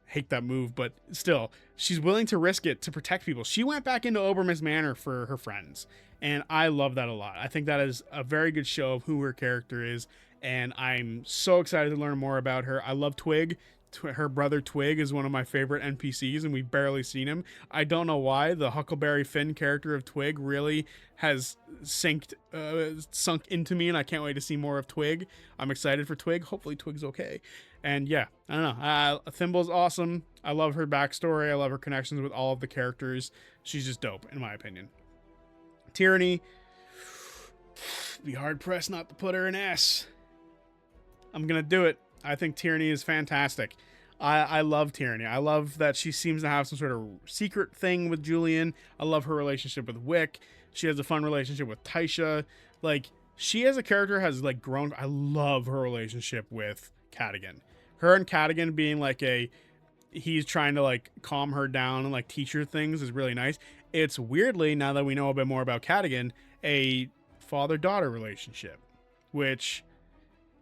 Hate that move, but still, she's willing to risk it to protect people. She went back into Obermus Manor for her friends, and I love that a lot. I think that is a very good show of who her character is, and I'm so excited to learn more about her. I love Twig. Her brother Twig is one of my favorite NPCs, and we've barely seen him. I don't know why. The Huckleberry Finn character of Twig really has sunk into me, and I can't wait to see more of Twig. I'm excited for Twig. Hopefully Twig's okay. And yeah, I don't know. Thimble's awesome. I love her backstory. I love her connections with all of the characters. She's just dope, in my opinion. Tyranny. Be hard pressed not to put her in S. I'm going to do it. I think Tyranny is fantastic. I love Tyranny. I love that she seems to have some sort of secret thing with Julian. I love her relationship with Wick. She has a fun relationship with Taisha. Like, she as a character has like grown. I love her relationship with Cadigan. Her and Cadigan being like he's trying to like calm her down and like teach her things is really nice. It's weirdly, now that we know a bit more about Cadigan, a father-daughter relationship, which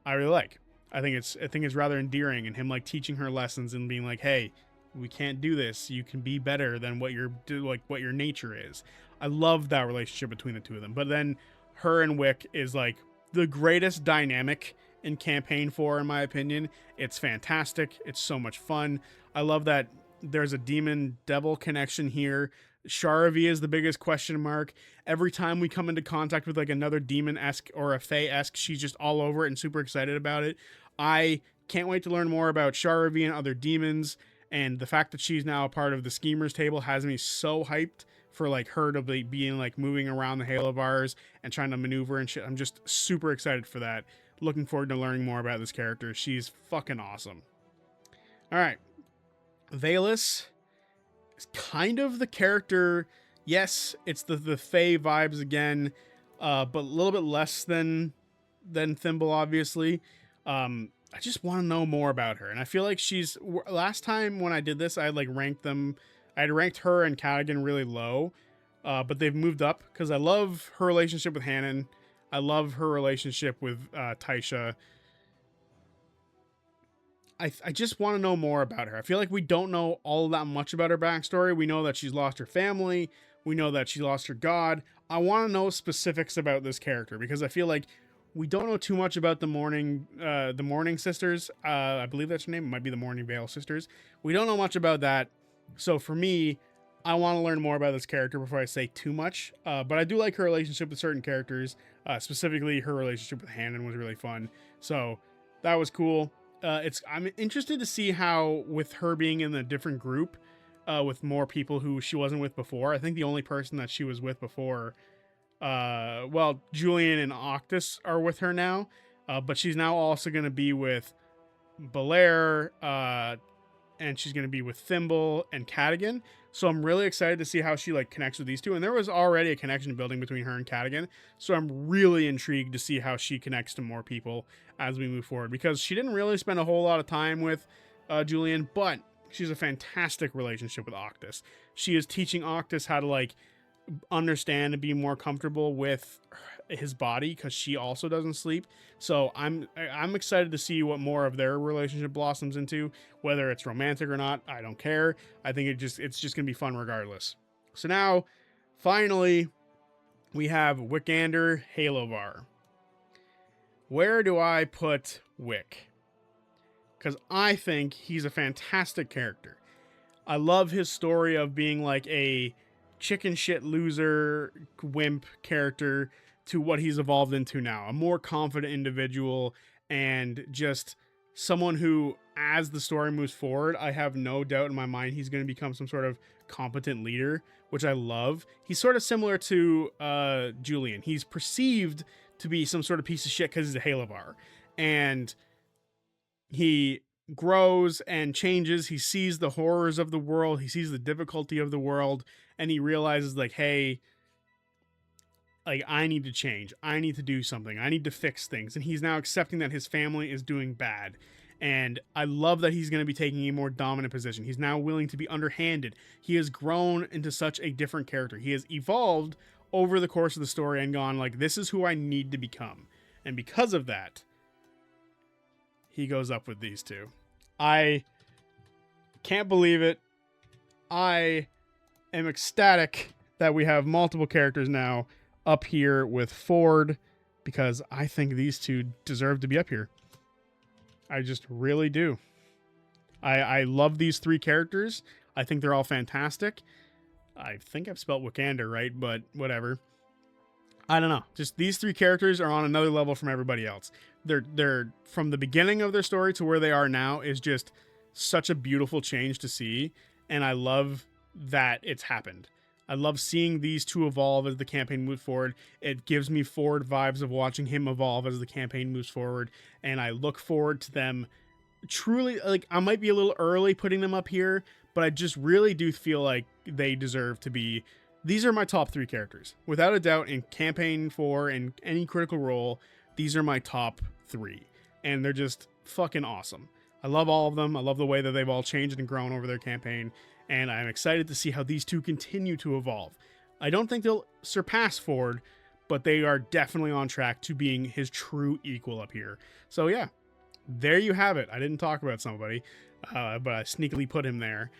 I really like. I think it's rather endearing, and him like teaching her lessons and being like, hey, we can't do this. You can be better than what your nature is. I love that relationship between the two of them. But then her and Wick is like the greatest dynamic in campaign 4, in my opinion. It's fantastic. It's so much fun. I love that there's a demon devil connection here. Sharavi is the biggest question mark. Every time we come into contact with like another demon-esque or a Fae-esque, she's just all over it and super excited about it. I can't wait to learn more about Sharavi and other demons, and the fact that she's now a part of the Schemers table has me so hyped for like her to be being like moving around the Halo bars and trying to maneuver and shit. I'm just super excited for that. Looking forward to learning more about this character. She's fucking awesome. All right. Valus is kind of the character. Yes, it's the Fae vibes again, but a little bit less than Thimble, obviously. I just want to know more about her, and I feel like she's. Last time when I did this, I like ranked them. I had ranked her and Cadigan really low, but they've moved up because I love her relationship with Hannon. I love her relationship with Taisha. I just want to know more about her. I feel like we don't know all that much about her backstory. We know that she's lost her family. We know that she lost her god. I want to know specifics about this character because I feel like we don't know too much about the Morning Sisters. I believe that's her name. It might be the Morning Veil Sisters. We don't know much about that. So for me, I want to learn more about this character before I say too much. But I do like her relationship with certain characters. Specifically, her relationship with Hannon was really fun. So that was cool. I'm interested to see how, with her being in a different group, with more people who she wasn't with before. I think the only person that she was with before, Julian and Octus are with her now, but she's now also going to be with Belair, and she's going to be with Thimble and Cadigan. So I'm really excited to see how she like connects with these two. And there was already a connection building between her and Cadigan. So I'm really intrigued to see how she connects to more people as we move forward, because she didn't really spend a whole lot of time with Julian, but she's a fantastic relationship with Octus. She is teaching Octus how to like understand and be more comfortable with his body, because she also doesn't sleep. So I'm excited to see what more of their relationship blossoms into. Whether it's romantic or not, I don't care. I think it's just gonna be fun regardless. So now finally we have Wickander Halovar. Where do I put Wick? Because I think he's a fantastic character. I love his story of being like a chicken shit loser wimp character to what he's evolved into now, a more confident individual, and just someone who, as the story moves forward, I have no doubt in my mind he's going to become some sort of competent leader, which I love. He's sort of similar to Julian. He's perceived to be some sort of piece of shit because he's a Halovar, and he grows and changes. He sees the horrors of the world. He sees the difficulty of the world, and he realizes like, hey, like I need to change. I need to do something. I need to fix things. And he's now accepting that his family is doing bad. And I love that he's going to be taking a more dominant position. He's now willing to be underhanded. He has grown into such a different character. He has evolved over the course of the story and gone like, this is who I need to become. And because of that, he goes up with these two. I can't believe it. I am ecstatic that we have multiple characters now up here with Ford, because I think these two deserve to be up here. I just really do. I love these three characters. I think they're all fantastic. I think I've spelled Wikander right, but whatever. I don't know. Just these three characters are on another level from everybody else. They're from the beginning of their story to where they are now is just such a beautiful change to see, and I love that it's happened. I love seeing these two evolve as the campaign moves forward. It gives me Ford vibes of watching him evolve as the campaign moves forward, and I look forward to them truly. Like, I might be a little early putting them up here, but I just really do feel like they deserve to be. These are my top three characters. Without a doubt, in campaign 4 and any critical role, these are my top three, and they're just fucking awesome. I love all of them. I love the way that they've all changed and grown over their campaign, and I'm excited to see how these two continue to evolve. I don't think they'll surpass Ford, but they are definitely on track to being his true equal up here. So yeah, there you have it. I didn't talk about somebody, but I sneakily put him there.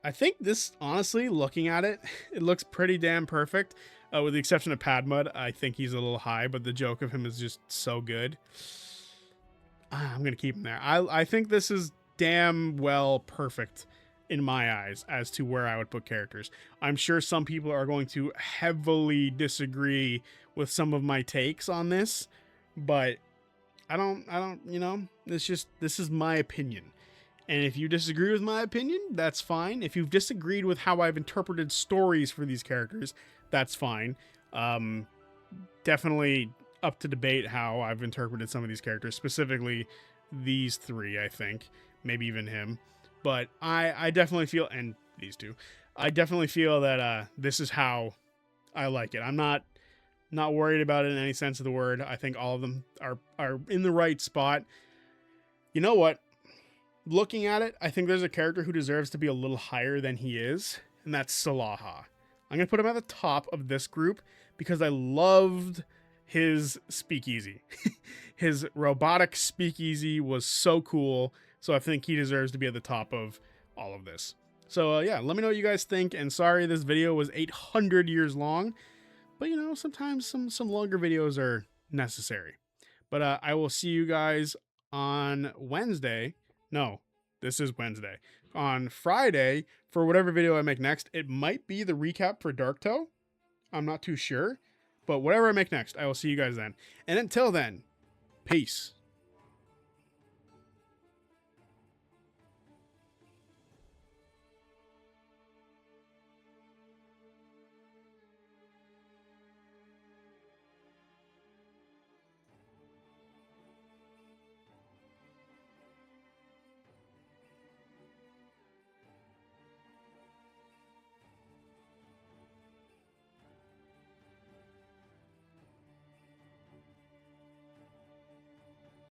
I think this, honestly, looking at it, it looks pretty damn perfect. With the exception of Padmud, I think he's a little high, but the joke of him is just so good. I'm going to keep him there. I think this is damn well perfect in my eyes as to where I would put characters. I'm sure some people are going to heavily disagree with some of my takes on this, but I don't, you know, this is my opinion. And if you disagree with my opinion, that's fine. If you've disagreed with how I've interpreted stories for these characters, that's fine. Definitely up to debate how I've interpreted some of these characters, specifically these three, I think. Maybe even him. But I definitely feel, and these two, I definitely feel that this is how I like it. I'm not worried about it in any sense of the word. I think all of them are in the right spot. You know what? Looking at it, I think there's a character who deserves to be a little higher than he is, and that's Salaha. I'm going to put him at the top of this group because I loved his speakeasy. His robotic speakeasy was so cool, so I think he deserves to be at the top of all of this. So yeah, let me know what you guys think, and sorry this video was 800 years long, but you know, sometimes some longer videos are necessary. But I will see you guys on Wednesday. No, this is Wednesday. On Friday, for whatever video I make next. It might be the recap for Darktoe. I'm not too sure. But whatever I make next, I will see you guys then. And until then, peace.